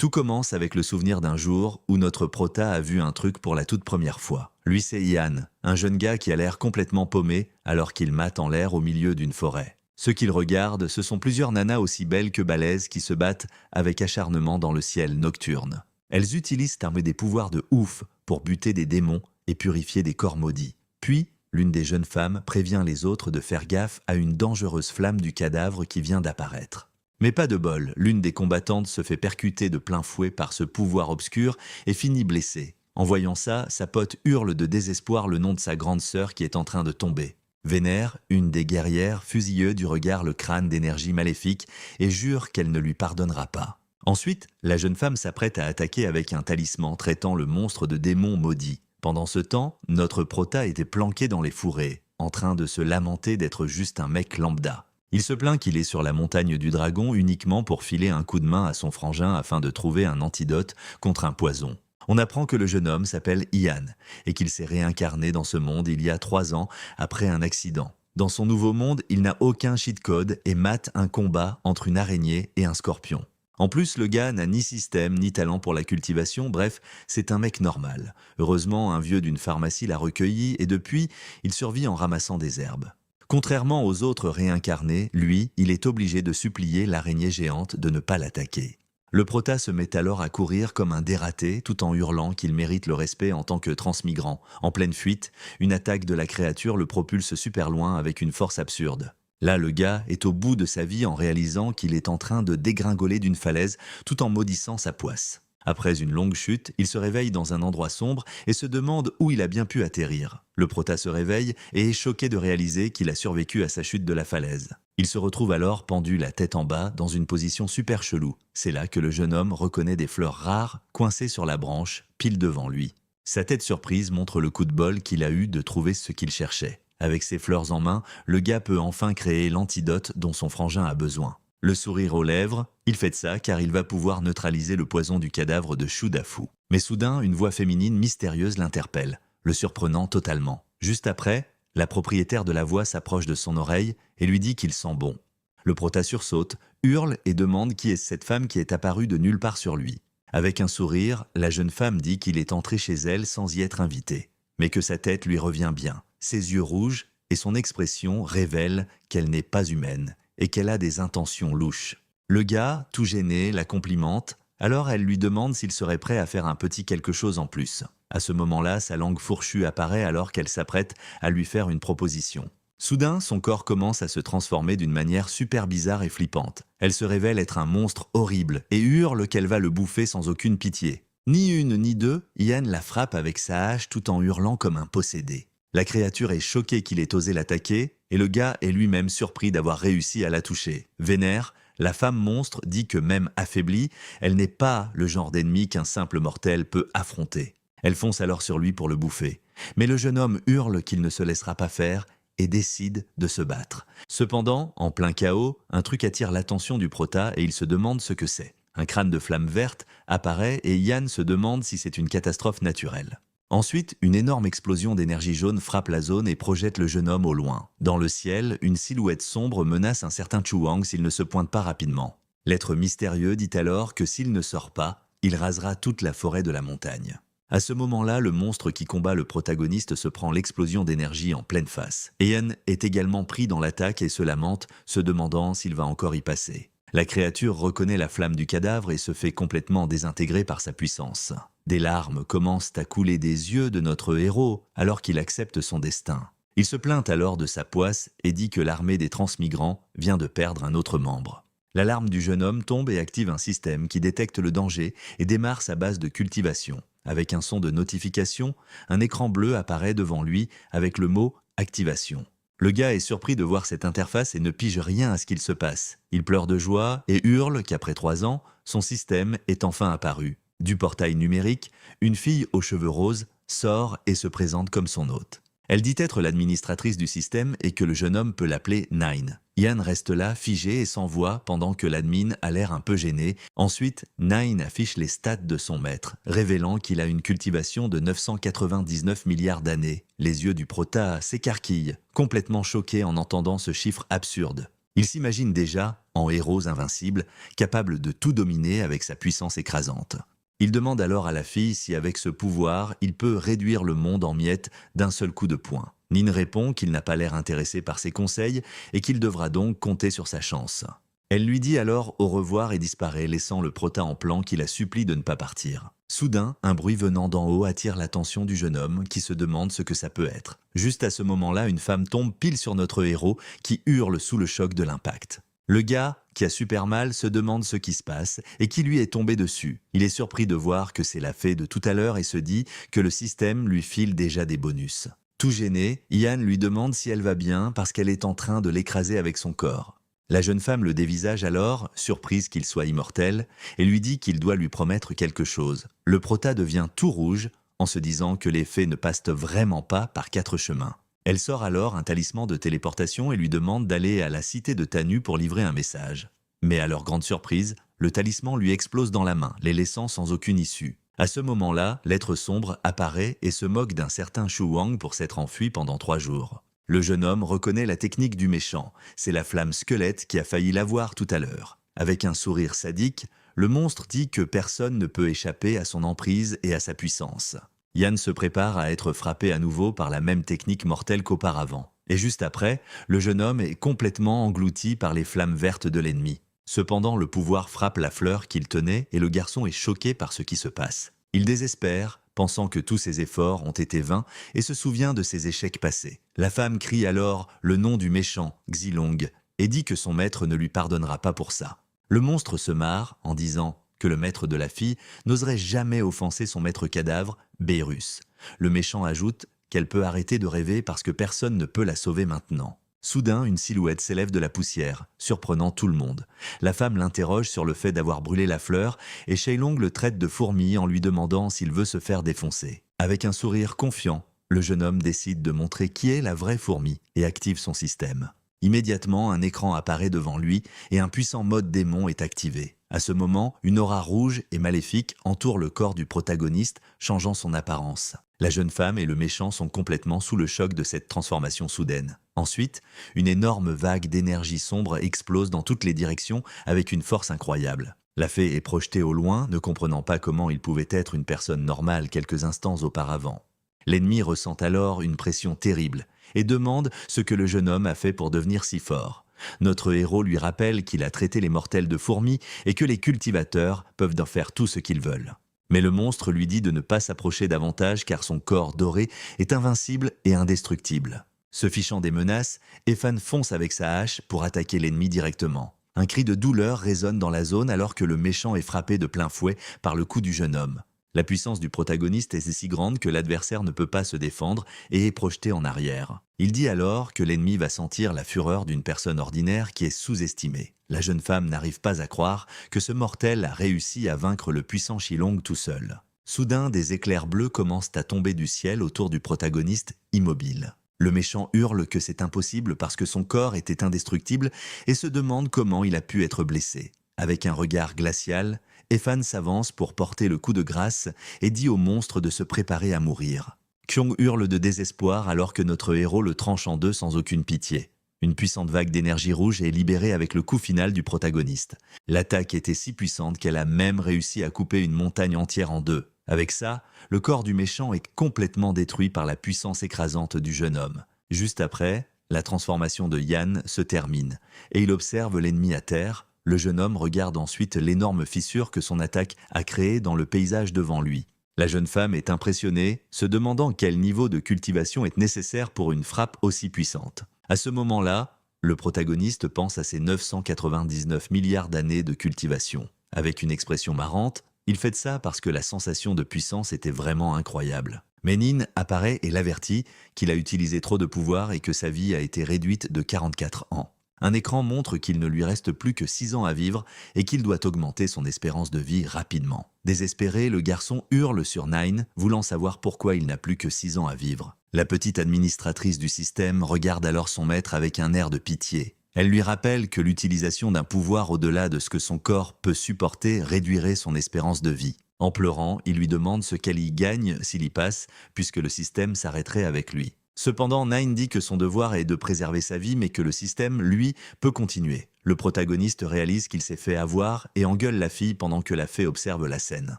Tout commence avec le souvenir d'un jour où notre prota a vu un truc pour la toute première fois. Lui, c'est Ian, un jeune gars qui a l'air complètement paumé alors qu'il mate en l'air au milieu d'une forêt. Ceux qu'il regarde, ce sont plusieurs nanas aussi belles que balèzes qui se battent avec acharnement dans le ciel nocturne. Elles utilisent armées des pouvoirs de ouf pour buter des démons et purifier des corps maudits. Puis, l'une des jeunes femmes prévient les autres de faire gaffe à une dangereuse flamme du cadavre qui vient d'apparaître. Mais pas de bol, l'une des combattantes se fait percuter de plein fouet par ce pouvoir obscur et finit blessée. En voyant ça, sa pote hurle de désespoir le nom de sa grande sœur qui est en train de tomber. Vénère, une des guerrières, fusilleuse du regard le crâne d'énergie maléfique et jure qu'elle ne lui pardonnera pas. Ensuite, la jeune femme s'apprête à attaquer avec un talisman traitant le monstre de démon maudit. Pendant ce temps, notre prota était planqué dans les fourrés, en train de se lamenter d'être juste un mec lambda. Il se plaint qu'il est sur la montagne du dragon uniquement pour filer un coup de main à son frangin afin de trouver un antidote contre un poison. On apprend que le jeune homme s'appelle Ian et qu'il s'est réincarné dans ce monde il y a 3 ans après un accident. Dans son nouveau monde, il n'a aucun cheat code et mate un combat entre une araignée et un scorpion. En plus, le gars n'a ni système ni talent pour la cultivation, bref, c'est un mec normal. Heureusement, un vieux d'une pharmacie l'a recueilli et depuis, il survit en ramassant des herbes. Contrairement aux autres réincarnés, lui, il est obligé de supplier l'araignée géante de ne pas l'attaquer. Le prota se met alors à courir comme un dératé, tout en hurlant qu'il mérite le respect en tant que transmigrant. En pleine fuite, une attaque de la créature le propulse super loin avec une force absurde. Là, le gars est au bout de sa vie en réalisant qu'il est en train de dégringoler d'une falaise tout en maudissant sa poisse. Après une longue chute, il se réveille dans un endroit sombre et se demande où il a bien pu atterrir. Le prota se réveille et est choqué de réaliser qu'il a survécu à sa chute de la falaise. Il se retrouve alors pendu la tête en bas dans une position super chelou. C'est là que le jeune homme reconnaît des fleurs rares coincées sur la branche, pile devant lui. Sa tête surprise montre le coup de bol qu'il a eu de trouver ce qu'il cherchait. Avec ses fleurs en main, le gars peut enfin créer l'antidote dont son frangin a besoin. Le sourire aux lèvres, il fait de ça car il va pouvoir neutraliser le poison du cadavre de Shudafu. Mais soudain, une voix féminine mystérieuse l'interpelle, le surprenant totalement. Juste après, la propriétaire de la voix s'approche de son oreille et lui dit qu'il sent bon. Le prota sursaute, hurle et demande qui est cette femme qui est apparue de nulle part sur lui. Avec un sourire, la jeune femme dit qu'il est entré chez elle sans y être invité, mais que sa tête lui revient bien. Ses yeux rouges et son expression révèlent qu'elle n'est pas humaine et qu'elle a des intentions louches. Le gars, tout gêné, la complimente, alors elle lui demande s'il serait prêt à faire un petit quelque chose en plus. À ce moment-là, sa langue fourchue apparaît alors qu'elle s'apprête à lui faire une proposition. Soudain, son corps commence à se transformer d'une manière super bizarre et flippante. Elle se révèle être un monstre horrible et hurle qu'elle va le bouffer sans aucune pitié. Ni une ni deux, Ian la frappe avec sa hache tout en hurlant comme un possédé. La créature est choquée qu'il ait osé l'attaquer et le gars est lui-même surpris d'avoir réussi à la toucher. Vénère, la femme monstre dit que même affaiblie, elle n'est pas le genre d'ennemi qu'un simple mortel peut affronter. Elle fonce alors sur lui pour le bouffer. Mais le jeune homme hurle qu'il ne se laissera pas faire et décide de se battre. Cependant, en plein chaos, un truc attire l'attention du prota et il se demande ce que c'est. Un crâne de flamme verte apparaît et Ian se demande si c'est une catastrophe naturelle. Ensuite, une énorme explosion d'énergie jaune frappe la zone et projette le jeune homme au loin. Dans le ciel, une silhouette sombre menace un certain Chuang s'il ne se pointe pas rapidement. L'être mystérieux dit alors que s'il ne sort pas, il rasera toute la forêt de la montagne. À ce moment-là, le monstre qui combat le protagoniste se prend l'explosion d'énergie en pleine face. Ian est également pris dans l'attaque et se lamente, se demandant s'il va encore y passer. La créature reconnaît la flamme du cadavre et se fait complètement désintégrer par sa puissance. Des larmes commencent à couler des yeux de notre héros alors qu'il accepte son destin. Il se plaint alors de sa poisse et dit que l'armée des transmigrants vient de perdre un autre membre. L'alarme du jeune homme tombe et active un système qui détecte le danger et démarre sa base de cultivation. Avec un son de notification, un écran bleu apparaît devant lui avec le mot « Activation ». Le gars est surpris de voir cette interface et ne pige rien à ce qu'il se passe. Il pleure de joie et hurle qu'après 3 ans, son système est enfin apparu. Du portail numérique, une fille aux cheveux roses sort et se présente comme son hôte. Elle dit être l'administratrice du système et que le jeune homme peut l'appeler Nine. Ian reste là, figé et sans voix, pendant que l'admin a l'air un peu gêné. Ensuite, Nine affiche les stats de son maître, révélant qu'il a une cultivation de 999 milliards d'années. Les yeux du prota s'écarquillent, complètement choqué en entendant ce chiffre absurde. Il s'imagine déjà en héros invincible, capable de tout dominer avec sa puissance écrasante. Il demande alors à la fille si avec ce pouvoir, il peut réduire le monde en miettes d'un seul coup de poing. Nin répond qu'il n'a pas l'air intéressé par ses conseils et qu'il devra donc compter sur sa chance. Elle lui dit alors au revoir et disparaît, laissant le prota en plan qui la supplie de ne pas partir. Soudain, un bruit venant d'en haut attire l'attention du jeune homme qui se demande ce que ça peut être. Juste à ce moment-là, une femme tombe pile sur notre héros qui hurle sous le choc de l'impact. Le gars, qui a super mal, se demande ce qui se passe et qui lui est tombé dessus. Il est surpris de voir que c'est la fée de tout à l'heure et se dit que le système lui file déjà des bonus. Tout gêné, Ian lui demande si elle va bien parce qu'elle est en train de l'écraser avec son corps. La jeune femme le dévisage alors, surprise qu'il soit immortel, et lui dit qu'il doit lui promettre quelque chose. Le prota devient tout rouge en se disant que les fées ne passent vraiment pas par 4 chemins. Elle sort alors un talisman de téléportation et lui demande d'aller à la cité de Tanu pour livrer un message. Mais à leur grande surprise, le talisman lui explose dans la main, les laissant sans aucune issue. À ce moment-là, l'être sombre apparaît et se moque d'un certain Shu Wang pour s'être enfui pendant 3 jours. Le jeune homme reconnaît la technique du méchant, c'est la flamme squelette qui a failli l'avoir tout à l'heure. Avec un sourire sadique, le monstre dit que personne ne peut échapper à son emprise et à sa puissance. Yan se prépare à être frappé à nouveau par la même technique mortelle qu'auparavant. Et juste après, le jeune homme est complètement englouti par les flammes vertes de l'ennemi. Cependant, le pouvoir frappe la fleur qu'il tenait et le garçon est choqué par ce qui se passe. Il désespère, pensant que tous ses efforts ont été vains et se souvient de ses échecs passés. La femme crie alors le nom du méchant, Xilong, et dit que son maître ne lui pardonnera pas pour ça. Le monstre se marre en disant que le maître de la fille n'oserait jamais offenser son maître cadavre, Beerus. Le méchant ajoute qu'elle peut arrêter de rêver parce que personne ne peut la sauver maintenant. Soudain, une silhouette s'élève de la poussière, surprenant tout le monde. La femme l'interroge sur le fait d'avoir brûlé la fleur et Shailong le traite de fourmi en lui demandant s'il veut se faire défoncer. Avec un sourire confiant, le jeune homme décide de montrer qui est la vraie fourmi et active son système. Immédiatement, un écran apparaît devant lui et un puissant mode démon est activé. À ce moment, une aura rouge et maléfique entoure le corps du protagoniste, changeant son apparence. La jeune femme et le méchant sont complètement sous le choc de cette transformation soudaine. Ensuite, une énorme vague d'énergie sombre explose dans toutes les directions avec une force incroyable. La fée est projetée au loin, ne comprenant pas comment il pouvait être une personne normale quelques instants auparavant. L'ennemi ressent alors une pression terrible et demande ce que le jeune homme a fait pour devenir si fort. Notre héros lui rappelle qu'il a traité les mortels de fourmis et que les cultivateurs peuvent en faire tout ce qu'ils veulent. Mais le monstre lui dit de ne pas s'approcher davantage car son corps doré est invincible et indestructible. Se fichant des menaces, Ethan fonce avec sa hache pour attaquer l'ennemi directement. Un cri de douleur résonne dans la zone alors que le méchant est frappé de plein fouet par le coup du jeune homme. La puissance du protagoniste est si grande que l'adversaire ne peut pas se défendre et est projeté en arrière. Il dit alors que l'ennemi va sentir la fureur d'une personne ordinaire qui est sous-estimée. La jeune femme n'arrive pas à croire que ce mortel a réussi à vaincre le puissant Shilong tout seul. Soudain, des éclairs bleus commencent à tomber du ciel autour du protagoniste immobile. Le méchant hurle que c'est impossible parce que son corps était indestructible et se demande comment il a pu être blessé. Avec un regard glacial, Ethan s'avance pour porter le coup de grâce et dit au monstre de se préparer à mourir. Kyong hurle de désespoir alors que notre héros le tranche en deux sans aucune pitié. Une puissante vague d'énergie rouge est libérée avec le coup final du protagoniste. L'attaque était si puissante qu'elle a même réussi à couper une montagne entière en deux. Avec ça, le corps du méchant est complètement détruit par la puissance écrasante du jeune homme. Juste après, la transformation de Yan se termine et il observe l'ennemi à terre. Le jeune homme regarde ensuite l'énorme fissure que son attaque a créée dans le paysage devant lui. La jeune femme est impressionnée, se demandant quel niveau de cultivation est nécessaire pour une frappe aussi puissante. À ce moment-là, le protagoniste pense à ses 999 milliards d'années de cultivation. Avec une expression marrante, il fait ça parce que la sensation de puissance était vraiment incroyable. Mais Nin apparaît et l'avertit qu'il a utilisé trop de pouvoir et que sa vie a été réduite de 44 ans. Un écran montre qu'il ne lui reste plus que 6 ans à vivre et qu'il doit augmenter son espérance de vie rapidement. Désespéré, le garçon hurle sur Nine, voulant savoir pourquoi il n'a plus que 6 ans à vivre. La petite administratrice du système regarde alors son maître avec un air de pitié. Elle lui rappelle que l'utilisation d'un pouvoir au-delà de ce que son corps peut supporter réduirait son espérance de vie. En pleurant, il lui demande ce qu'elle y gagne s'il y passe, puisque le système s'arrêterait avec lui. Cependant, Nine dit que son devoir est de préserver sa vie, mais que le système, lui, peut continuer. Le protagoniste réalise qu'il s'est fait avoir et engueule la fille pendant que la fée observe la scène.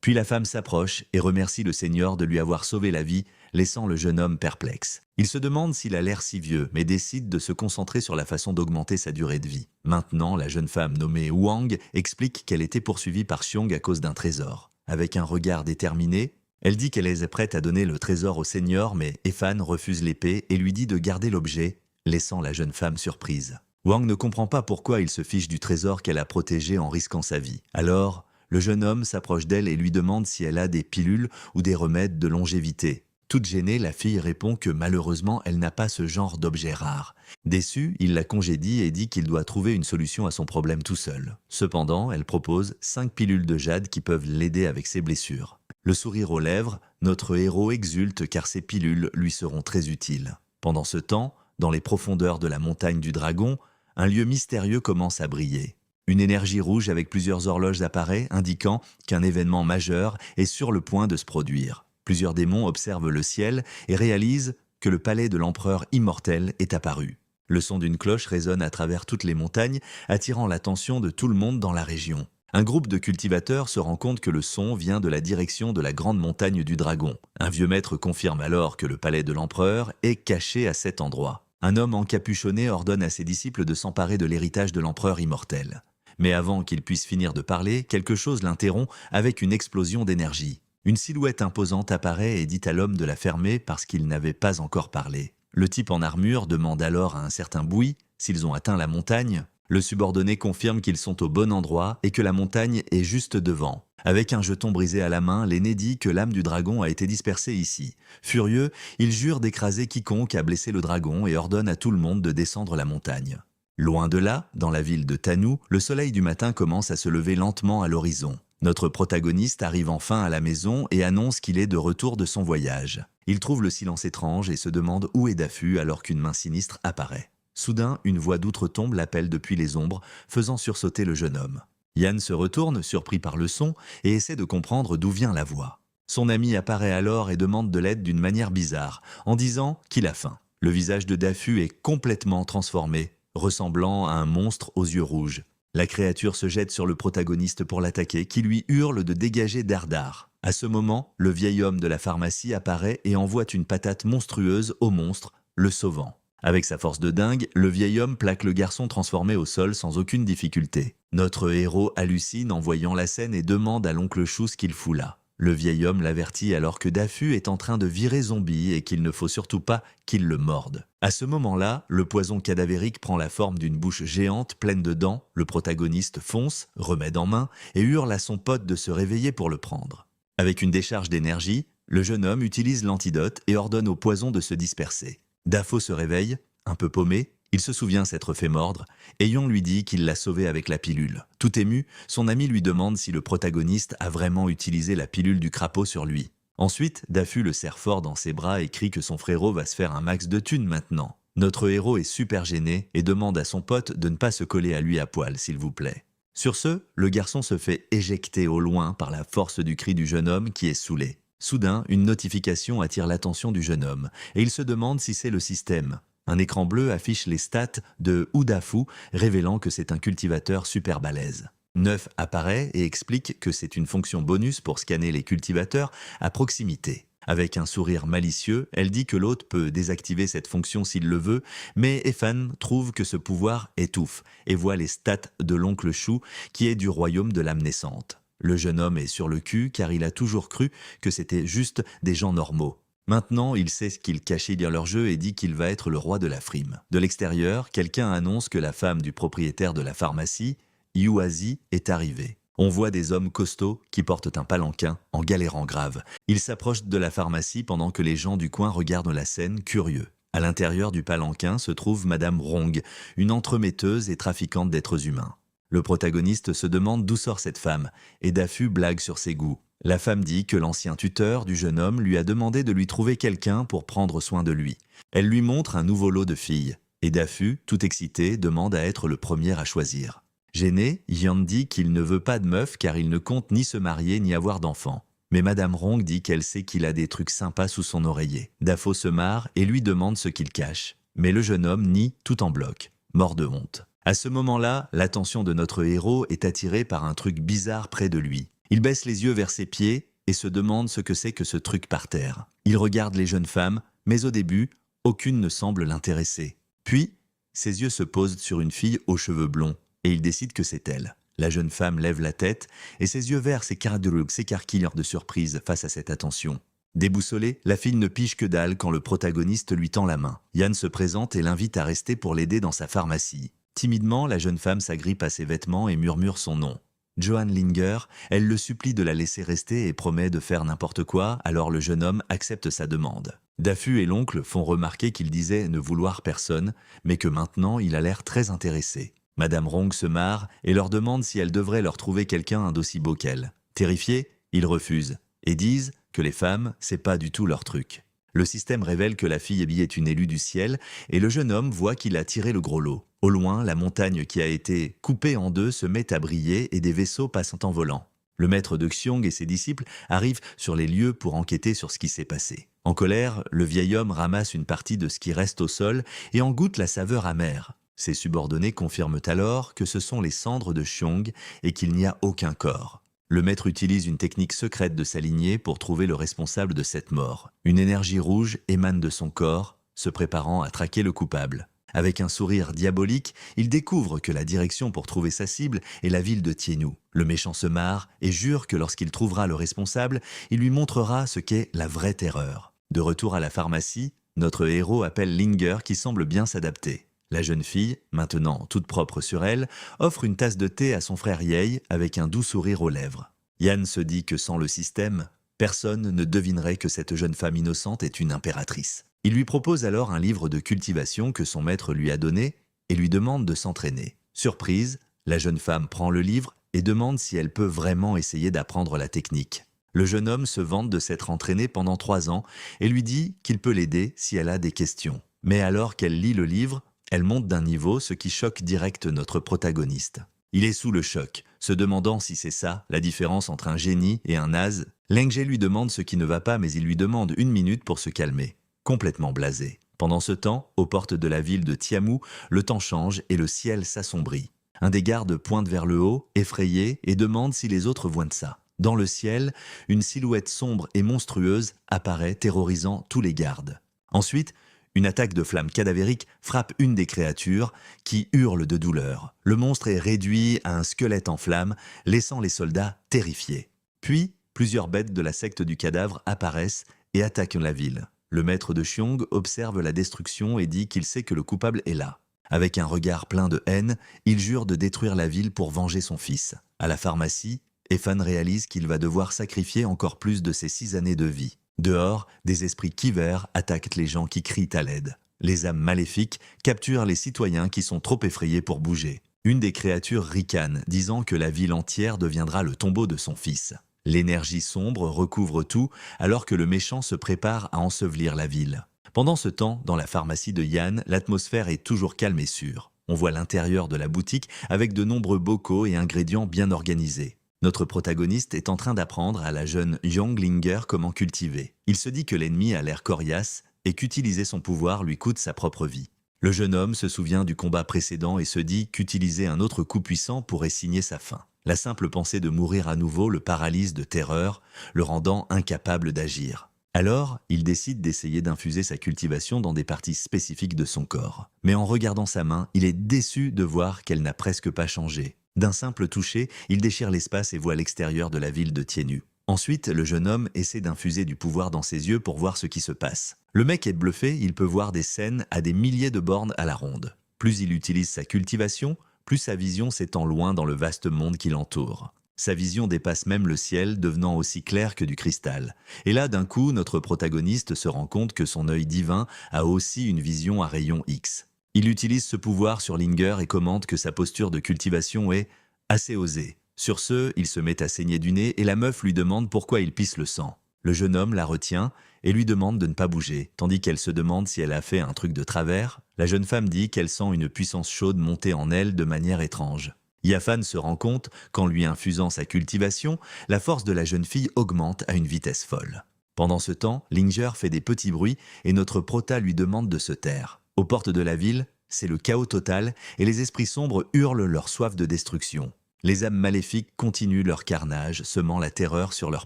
Puis la femme s'approche et remercie le Seigneur de lui avoir sauvé la vie, laissant le jeune homme perplexe. Il se demande s'il a l'air si vieux, mais décide de se concentrer sur la façon d'augmenter sa durée de vie. Maintenant, la jeune femme nommée Wang explique qu'elle était poursuivie par Xiong à cause d'un trésor. Avec un regard déterminé, elle dit qu'elle est prête à donner le trésor au Seigneur, mais Efan refuse l'épée et lui dit de garder l'objet, laissant la jeune femme surprise. Wang ne comprend pas pourquoi il se fiche du trésor qu'elle a protégé en risquant sa vie. Alors, le jeune homme s'approche d'elle et lui demande si elle a des pilules ou des remèdes de longévité. Toute gênée, la fille répond que malheureusement, elle n'a pas ce genre d'objet rare. Déçu, il la congédie et dit qu'il doit trouver une solution à son problème tout seul. Cependant, elle propose 5 pilules de jade qui peuvent l'aider avec ses blessures. Le sourire aux lèvres, notre héros exulte car ces pilules lui seront très utiles. Pendant ce temps, dans les profondeurs de la montagne du dragon, un lieu mystérieux commence à briller. Une énergie rouge avec plusieurs horloges apparaît, indiquant qu'un événement majeur est sur le point de se produire. Plusieurs démons observent le ciel et réalisent que le palais de l'empereur immortel est apparu. Le son d'une cloche résonne à travers toutes les montagnes, attirant l'attention de tout le monde dans la région. Un groupe de cultivateurs se rend compte que le son vient de la direction de la grande montagne du dragon. Un vieux maître confirme alors que le palais de l'empereur est caché à cet endroit. Un homme encapuchonné ordonne à ses disciples de s'emparer de l'héritage de l'empereur immortel. Mais avant qu'il puisse finir de parler, quelque chose l'interrompt avec une explosion d'énergie. Une silhouette imposante apparaît et dit à l'homme de la fermer parce qu'il n'avait pas encore parlé. Le type en armure demande alors à un certain Bouy s'ils ont atteint la montagne. Le subordonné confirme qu'ils sont au bon endroit et que la montagne est juste devant. Avec un jeton brisé à la main, l'aîné dit que l'âme du dragon a été dispersée ici. Furieux, il jure d'écraser quiconque a blessé le dragon et ordonne à tout le monde de descendre la montagne. Loin de là, dans la ville de Tanou, le soleil du matin commence à se lever lentement à l'horizon. Notre protagoniste arrive enfin à la maison et annonce qu'il est de retour de son voyage. Il trouve le silence étrange et se demande où est Dafu alors qu'une main sinistre apparaît. Soudain, une voix d'outre-tombe l'appelle depuis les ombres, faisant sursauter le jeune homme. Yann se retourne, surpris par le son, et essaie de comprendre d'où vient la voix. Son ami apparaît alors et demande de l'aide d'une manière bizarre, en disant qu'il a faim. Le visage de Dafu est complètement transformé, ressemblant à un monstre aux yeux rouges. La créature se jette sur le protagoniste pour l'attaquer, qui lui hurle de dégager Dardar. À ce moment, le vieil homme de la pharmacie apparaît et envoie une patate monstrueuse au monstre, le sauvant. Avec sa force de dingue, le vieil homme plaque le garçon transformé au sol sans aucune difficulté. Notre héros hallucine en voyant la scène et demande à l'oncle Chou ce qu'il fout là. Le vieil homme l'avertit alors que Dafu est en train de virer zombie et qu'il ne faut surtout pas qu'il le morde. À ce moment-là, le poison cadavérique prend la forme d'une bouche géante pleine de dents, le protagoniste fonce, remède en main, et hurle à son pote de se réveiller pour le prendre. Avec une décharge d'énergie, le jeune homme utilise l'antidote et ordonne au poison de se disperser. Dafo se réveille, un peu paumé, il se souvient s'être fait mordre, et Yon lui dit qu'il l'a sauvé avec la pilule. Tout ému, son ami lui demande si le protagoniste a vraiment utilisé la pilule du crapaud sur lui. Ensuite, Dafu le serre fort dans ses bras et crie que son frérot va se faire un max de thunes maintenant. Notre héros est super gêné et demande à son pote de ne pas se coller à lui à poil, s'il vous plaît. Sur ce, le garçon se fait éjecter au loin par la force du cri du jeune homme qui est saoulé. Soudain, une notification attire l'attention du jeune homme, et il se demande si c'est le système. Un écran bleu affiche les stats de Udafu, révélant que c'est un cultivateur super balèze. Neuf apparaît et explique que c'est une fonction bonus pour scanner les cultivateurs à proximité. Avec un sourire malicieux, elle dit que l'hôte peut désactiver cette fonction s'il le veut, mais Efan trouve que ce pouvoir étouffe et voit les stats de l'oncle Chou qui est du royaume de l'âme naissante. Le jeune homme est sur le cul car il a toujours cru que c'était juste des gens normaux. Maintenant, il sait ce qu'ils cachaient dans leur jeu et dit qu'il va être le roi de la frime. De l'extérieur, quelqu'un annonce que la femme du propriétaire de la pharmacie, Yuazi, est arrivée. On voit des hommes costauds qui portent un palanquin en galérant grave. Ils s'approchent de la pharmacie pendant que les gens du coin regardent la scène curieux. À l'intérieur du palanquin se trouve Madame Rong, une entremetteuse et trafiquante d'êtres humains. Le protagoniste se demande d'où sort cette femme, et Dafu blague sur ses goûts. La femme dit que l'ancien tuteur du jeune homme lui a demandé de lui trouver quelqu'un pour prendre soin de lui. Elle lui montre un nouveau lot de filles, et Dafu, tout excité, demande à être le premier à choisir. Gêné, Yan dit qu'il ne veut pas de meuf car il ne compte ni se marier ni avoir d'enfants. Mais Madame Rong dit qu'elle sait qu'il a des trucs sympas sous son oreiller. Dafo se marre et lui demande ce qu'il cache. Mais le jeune homme nie tout en bloc, mort de honte. À ce moment-là, l'attention de notre héros est attirée par un truc bizarre près de lui. Il baisse les yeux vers ses pieds et se demande ce que c'est que ce truc par terre. Il regarde les jeunes femmes, mais au début, aucune ne semble l'intéresser. Puis, ses yeux se posent sur une fille aux cheveux blonds et il décide que c'est elle. La jeune femme lève la tête et ses yeux verts s'écarquillent de surprise face à cette attention. Déboussolée, la fille ne pige que dalle quand le protagoniste lui tend la main. Yann se présente et l'invite à rester pour l'aider dans sa pharmacie. Timidement, la jeune femme s'agrippe à ses vêtements et murmure son nom. Johan Linger, elle le supplie de la laisser rester et promet de faire n'importe quoi, alors le jeune homme accepte sa demande. Dafu et l'oncle font remarquer qu'il disait ne vouloir personne, mais que maintenant il a l'air très intéressé. Madame Rong se marre et leur demande si elle devrait leur trouver quelqu'un d'aussi beau qu'elle. Terrifiés, ils refusent et disent que les femmes, c'est pas du tout leur truc. Le système révèle que la fille est une élue du ciel et le jeune homme voit qu'il a tiré le gros lot. Au loin, la montagne qui a été coupée en deux se met à briller et des vaisseaux passent en volant. Le maître de Xiong et ses disciples arrivent sur les lieux pour enquêter sur ce qui s'est passé. En colère, le vieil homme ramasse une partie de ce qui reste au sol et en goûte la saveur amère. Ses subordonnés confirment alors que ce sont les cendres de Xiong et qu'il n'y a aucun corps. Le maître utilise une technique secrète de sa lignée pour trouver le responsable de cette mort. Une énergie rouge émane de son corps, se préparant à traquer le coupable. Avec un sourire diabolique, il découvre que la direction pour trouver sa cible est la ville de Tienu. Le méchant se marre et jure que lorsqu'il trouvera le responsable, il lui montrera ce qu'est la vraie terreur. De retour à la pharmacie, notre héros appelle Linger qui semble bien s'adapter. La jeune fille, maintenant toute propre sur elle, offre une tasse de thé à son frère Yei avec un doux sourire aux lèvres. Yann se dit que sans le système, personne ne devinerait que cette jeune femme innocente est une impératrice. Il lui propose alors un livre de cultivation que son maître lui a donné et lui demande de s'entraîner. Surprise, la jeune femme prend le livre et demande si elle peut vraiment essayer d'apprendre la technique. Le jeune homme se vante de s'être entraîné pendant 3 ans et lui dit qu'il peut l'aider si elle a des questions. Mais alors qu'elle lit le livre, elle monte d'un niveau, ce qui choque direct notre protagoniste. Il est sous le choc, se demandant si c'est ça, la différence entre un génie et un naze. Leng lui demande ce qui ne va pas, mais il lui demande 1 minute pour se calmer. Complètement blasé. Pendant ce temps, aux portes de la ville de Tiamu, le temps change et le ciel s'assombrit. Un des gardes pointe vers le haut, effrayé, et demande si les autres voient ça. Dans le ciel, une silhouette sombre et monstrueuse apparaît, terrorisant tous les gardes. Ensuite, une attaque de flammes cadavériques frappe une des créatures qui hurle de douleur. Le monstre est réduit à un squelette en flammes, laissant les soldats terrifiés. Puis, plusieurs bêtes de la secte du cadavre apparaissent et attaquent la ville. Le maître de Xiong observe la destruction et dit qu'il sait que le coupable est là. Avec un regard plein de haine, il jure de détruire la ville pour venger son fils. À la pharmacie, Ethan réalise qu'il va devoir sacrifier encore plus de ses 6 années de vie. Dehors, des esprits quivers attaquent les gens qui crient à l'aide. Les âmes maléfiques capturent les citoyens qui sont trop effrayés pour bouger. Une des créatures ricane, disant que la ville entière deviendra le tombeau de son fils. L'énergie sombre recouvre tout, alors que le méchant se prépare à ensevelir la ville. Pendant ce temps, dans la pharmacie de Yann, l'atmosphère est toujours calme et sûre. On voit l'intérieur de la boutique avec de nombreux bocaux et ingrédients bien organisés. Notre protagoniste est en train d'apprendre à la jeune Yang Linger comment cultiver. Il se dit que l'ennemi a l'air coriace et qu'utiliser son pouvoir lui coûte sa propre vie. Le jeune homme se souvient du combat précédent et se dit qu'utiliser un autre coup puissant pourrait signer sa fin. La simple pensée de mourir à nouveau le paralyse de terreur, le rendant incapable d'agir. Alors, il décide d'essayer d'infuser sa cultivation dans des parties spécifiques de son corps. Mais en regardant sa main, il est déçu de voir qu'elle n'a presque pas changé. D'un simple toucher, il déchire l'espace et voit l'extérieur de la ville de Tienu. Ensuite, le jeune homme essaie d'infuser du pouvoir dans ses yeux pour voir ce qui se passe. Le mec est bluffé, il peut voir des scènes à des milliers de bornes à la ronde. Plus il utilise sa cultivation, plus sa vision s'étend loin dans le vaste monde qui l'entoure. Sa vision dépasse même le ciel, devenant aussi clair que du cristal. Et là, d'un coup, notre protagoniste se rend compte que son œil divin a aussi une vision à rayon X. Il utilise ce pouvoir sur Linger et commente que sa posture de cultivation est assez osée. Sur ce, il se met à saigner du nez et la meuf lui demande pourquoi il pisse le sang. Le jeune homme la retient et lui demande de ne pas bouger, tandis qu'elle se demande si elle a fait un truc de travers. La jeune femme dit qu'elle sent une puissance chaude monter en elle de manière étrange. Yafan se rend compte qu'en lui infusant sa cultivation, la force de la jeune fille augmente à une vitesse folle. Pendant ce temps, Linger fait des petits bruits et notre prota lui demande de se taire. Aux portes de la ville, c'est le chaos total et les esprits sombres hurlent leur soif de destruction. Les âmes maléfiques continuent leur carnage, semant la terreur sur leur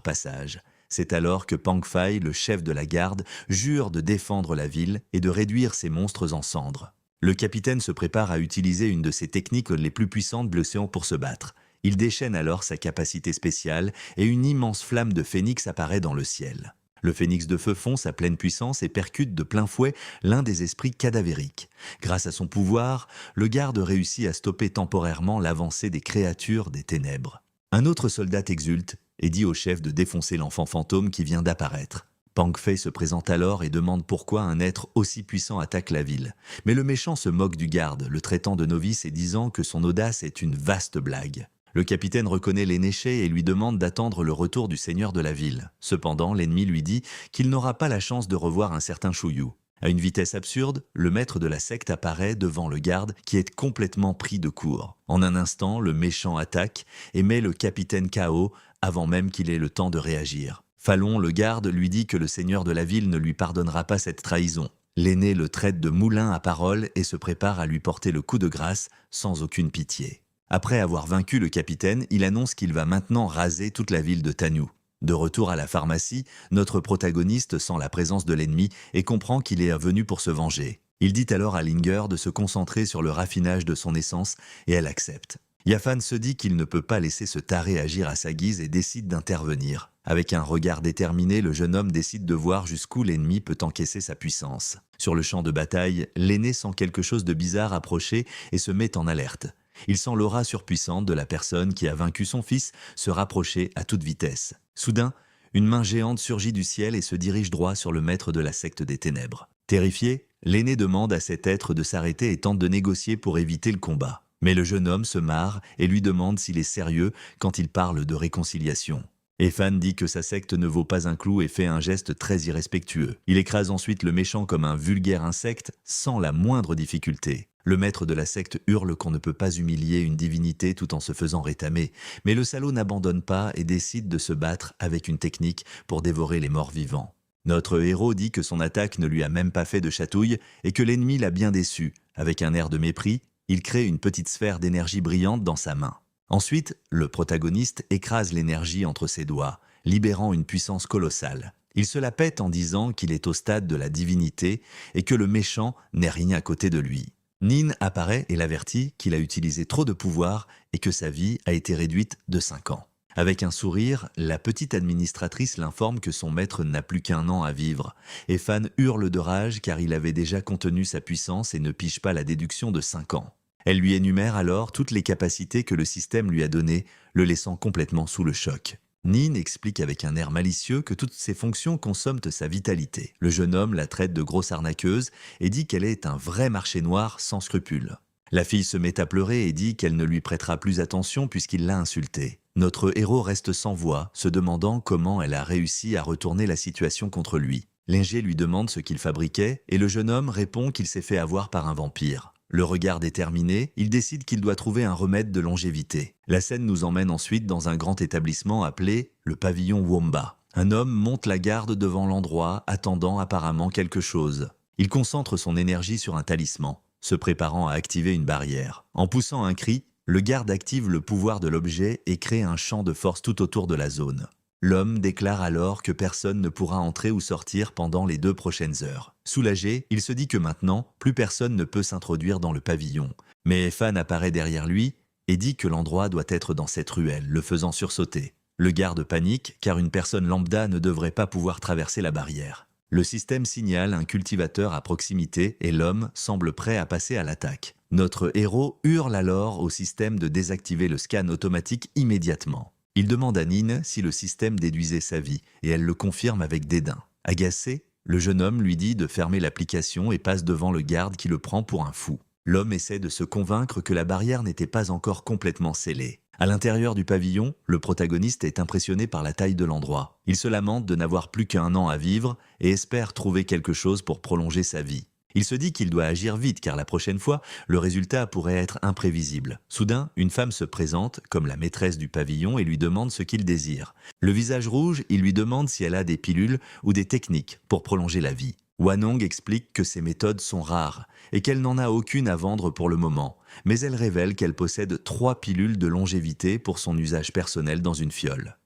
passage. C'est alors que Pang Fai, le chef de la garde, jure de défendre la ville et de réduire ces monstres en cendres. Le capitaine se prépare à utiliser une de ses techniques les plus puissantes de l'océan pour se battre. Il déchaîne alors sa capacité spéciale et une immense flamme de phénix apparaît dans le ciel. Le phénix de feu fonce à pleine puissance et percute de plein fouet l'un des esprits cadavériques. Grâce à son pouvoir, le garde réussit à stopper temporairement l'avancée des créatures des ténèbres. Un autre soldat exulte et dit au chef de défoncer l'enfant fantôme qui vient d'apparaître. Pang Fei se présente alors et demande pourquoi un être aussi puissant attaque la ville. Mais le méchant se moque du garde, le traitant de novice et disant que son audace est une vaste blague. Le capitaine reconnaît l'énéché et lui demande d'attendre le retour du seigneur de la ville. Cependant, l'ennemi lui dit qu'il n'aura pas la chance de revoir un certain Chouyu. À une vitesse absurde, le maître de la secte apparaît devant le garde qui est complètement pris de court. En un instant, le méchant attaque et met le capitaine KO avant même qu'il ait le temps de réagir. Falon, le garde, lui dit que le seigneur de la ville ne lui pardonnera pas cette trahison. L'aîné le traite de moulin à parole et se prépare à lui porter le coup de grâce sans aucune pitié. Après avoir vaincu le capitaine, il annonce qu'il va maintenant raser toute la ville de Tanu. De retour à la pharmacie, notre protagoniste sent la présence de l'ennemi et comprend qu'il est venu pour se venger. Il dit alors à Linger de se concentrer sur le raffinage de son essence et elle accepte. Yafan se dit qu'il ne peut pas laisser ce taré agir à sa guise et décide d'intervenir. Avec un regard déterminé, le jeune homme décide de voir jusqu'où l'ennemi peut encaisser sa puissance. Sur le champ de bataille, l'aîné sent quelque chose de bizarre approcher et se met en alerte. Il sent l'aura surpuissante de la personne qui a vaincu son fils se rapprocher à toute vitesse. Soudain, une main géante surgit du ciel et se dirige droit sur le maître de la secte des ténèbres. Terrifié, l'aîné demande à cet être de s'arrêter et tente de négocier pour éviter le combat. Mais le jeune homme se marre et lui demande s'il est sérieux quand il parle de réconciliation. Efan dit que sa secte ne vaut pas un clou et fait un geste très irrespectueux. Il écrase ensuite le méchant comme un vulgaire insecte sans la moindre difficulté. Le maître de la secte hurle qu'on ne peut pas humilier une divinité tout en se faisant rétamer, mais le salaud n'abandonne pas et décide de se battre avec une technique pour dévorer les morts vivants. Notre héros dit que son attaque ne lui a même pas fait de chatouille et que l'ennemi l'a bien déçu. Avec un air de mépris, il crée une petite sphère d'énergie brillante dans sa main. Ensuite, le protagoniste écrase l'énergie entre ses doigts, libérant une puissance colossale. Il se la pète en disant qu'il est au stade de la divinité et que le méchant n'est rien à côté de lui. Nin apparaît et l'avertit qu'il a utilisé trop de pouvoir et que sa vie a été réduite de 5 ans. Avec un sourire, la petite administratrice l'informe que son maître n'a plus qu'1 an à vivre. Efan hurle de rage car il avait déjà contenu sa puissance et ne pige pas la déduction de 5 ans. Elle lui énumère alors toutes les capacités que le système lui a données, le laissant complètement sous le choc. Nin explique avec un air malicieux que toutes ses fonctions consomment sa vitalité. Le jeune homme la traite de grosse arnaqueuse et dit qu'elle est un vrai marché noir sans scrupules. La fille se met à pleurer et dit qu'elle ne lui prêtera plus attention puisqu'il l'a insultée. Notre héros reste sans voix, se demandant comment elle a réussi à retourner la situation contre lui. Linger lui demande ce qu'il fabriquait et le jeune homme répond qu'il s'est fait avoir par un vampire. Le regard déterminé, il décide qu'il doit trouver un remède de longévité. La scène nous emmène ensuite dans un grand établissement appelé le pavillon Womba. Un homme monte la garde devant l'endroit, attendant apparemment quelque chose. Il concentre son énergie sur un talisman, se préparant à activer une barrière. En poussant un cri, le garde active le pouvoir de l'objet et crée un champ de force tout autour de la zone. L'homme déclare alors que personne ne pourra entrer ou sortir pendant les 2 prochaines heures. Soulagé, il se dit que maintenant, plus personne ne peut s'introduire dans le pavillon. Mais Efan apparaît derrière lui et dit que l'endroit doit être dans cette ruelle, le faisant sursauter. Le garde panique car une personne lambda ne devrait pas pouvoir traverser la barrière. Le système signale un cultivateur à proximité et l'homme semble prêt à passer à l'attaque. Notre héros hurle alors au système de désactiver le scan automatique immédiatement. Il demande à Nin si le système déduisait sa vie, et elle le confirme avec dédain. Agacé, le jeune homme lui dit de fermer l'application et passe devant le garde qui le prend pour un fou. L'homme essaie de se convaincre que la barrière n'était pas encore complètement scellée. À l'intérieur du pavillon, le protagoniste est impressionné par la taille de l'endroit. Il se lamente de n'avoir plus qu'1 an à vivre et espère trouver quelque chose pour prolonger sa vie. Il se dit qu'il doit agir vite car la prochaine fois, le résultat pourrait être imprévisible. Soudain, une femme se présente, comme la maîtresse du pavillon, et lui demande ce qu'il désire. Le visage rouge, il lui demande si elle a des pilules ou des techniques pour prolonger la vie. Wanong explique que ces méthodes sont rares et qu'elle n'en a aucune à vendre pour le moment, mais elle révèle qu'elle possède 3 pilules de longévité pour son usage personnel dans une fiole.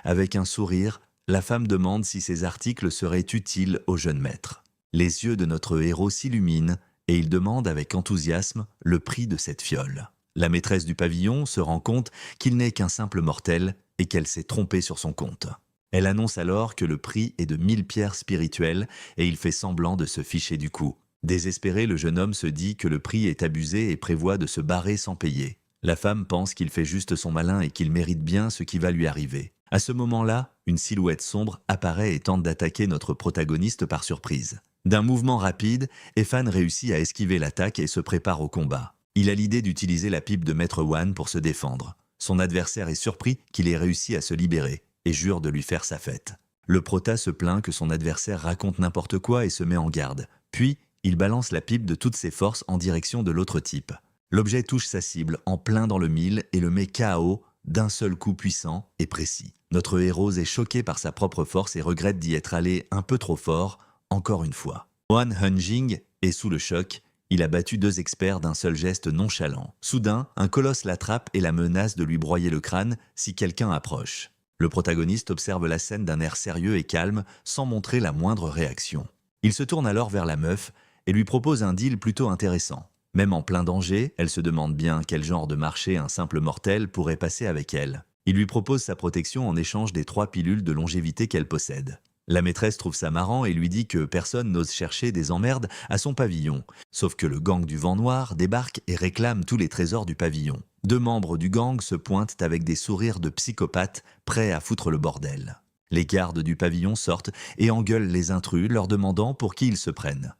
Avec un sourire, la femme demande si ces articles seraient utiles au jeune maître. Les yeux de notre héros s'illuminent et il demande avec enthousiasme le prix de cette fiole. La maîtresse du pavillon se rend compte qu'il n'est qu'un simple mortel et qu'elle s'est trompée sur son compte. Elle annonce alors que le prix est de 1000 pierres spirituelles et il fait semblant de se ficher du coup. Désespéré, le jeune homme se dit que le prix est abusé et prévoit de se barrer sans payer. La femme pense qu'il fait juste son malin et qu'il mérite bien ce qui va lui arriver. À ce moment-là, une silhouette sombre apparaît et tente d'attaquer notre protagoniste par surprise. D'un mouvement rapide, Efan réussit à esquiver l'attaque et se prépare au combat. Il a l'idée d'utiliser la pipe de Maître Wan pour se défendre. Son adversaire est surpris qu'il ait réussi à se libérer et jure de lui faire sa fête. Le prota se plaint que son adversaire raconte n'importe quoi et se met en garde. Puis, il balance la pipe de toutes ses forces en direction de l'autre type. L'objet touche sa cible en plein dans le mille et le met KO d'un seul coup puissant et précis. Notre héros est choqué par sa propre force et regrette d'y être allé un peu trop fort, encore une fois. Wan Hunjing est sous le choc. Il a battu 2 experts d'un seul geste nonchalant. Soudain, un colosse l'attrape et la menace de lui broyer le crâne si quelqu'un approche. Le protagoniste observe la scène d'un air sérieux et calme, sans montrer la moindre réaction. Il se tourne alors vers la meuf et lui propose un deal plutôt intéressant. Même en plein danger, elle se demande bien quel genre de marché un simple mortel pourrait passer avec elle. Il lui propose sa protection en échange des 3 pilules de longévité qu'elle possède. La maîtresse trouve ça marrant et lui dit que personne n'ose chercher des emmerdes à son pavillon. Sauf que le gang du vent noir débarque et réclame tous les trésors du pavillon. 2 membres du gang se pointent avec des sourires de psychopathes prêts à foutre le bordel. Les gardes du pavillon sortent et engueulent les intrus, leur demandant pour qui ils se prennent.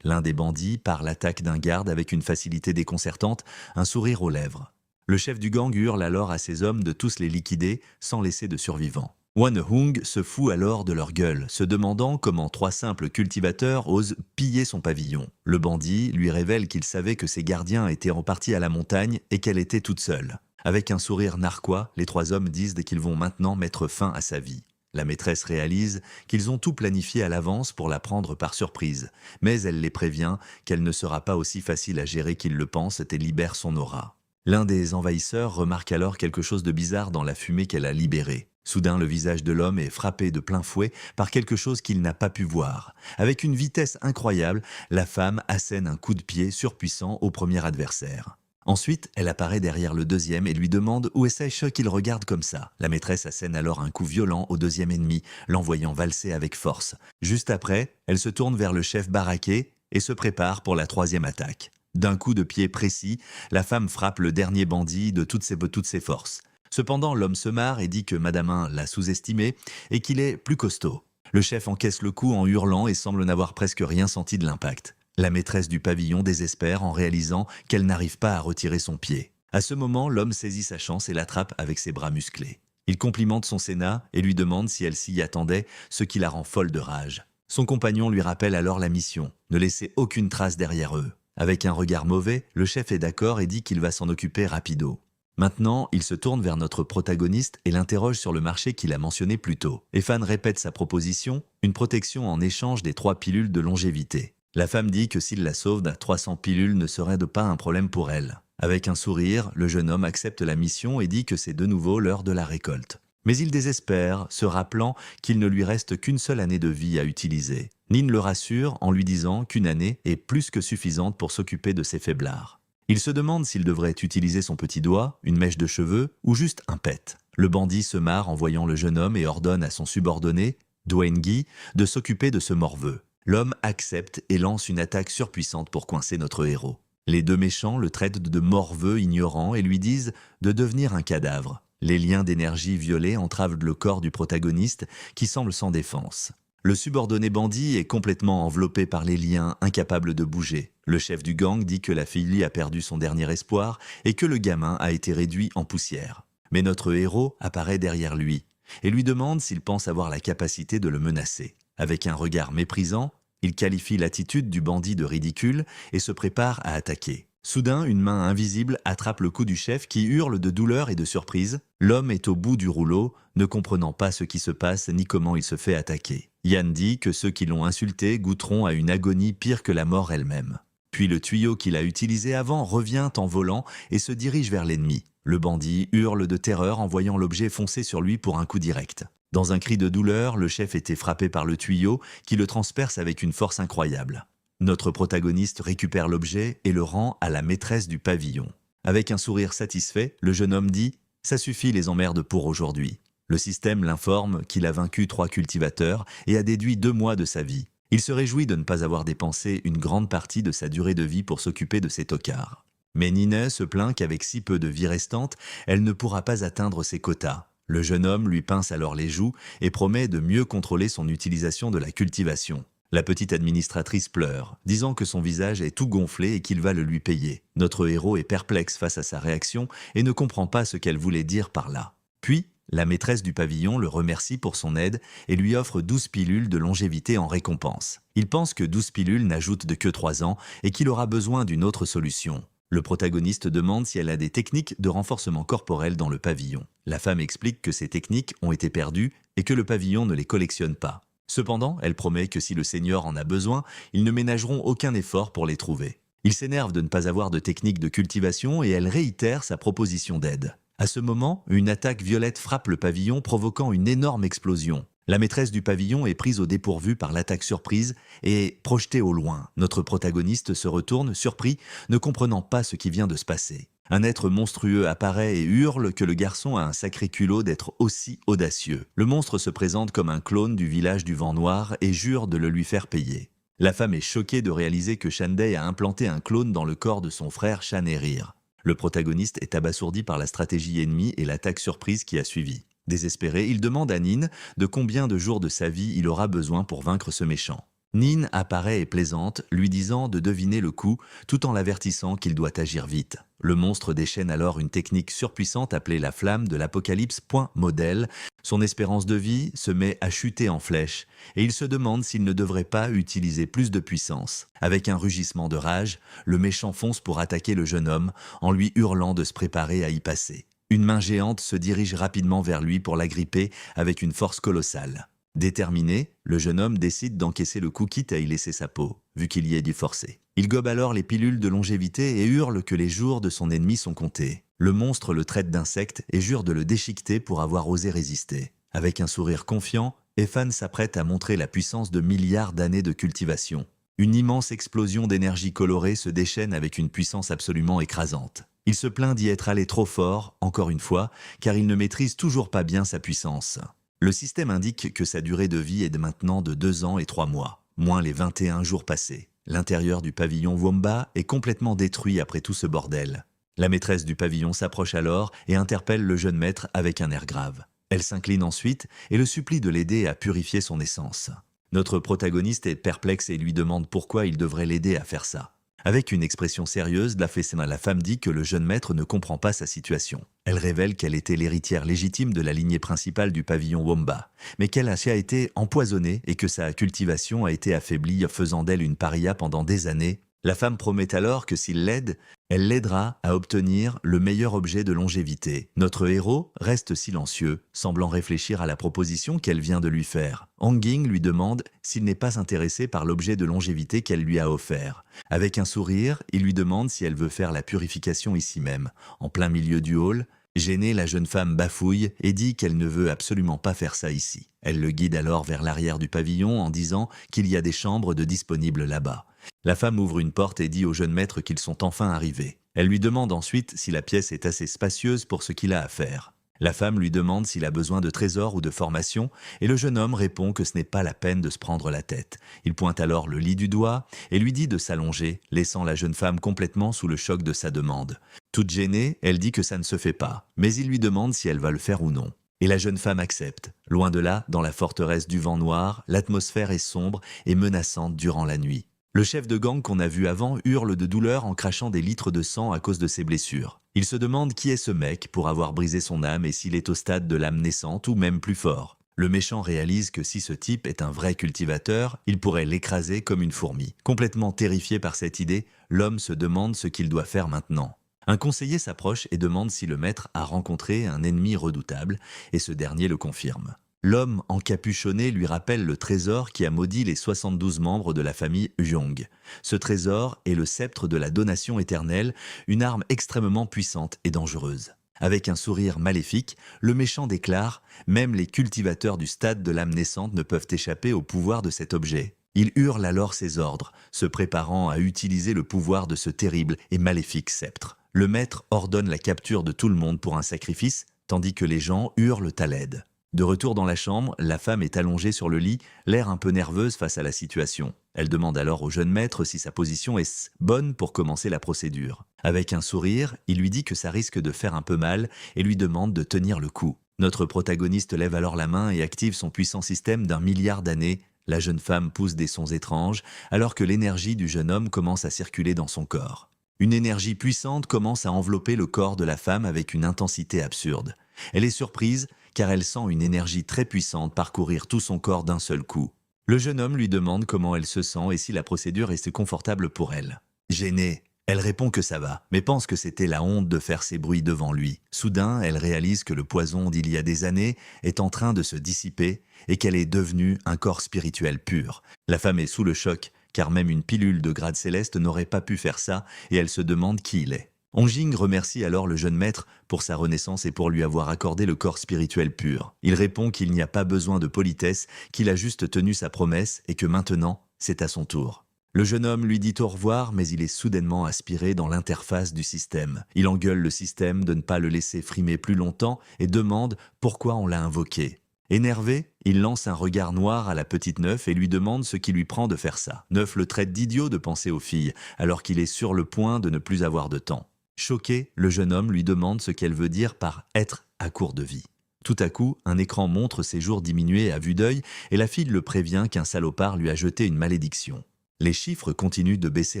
L'un des bandits part l'attaque d'un garde avec une facilité déconcertante, un sourire aux lèvres. Le chef du gang hurle alors à ses hommes de tous les liquider sans laisser de survivants. Wan Hung se fout alors de leur gueule, se demandant comment 3 simples cultivateurs osent piller son pavillon. Le bandit lui révèle qu'il savait que ses gardiens étaient repartis à la montagne et qu'elle était toute seule. Avec un sourire narquois, les 3 hommes disent qu'ils vont maintenant mettre fin à sa vie. La maîtresse réalise qu'ils ont tout planifié à l'avance pour la prendre par surprise, mais elle les prévient qu'elle ne sera pas aussi facile à gérer qu'ils le pensent et libère son aura. L'un des envahisseurs remarque alors quelque chose de bizarre dans la fumée qu'elle a libérée. Soudain, le visage de l'homme est frappé de plein fouet par quelque chose qu'il n'a pas pu voir. Avec une vitesse incroyable, la femme assène un coup de pied surpuissant au premier adversaire. Ensuite, elle apparaît derrière le deuxième et lui demande où est-ce qu'il regarde comme ça. La maîtresse assène alors un coup violent au deuxième ennemi, l'envoyant valser avec force. Juste après, elle se tourne vers le chef baraqué et se prépare pour la 3e attaque. D'un coup de pied précis, la femme frappe le dernier bandit de toutes ses forces. Cependant, l'homme se marre et dit que Madame 1 l'a sous-estimé et qu'il est plus costaud. Le chef encaisse le coup en hurlant et semble n'avoir presque rien senti de l'impact. La maîtresse du pavillon désespère en réalisant qu'elle n'arrive pas à retirer son pied. À ce moment, l'homme saisit sa chance et l'attrape avec ses bras musclés. Il complimente son sénat et lui demande si elle s'y attendait, ce qui la rend folle de rage. Son compagnon lui rappelle alors la mission, ne laisser aucune trace derrière eux. Avec un regard mauvais, le chef est d'accord et dit qu'il va s'en occuper rapido. Maintenant, il se tourne vers notre protagoniste et l'interroge sur le marché qu'il a mentionné plus tôt. Efan répète sa proposition, une protection en échange des 3 pilules de longévité. La femme dit que s'il la sauve à 300 pilules ne serait pas un problème pour elle. Avec un sourire, le jeune homme accepte la mission et dit que c'est de nouveau l'heure de la récolte. Mais il désespère, se rappelant qu'il ne lui reste qu'une seule année de vie à utiliser. Nin le rassure en lui disant qu'une année est plus que suffisante pour s'occuper de ses faiblards. Il se demande s'il devrait utiliser son petit doigt, une mèche de cheveux ou juste un pet. Le bandit se marre en voyant le jeune homme et ordonne à son subordonné, Dwengi, de s'occuper de ce morveux. L'homme accepte et lance une attaque surpuissante pour coincer notre héros. Les 2 méchants le traitent de morveux ignorant et lui disent de devenir un cadavre. Les liens d'énergie violets entravent le corps du protagoniste qui semble sans défense. Le subordonné bandit est complètement enveloppé par les liens, incapable de bouger. Le chef du gang dit que la fille a perdu son dernier espoir et que le gamin a été réduit en poussière. Mais notre héros apparaît derrière lui et lui demande s'il pense avoir la capacité de le menacer. Avec un regard méprisant, Il qualifie l'attitude du bandit de ridicule et se prépare à attaquer. Soudain, une main invisible attrape le cou du chef qui hurle de douleur et de surprise. L'homme est au bout du rouleau, ne comprenant pas ce qui se passe ni comment il se fait attaquer. Yann dit que ceux qui l'ont insulté goûteront à une agonie pire que la mort elle-même. Puis le tuyau qu'il a utilisé avant revient en volant et se dirige vers l'ennemi. Le bandit hurle de terreur en voyant l'objet foncer sur lui pour un coup direct. Dans un cri de douleur, le chef était frappé par le tuyau qui le transperce avec une force incroyable. Notre protagoniste récupère l'objet et le rend à la maîtresse du pavillon. Avec un sourire satisfait, le jeune homme dit « Ça suffit les emmerdes pour aujourd'hui ». Le système l'informe qu'il a vaincu 3 cultivateurs et a déduit 2 mois de sa vie. Il se réjouit de ne pas avoir dépensé une grande partie de sa durée de vie pour s'occuper de ces tocards. Mais Nina se plaint qu'avec si peu de vie restante, elle ne pourra pas atteindre ses quotas. Le jeune homme lui pince alors les joues et promet de mieux contrôler son utilisation de la cultivation. La petite administratrice pleure, disant que son visage est tout gonflé et qu'il va le lui payer. Notre héros est perplexe face à sa réaction et ne comprend pas ce qu'elle voulait dire par là. Puis, la maîtresse du pavillon le remercie pour son aide et lui offre 12 pilules de longévité en récompense. Il pense que 12 pilules n'ajoutent que 3 ans et qu'il aura besoin d'une autre solution. Le protagoniste demande si elle a des techniques de renforcement corporel dans le pavillon. La femme explique que ces techniques ont été perdues et que le pavillon ne les collectionne pas. Cependant, elle promet que si le seigneur en a besoin, ils ne ménageront aucun effort pour les trouver. Il s'énerve de ne pas avoir de technique de cultivation et elle réitère sa proposition d'aide. À ce moment, une attaque violette frappe le pavillon provoquant une énorme explosion. La maîtresse du pavillon est prise au dépourvu par l'attaque surprise et projetée au loin. Notre protagoniste se retourne, surpris, ne comprenant pas ce qui vient de se passer. Un être monstrueux apparaît et hurle que le garçon a un sacré culot d'être aussi audacieux. Le monstre se présente comme un clone du village du Vent Noir et jure de le lui faire payer. La femme est choquée de réaliser que Shandai a implanté un clone dans le corps de son frère Shanerir. Le protagoniste est abasourdi par la stratégie ennemie et l'attaque surprise qui a suivi. Désespéré, il demande à Nin de combien de jours de sa vie il aura besoin pour vaincre ce méchant. Nin apparaît et plaisante, lui disant de deviner le coup tout en l'avertissant qu'il doit agir vite. Le monstre déchaîne alors une technique surpuissante appelée la flamme de l'apocalypse. Modèle. Son espérance de vie se met à chuter en flèche et il se demande s'il ne devrait pas utiliser plus de puissance. Avec un rugissement de rage, le méchant fonce pour attaquer le jeune homme en lui hurlant de se préparer à y passer. Une main géante se dirige rapidement vers lui pour l'agripper avec une force colossale. Déterminé, le jeune homme décide d'encaisser le coup quitte à y laisser sa peau, vu qu'il y est dû forcer. Il gobe alors les pilules de longévité et hurle que les jours de son ennemi sont comptés. Le monstre le traite d'insecte et jure de le déchiqueter pour avoir osé résister. Avec un sourire confiant, Ethan s'apprête à montrer la puissance de milliards d'années de cultivation. Une immense explosion d'énergie colorée se déchaîne avec une puissance absolument écrasante. Il se plaint d'y être allé trop fort, encore une fois, car il ne maîtrise toujours pas bien sa puissance. Le système indique que sa durée de vie est maintenant de 2 ans et 3 mois, moins les 21 jours passés. L'intérieur du pavillon Womba est complètement détruit après tout ce bordel. La maîtresse du pavillon s'approche alors et interpelle le jeune maître avec un air grave. Elle s'incline ensuite et le supplie de l'aider à purifier son essence. Notre protagoniste est perplexe et lui demande pourquoi il devrait l'aider à faire ça. Avec une expression sérieuse, la femme dit que le jeune maître ne comprend pas sa situation. Elle révèle qu'elle était l'héritière légitime de la lignée principale du pavillon Womba, mais qu'elle a été empoisonnée et que sa cultivation a été affaiblie, faisant d'elle une paria pendant des années. La femme promet alors que s'il l'aide, elle l'aidera à obtenir le meilleur objet de longévité. Notre héros reste silencieux, semblant réfléchir à la proposition qu'elle vient de lui faire. Hanging lui demande s'il n'est pas intéressé par l'objet de longévité qu'elle lui a offert. Avec un sourire, il lui demande si elle veut faire la purification ici même, en plein milieu du hall. Gênée, la jeune femme bafouille et dit qu'elle ne veut absolument pas faire ça ici. Elle le guide alors vers l'arrière du pavillon en disant qu'il y a des chambres de disponibles là-bas. La femme ouvre une porte et dit au jeune maître qu'ils sont enfin arrivés. Elle lui demande ensuite si la pièce est assez spacieuse pour ce qu'il a à faire. La femme lui demande s'il a besoin de trésors ou de formation et le jeune homme répond que ce n'est pas la peine de se prendre la tête. Il pointe alors le lit du doigt et lui dit de s'allonger, laissant la jeune femme complètement sous le choc de sa demande. Toute gênée, elle dit que ça ne se fait pas, mais il lui demande si elle va le faire ou non. Et la jeune femme accepte. Loin de là, dans la forteresse du Vent Noir, l'atmosphère est sombre et menaçante durant la nuit. Le chef de gang qu'on a vu avant hurle de douleur en crachant des litres de sang à cause de ses blessures. Il se demande qui est ce mec pour avoir brisé son âme et s'il est au stade de l'âme naissante ou même plus fort. Le méchant réalise que si ce type est un vrai cultivateur, il pourrait l'écraser comme une fourmi. Complètement terrifié par cette idée, l'homme se demande ce qu'il doit faire maintenant. Un conseiller s'approche et demande si le maître a rencontré un ennemi redoutable, et ce dernier le confirme. L'homme encapuchonné lui rappelle le trésor qui a maudit les 72 membres de la famille Jung. Ce trésor est le sceptre de la donation éternelle, une arme extrêmement puissante et dangereuse. Avec un sourire maléfique, le méchant déclare « Même les cultivateurs du stade de l'âme naissante ne peuvent échapper au pouvoir de cet objet ». Il hurle alors ses ordres, se préparant à utiliser le pouvoir de ce terrible et maléfique sceptre. Le maître ordonne la capture de tout le monde pour un sacrifice, tandis que les gens hurlent à l'aide. De retour dans la chambre, la femme est allongée sur le lit, l'air un peu nerveuse face à la situation. Elle demande alors au jeune maître si sa position est bonne pour commencer la procédure. Avec un sourire, il lui dit que ça risque de faire un peu mal et lui demande de tenir le coup. Notre protagoniste lève alors la main et active son puissant système d'1 milliard d'années. La jeune femme pousse des sons étranges alors que l'énergie du jeune homme commence à circuler dans son corps. Une énergie puissante commence à envelopper le corps de la femme avec une intensité absurde. Elle est surprise car elle sent une énergie très puissante parcourir tout son corps d'un seul coup. Le jeune homme lui demande comment elle se sent et si la procédure est confortable pour elle. Gênée, elle répond que ça va, mais pense que c'était la honte de faire ces bruits devant lui. Soudain, elle réalise que le poison d'il y a des années est en train de se dissiper et qu'elle est devenue un corps spirituel pur. La femme est sous le choc, car même une pilule de grade céleste n'aurait pas pu faire ça et elle se demande qui il est. Onjing remercie alors le jeune maître pour sa renaissance et pour lui avoir accordé le corps spirituel pur. Il répond qu'il n'y a pas besoin de politesse, qu'il a juste tenu sa promesse et que maintenant, c'est à son tour. Le jeune homme lui dit au revoir, mais il est soudainement aspiré dans l'interface du système. Il engueule le système de ne pas le laisser frimer plus longtemps et demande pourquoi on l'a invoqué. Énervé, il lance un regard noir à la petite Neuf et lui demande ce qui lui prend de faire ça. Neuf le traite d'idiot de penser aux filles, alors qu'il est sur le point de ne plus avoir de temps. Choqué, le jeune homme lui demande ce qu'elle veut dire par « être à court de vie ». Tout à coup, un écran montre ses jours diminués à vue d'œil et la fille le prévient qu'un salopard lui a jeté une malédiction. Les chiffres continuent de baisser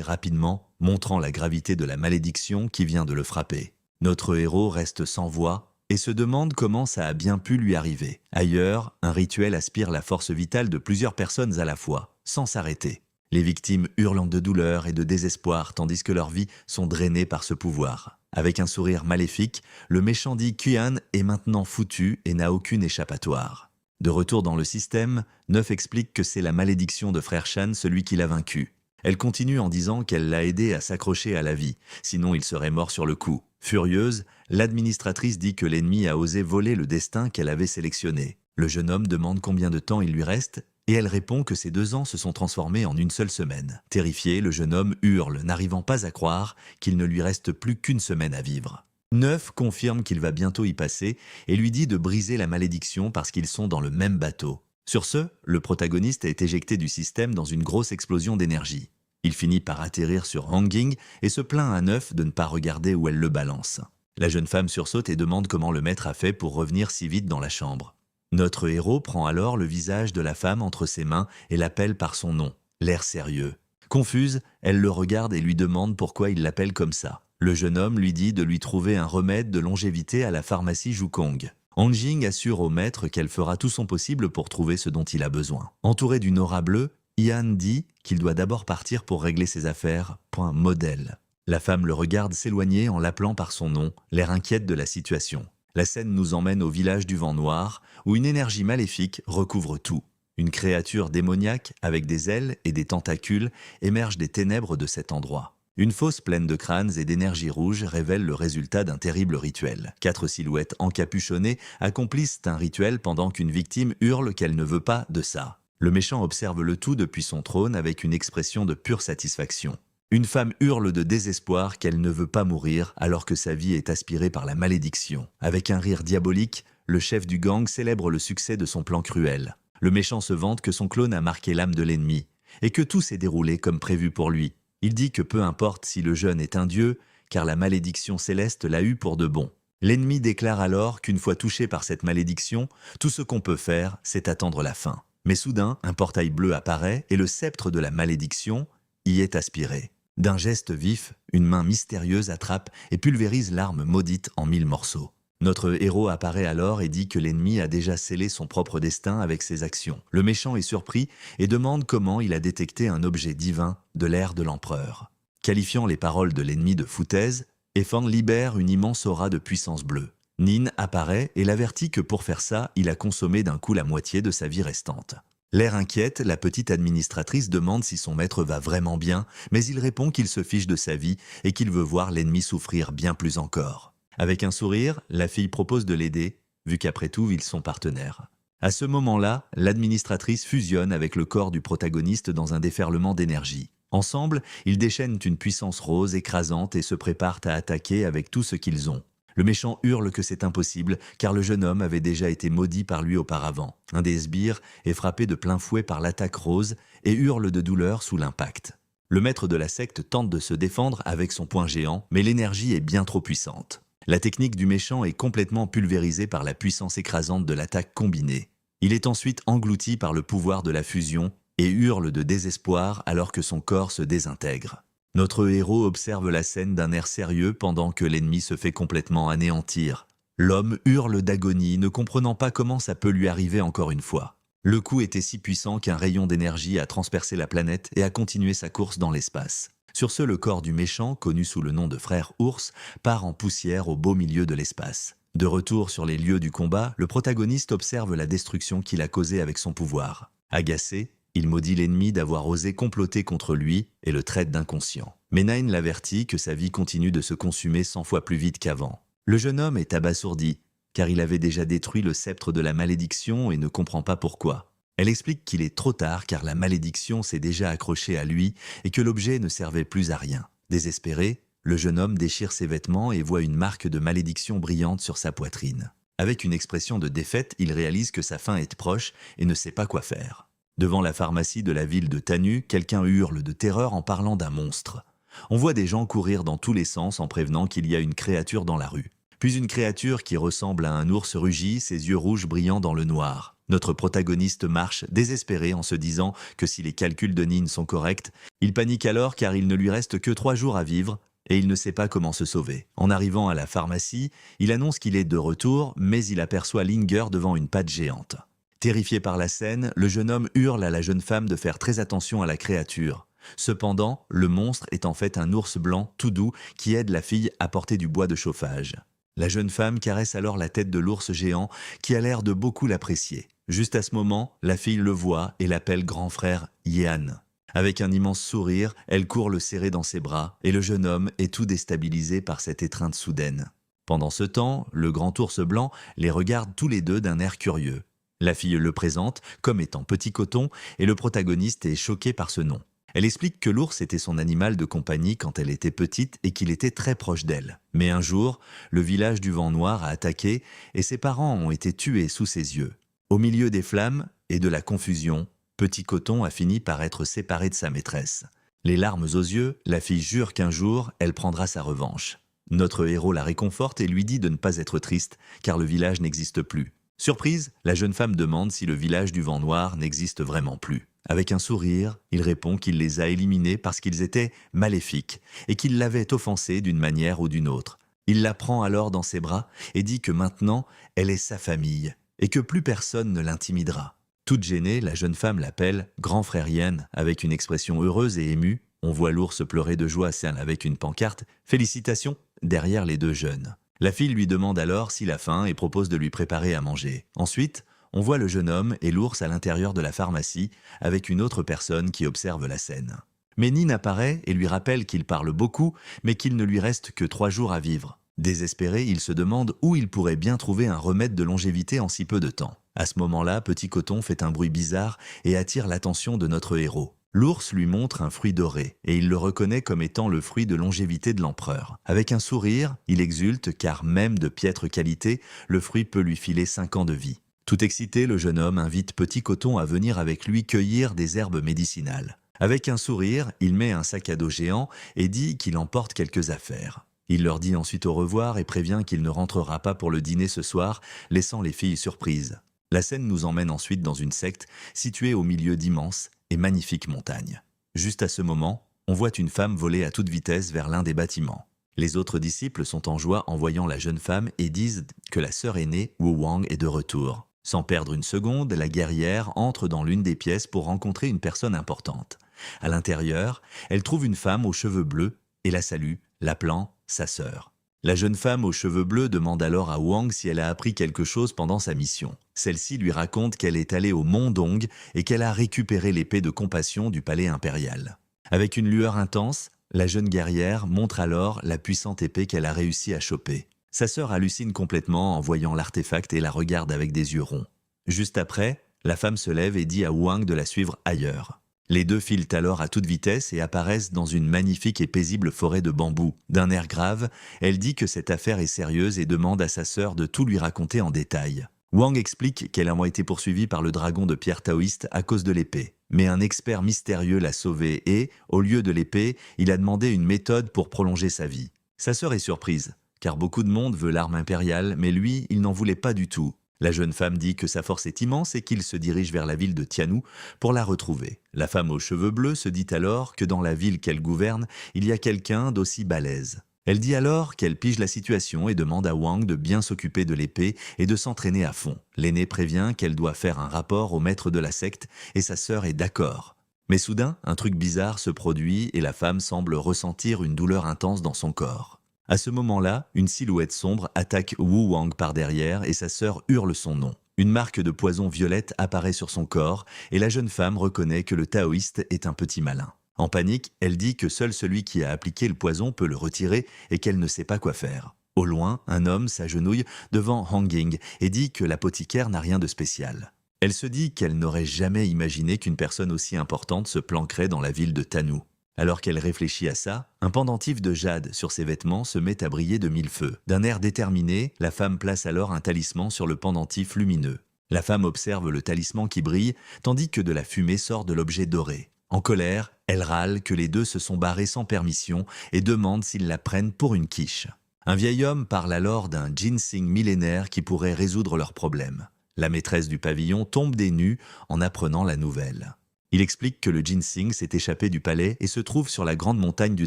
rapidement, montrant la gravité de la malédiction qui vient de le frapper. Notre héros reste sans voix et se demande comment ça a bien pu lui arriver. Ailleurs, un rituel aspire la force vitale de plusieurs personnes à la fois, sans s'arrêter. Les victimes hurlent de douleur et de désespoir tandis que leurs vies sont drainées par ce pouvoir. Avec un sourire maléfique, le méchant dit Qian est maintenant foutu et n'a aucune échappatoire. De retour dans le système, Neuf explique que c'est la malédiction de Frère Shan celui qui l'a vaincu. Elle continue en disant qu'elle l'a aidé à s'accrocher à la vie, sinon il serait mort sur le coup. Furieuse, l'administratrice dit que l'ennemi a osé voler le destin qu'elle avait sélectionné. Le jeune homme demande combien de temps il lui reste et elle répond que ces 2 ans se sont transformés en une seule semaine. Terrifié, le jeune homme hurle, n'arrivant pas à croire qu'il ne lui reste plus qu'une semaine à vivre. Neuf confirme qu'il va bientôt y passer et lui dit de briser la malédiction parce qu'ils sont dans le même bateau. Sur ce, le protagoniste est éjecté du système dans une grosse explosion d'énergie. Il finit par atterrir sur Hanging et se plaint à Neuf de ne pas regarder où elle le balance. La jeune femme sursaute et demande comment le maître a fait pour revenir si vite dans la chambre. Notre héros prend alors le visage de la femme entre ses mains et l'appelle par son nom, l'air sérieux. Confuse, elle le regarde et lui demande pourquoi il l'appelle comme ça. Le jeune homme lui dit de lui trouver un remède de longévité à la pharmacie Jukong. Hanjing assure au maître qu'elle fera tout son possible pour trouver ce dont il a besoin. Entouré d'une aura bleue, Ian dit qu'il doit d'abord partir pour régler ses affaires. Point modèle. La femme le regarde s'éloigner en l'appelant par son nom, l'air inquiète de la situation. La scène nous emmène au village du Vent Noir, où une énergie maléfique recouvre tout. Une créature démoniaque, avec des ailes et des tentacules, émerge des ténèbres de cet endroit. Une fosse pleine de crânes et d'énergie rouge révèle le résultat d'un terrible rituel. 4 silhouettes encapuchonnées accomplissent un rituel pendant qu'une victime hurle qu'elle ne veut pas de ça. Le méchant observe le tout depuis son trône avec une expression de pure satisfaction. Une femme hurle de désespoir qu'elle ne veut pas mourir alors que sa vie est aspirée par la malédiction. Avec un rire diabolique, le chef du gang célèbre le succès de son plan cruel. Le méchant se vante que son clone a marqué l'âme de l'ennemi et que tout s'est déroulé comme prévu pour lui. Il dit que peu importe si le jeune est un dieu, car la malédiction céleste l'a eu pour de bon. L'ennemi déclare alors qu'une fois touché par cette malédiction, tout ce qu'on peut faire, c'est attendre la fin. Mais soudain, un portail bleu apparaît et le sceptre de la malédiction y est aspiré. D'un geste vif, une main mystérieuse attrape et pulvérise l'arme maudite en 1000 morceaux. Notre héros apparaît alors et dit que l'ennemi a déjà scellé son propre destin avec ses actions. Le méchant est surpris et demande comment il a détecté un objet divin de l'ère de l'empereur. Qualifiant les paroles de l'ennemi de foutaise, Efang libère une immense aura de puissance bleue. Nin apparaît et l'avertit que pour faire ça, il a consommé d'un coup la moitié de sa vie restante. L'air inquiète, la petite administratrice demande si son maître va vraiment bien, mais il répond qu'il se fiche de sa vie et qu'il veut voir l'ennemi souffrir bien plus encore. Avec un sourire, la fille propose de l'aider, vu qu'après tout, ils sont partenaires. À ce moment-là, l'administratrice fusionne avec le corps du protagoniste dans un déferlement d'énergie. Ensemble, ils déchaînent une puissance rose écrasante et se préparent à attaquer avec tout ce qu'ils ont. Le méchant hurle que c'est impossible, car le jeune homme avait déjà été maudit par lui auparavant. Un des sbires est frappé de plein fouet par l'attaque rose et hurle de douleur sous l'impact. Le maître de la secte tente de se défendre avec son poing géant, mais l'énergie est bien trop puissante. La technique du méchant est complètement pulvérisée par la puissance écrasante de l'attaque combinée. Il est ensuite englouti par le pouvoir de la fusion et hurle de désespoir alors que son corps se désintègre. Notre héros observe la scène d'un air sérieux pendant que l'ennemi se fait complètement anéantir. L'homme hurle d'agonie, ne comprenant pas comment ça peut lui arriver encore une fois. Le coup était si puissant qu'un rayon d'énergie a transpercé la planète et a continué sa course dans l'espace. Sur ce, le corps du méchant, connu sous le nom de frère ours, part en poussière au beau milieu de l'espace. De retour sur les lieux du combat, le protagoniste observe la destruction qu'il a causée avec son pouvoir. Agacé, il maudit l'ennemi d'avoir osé comploter contre lui et le traite d'inconscient. Mais Nine l'avertit que sa vie continue de se consumer 100 fois plus vite qu'avant. Le jeune homme est abasourdi, car il avait déjà détruit le sceptre de la malédiction et ne comprend pas pourquoi. Elle explique qu'il est trop tard car la malédiction s'est déjà accrochée à lui et que l'objet ne servait plus à rien. Désespéré, le jeune homme déchire ses vêtements et voit une marque de malédiction brillante sur sa poitrine. Avec une expression de défaite, il réalise que sa fin est proche et ne sait pas quoi faire. Devant la pharmacie de la ville de Tanu, quelqu'un hurle de terreur en parlant d'un monstre. On voit des gens courir dans tous les sens en prévenant qu'il y a une créature dans la rue. Puis une créature qui ressemble à un ours rugit, ses yeux rouges brillant dans le noir. Notre protagoniste marche, désespéré en se disant que si les calculs de Nin sont corrects, il panique alors car il ne lui reste que 3 jours à vivre et il ne sait pas comment se sauver. En arrivant à la pharmacie, il annonce qu'il est de retour, mais il aperçoit Linger devant une patte géante. Terrifié par la scène, le jeune homme hurle à la jeune femme de faire très attention à la créature. Cependant, le monstre est en fait un ours blanc tout doux qui aide la fille à porter du bois de chauffage. La jeune femme caresse alors la tête de l'ours géant qui a l'air de beaucoup l'apprécier. Juste à ce moment, la fille le voit et l'appelle grand frère Yehan. Avec un immense sourire, elle court le serrer dans ses bras et le jeune homme est tout déstabilisé par cette étreinte soudaine. Pendant ce temps, le grand ours blanc les regarde tous les deux d'un air curieux. La fille le présente comme étant Petit Coton et le protagoniste est choqué par ce nom. Elle explique que l'ours était son animal de compagnie quand elle était petite et qu'il était très proche d'elle. Mais un jour, le village du Vent Noir a attaqué et ses parents ont été tués sous ses yeux. Au milieu des flammes et de la confusion, Petit Coton a fini par être séparé de sa maîtresse. Les larmes aux yeux, la fille jure qu'un jour, elle prendra sa revanche. Notre héros la réconforte et lui dit de ne pas être triste, car le village n'existe plus. Surprise, la jeune femme demande si le village du Vent Noir n'existe vraiment plus. Avec un sourire, il répond qu'il les a éliminés parce qu'ils étaient maléfiques et qu'ils l'avaient offensée d'une manière ou d'une autre. Il la prend alors dans ses bras et dit que maintenant, elle est sa famille et que plus personne ne l'intimidera. Toute gênée, la jeune femme l'appelle « grand frère Yen » avec une expression heureuse et émue. On voit l'ours pleurer de joie avec une pancarte « Félicitations » derrière les deux jeunes. La fille lui demande alors s'il a faim et propose de lui préparer à manger. Ensuite, on voit le jeune homme et l'ours à l'intérieur de la pharmacie avec une autre personne qui observe la scène. Mais Nin apparaît et lui rappelle qu'il parle beaucoup, mais qu'il ne lui reste que 3 jours à vivre. Désespéré, il se demande où il pourrait bien trouver un remède de longévité en si peu de temps. À ce moment-là, Petit Coton fait un bruit bizarre et attire l'attention de notre héros. L'ours lui montre un fruit doré et il le reconnaît comme étant le fruit de longévité de l'empereur. Avec un sourire, il exulte car même de piètre qualité, le fruit peut lui filer 5 ans de vie. Tout excité, le jeune homme invite Petit Coton à venir avec lui cueillir des herbes médicinales. Avec un sourire, il met un sac à dos géant et dit qu'il emporte quelques affaires. Il leur dit ensuite au revoir et prévient qu'il ne rentrera pas pour le dîner ce soir, laissant les filles surprises. La scène nous emmène ensuite dans une secte située au milieu d'immenses et magnifiques montagnes. Juste à ce moment, on voit une femme voler à toute vitesse vers l'un des bâtiments. Les autres disciples sont en joie en voyant la jeune femme et disent que la sœur aînée, Wu Wang, est de retour. Sans perdre une seconde, la guerrière entre dans l'une des pièces pour rencontrer une personne importante. À l'intérieur, elle trouve une femme aux cheveux bleus et la salue, l'appelant sa sœur. La jeune femme aux cheveux bleus demande alors à Wang si elle a appris quelque chose pendant sa mission. Celle-ci lui raconte qu'elle est allée au mont Dong et qu'elle a récupéré l'épée de compassion du palais impérial. Avec une lueur intense, la jeune guerrière montre alors la puissante épée qu'elle a réussi à choper. Sa sœur hallucine complètement en voyant l'artefact et la regarde avec des yeux ronds. Juste après, la femme se lève et dit à Wang de la suivre ailleurs. Les deux filent alors à toute vitesse et apparaissent dans une magnifique et paisible forêt de bambous. D'un air grave, elle dit que cette affaire est sérieuse et demande à sa sœur de tout lui raconter en détail. Wang explique qu'elle a été poursuivie par le dragon de pierre taoïste à cause de l'épée. Mais un expert mystérieux l'a sauvée et, au lieu de l'épée, il a demandé une méthode pour prolonger sa vie. Sa sœur est surprise, car beaucoup de monde veut l'arme impériale, mais lui, il n'en voulait pas du tout. La jeune femme dit que sa force est immense et qu'il se dirige vers la ville de Tianou pour la retrouver. La femme aux cheveux bleus se dit alors que dans la ville qu'elle gouverne, il y a quelqu'un d'aussi balèze. Elle dit alors qu'elle pige la situation et demande à Wang de bien s'occuper de l'épée et de s'entraîner à fond. L'aînée prévient qu'elle doit faire un rapport au maître de la secte et sa sœur est d'accord. Mais soudain, un truc bizarre se produit et la femme semble ressentir une douleur intense dans son corps. À ce moment-là, une silhouette sombre attaque Wu Wang par derrière et sa sœur hurle son nom. Une marque de poison violette apparaît sur son corps et la jeune femme reconnaît que le taoïste est un petit malin. En panique, elle dit que seul celui qui a appliqué le poison peut le retirer et qu'elle ne sait pas quoi faire. Au loin, un homme s'agenouille devant Honging et dit que l'apothicaire n'a rien de spécial. Elle se dit qu'elle n'aurait jamais imaginé qu'une personne aussi importante se planquerait dans la ville de Tanou. Alors qu'elle réfléchit à ça, un pendentif de jade sur ses vêtements se met à briller de mille feux. D'un air déterminé, la femme place alors un talisman sur le pendentif lumineux. La femme observe le talisman qui brille, tandis que de la fumée sort de l'objet doré. En colère, elle râle que les deux se sont barrés sans permission et demande s'ils la prennent pour une quiche. Un vieil homme parle alors d'un ginseng millénaire qui pourrait résoudre leurs problèmes. La maîtresse du pavillon tombe des nues en apprenant la nouvelle. Il explique que le ginseng s'est échappé du palais et se trouve sur la grande montagne du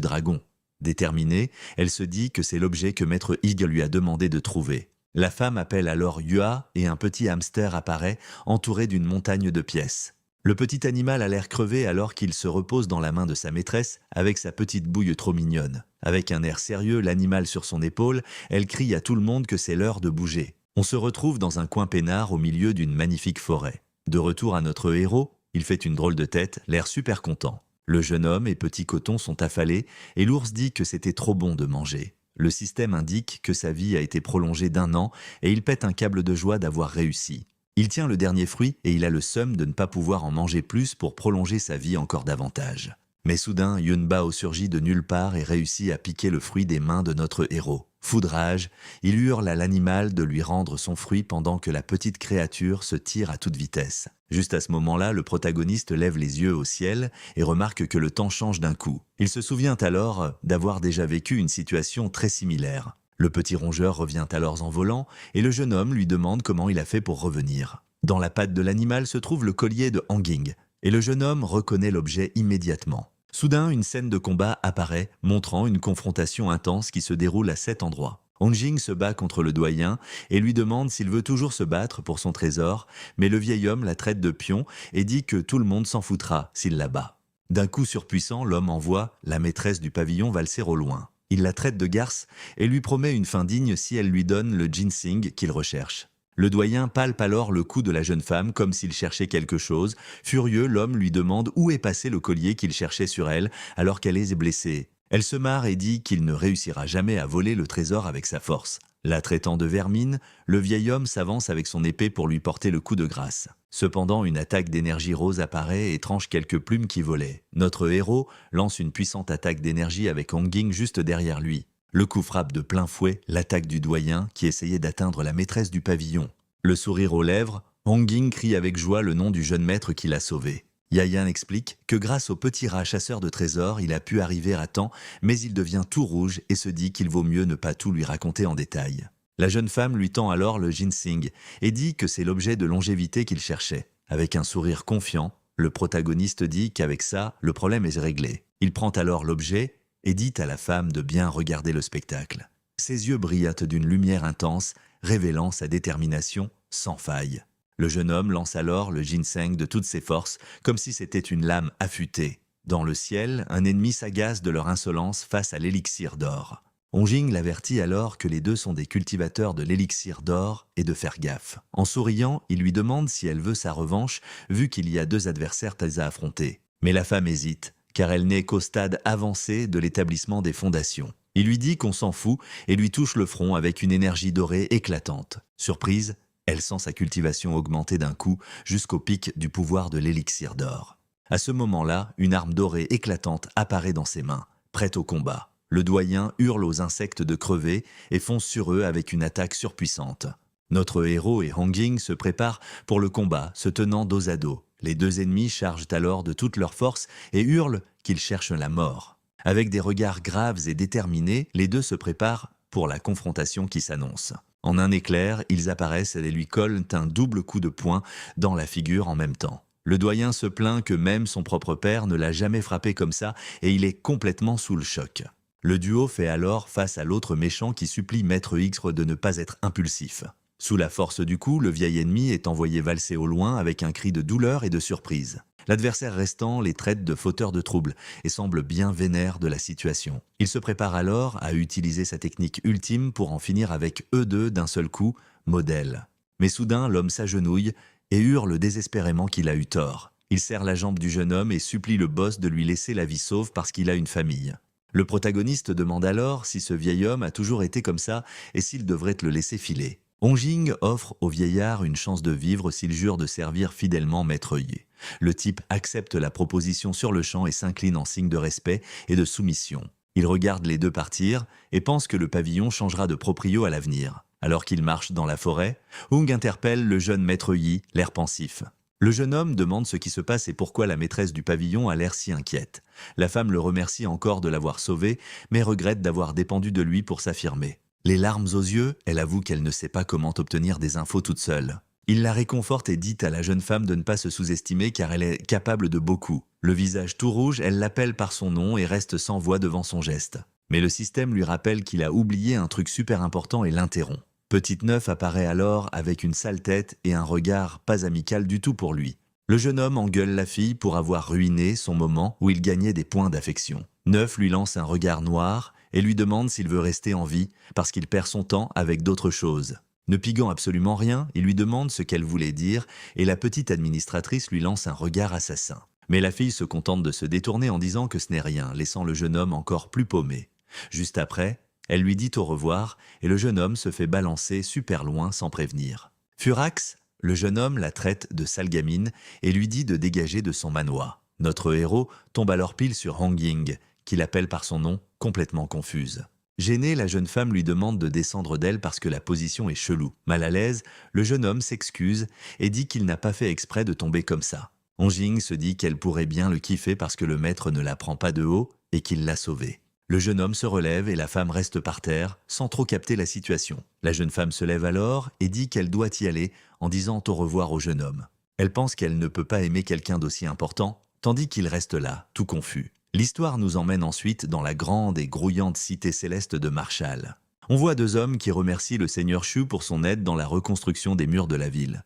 dragon. Déterminée, elle se dit que c'est l'objet que Maître Hig lui a demandé de trouver. La femme appelle alors Yua et un petit hamster apparaît, entouré d'une montagne de pièces. Le petit animal a l'air crevé alors qu'il se repose dans la main de sa maîtresse avec sa petite bouille trop mignonne. Avec un air sérieux, l'animal sur son épaule, elle crie à tout le monde que c'est l'heure de bouger. On se retrouve dans un coin peinard au milieu d'une magnifique forêt. De retour à notre héros, il fait une drôle de tête, l'air super content. Le jeune homme et Petit Coton sont affalés et l'ours dit que c'était trop bon de manger. Le système indique que sa vie a été prolongée d'1 an et il pète un câble de joie d'avoir réussi. Il tient le dernier fruit et il a le seum de ne pas pouvoir en manger plus pour prolonger sa vie encore davantage. Mais soudain, Yun Bao surgit de nulle part et réussit à piquer le fruit des mains de notre héros. Fou de rage, il hurle à l'animal de lui rendre son fruit pendant que la petite créature se tire à toute vitesse. Juste à ce moment-là, le protagoniste lève les yeux au ciel et remarque que le temps change d'un coup. Il se souvient alors d'avoir déjà vécu une situation très similaire. Le petit rongeur revient alors en volant et le jeune homme lui demande comment il a fait pour revenir. Dans la patte de l'animal se trouve le collier de Honging et le jeune homme reconnaît l'objet immédiatement. Soudain, une scène de combat apparaît, montrant une confrontation intense qui se déroule à cet endroit. Honging se bat contre le doyen et lui demande s'il veut toujours se battre pour son trésor, mais le vieil homme la traite de pion et dit que tout le monde s'en foutra s'il la bat. D'un coup surpuissant, l'homme envoie la maîtresse du pavillon valser au loin. Il la traite de garce et lui promet une fin digne si elle lui donne le ginseng qu'il recherche. Le doyen palpe alors le cou de la jeune femme comme s'il cherchait quelque chose. Furieux, l'homme lui demande où est passé le collier qu'il cherchait sur elle alors qu'elle est blessée. Elle se marre et dit qu'il ne réussira jamais à voler le trésor avec sa force. La traitant de vermine, le vieil homme s'avance avec son épée pour lui porter le coup de grâce. Cependant, une attaque d'énergie rose apparaît et tranche quelques plumes qui volaient. Notre héros lance une puissante attaque d'énergie avec Honging juste derrière lui. Le coup frappe de plein fouet l'attaque du doyen qui essayait d'atteindre la maîtresse du pavillon. Le sourire aux lèvres, Honging crie avec joie le nom du jeune maître qui l'a sauvé. Yayan explique que grâce au petit rat chasseur de trésors, il a pu arriver à temps, mais il devient tout rouge et se dit qu'il vaut mieux ne pas tout lui raconter en détail. La jeune femme lui tend alors le ginseng et dit que c'est l'objet de longévité qu'il cherchait. Avec un sourire confiant, le protagoniste dit qu'avec ça, le problème est réglé. Il prend alors l'objet et dit à la femme de bien regarder le spectacle. Ses yeux brillent d'une lumière intense, révélant sa détermination sans faille. Le jeune homme lance alors le ginseng de toutes ses forces, comme si c'était une lame affûtée. Dans le ciel, un ennemi s'agace de leur insolence face à l'élixir d'or. Onjing l'avertit alors que les deux sont des cultivateurs de l'élixir d'or et de faire gaffe. En souriant, il lui demande si elle veut sa revanche, vu qu'il y a deux adversaires tels à affronter. Mais la femme hésite, car elle n'est qu'au stade avancé de l'établissement des fondations. Il lui dit qu'on s'en fout et lui touche le front avec une énergie dorée éclatante. Surprise, elle sent sa cultivation augmenter d'un coup jusqu'au pic du pouvoir de l'élixir d'or. À ce moment-là, une arme dorée éclatante apparaît dans ses mains, prête au combat. Le doyen hurle aux insectes de crever et fonce sur eux avec une attaque surpuissante. Notre héros et Honging se préparent pour le combat, se tenant dos à dos. Les deux ennemis chargent alors de toute leur force et hurlent qu'ils cherchent la mort. Avec des regards graves et déterminés, les deux se préparent pour la confrontation qui s'annonce. En un éclair, ils apparaissent et lui collent un double coup de poing dans la figure en même temps. Le doyen se plaint que même son propre père ne l'a jamais frappé comme ça et il est complètement sous le choc. Le duo fait alors face à l'autre méchant qui supplie Maître X de ne pas être impulsif. Sous la force du coup, le vieil ennemi est envoyé valser au loin avec un cri de douleur et de surprise. L'adversaire restant les traite de fauteurs de troubles et semble bien vénère de la situation. Il se prépare alors à utiliser sa technique ultime pour en finir avec eux deux d'un seul coup, modèle. Mais soudain, l'homme s'agenouille et hurle désespérément qu'il a eu tort. Il serre la jambe du jeune homme et supplie le boss de lui laisser la vie sauve parce qu'il a une famille. Le protagoniste demande alors si ce vieil homme a toujours été comme ça et s'il devrait le laisser filer. Onjing offre au vieillard une chance de vivre s'il jure de servir fidèlement Maître Yi. Le type accepte la proposition sur le champ et s'incline en signe de respect et de soumission. Il regarde les deux partir et pense que le pavillon changera de proprio à l'avenir. Alors qu'il marche dans la forêt, Hung interpelle le jeune Maître Yi, l'air pensif. Le jeune homme demande ce qui se passe et pourquoi la maîtresse du pavillon a l'air si inquiète. La femme le remercie encore de l'avoir sauvé, mais regrette d'avoir dépendu de lui pour s'affirmer. Les larmes aux yeux, elle avoue qu'elle ne sait pas comment obtenir des infos toute seule. Il la réconforte et dit à la jeune femme de ne pas se sous-estimer car elle est capable de beaucoup. Le visage tout rouge, elle l'appelle par son nom et reste sans voix devant son geste. Mais le système lui rappelle qu'il a oublié un truc super important et l'interrompt. Petite Neuf apparaît alors avec une sale tête et un regard pas amical du tout pour lui. Le jeune homme engueule la fille pour avoir ruiné son moment où il gagnait des points d'affection. Neuf lui lance un regard noir et lui demande s'il veut rester en vie parce qu'il perd son temps avec d'autres choses. Ne piguant absolument rien, il lui demande ce qu'elle voulait dire et la petite administratrice lui lance un regard assassin. Mais la fille se contente de se détourner en disant que ce n'est rien, laissant le jeune homme encore plus paumé. Juste après, elle lui dit au revoir et le jeune homme se fait balancer super loin sans prévenir. Furax, le jeune homme la traite de sale gamine et lui dit de dégager de son manoir. Notre héros tombe alors pile sur Honging, qui l'appelle par son nom, complètement confuse. Gênée, la jeune femme lui demande de descendre d'elle parce que la position est chelou. Mal à l'aise, le jeune homme s'excuse et dit qu'il n'a pas fait exprès de tomber comme ça. Honging se dit qu'elle pourrait bien le kiffer parce que le maître ne la prend pas de haut et qu'il l'a sauvée. Le jeune homme se relève et la femme reste par terre, sans trop capter la situation. La jeune femme se lève alors et dit qu'elle doit y aller en disant au revoir au jeune homme. Elle pense qu'elle ne peut pas aimer quelqu'un d'aussi important, tandis qu'il reste là, tout confus. L'histoire nous emmène ensuite dans la grande et grouillante cité céleste de Marshall. On voit deux hommes qui remercient le seigneur Shu pour son aide dans la reconstruction des murs de la ville.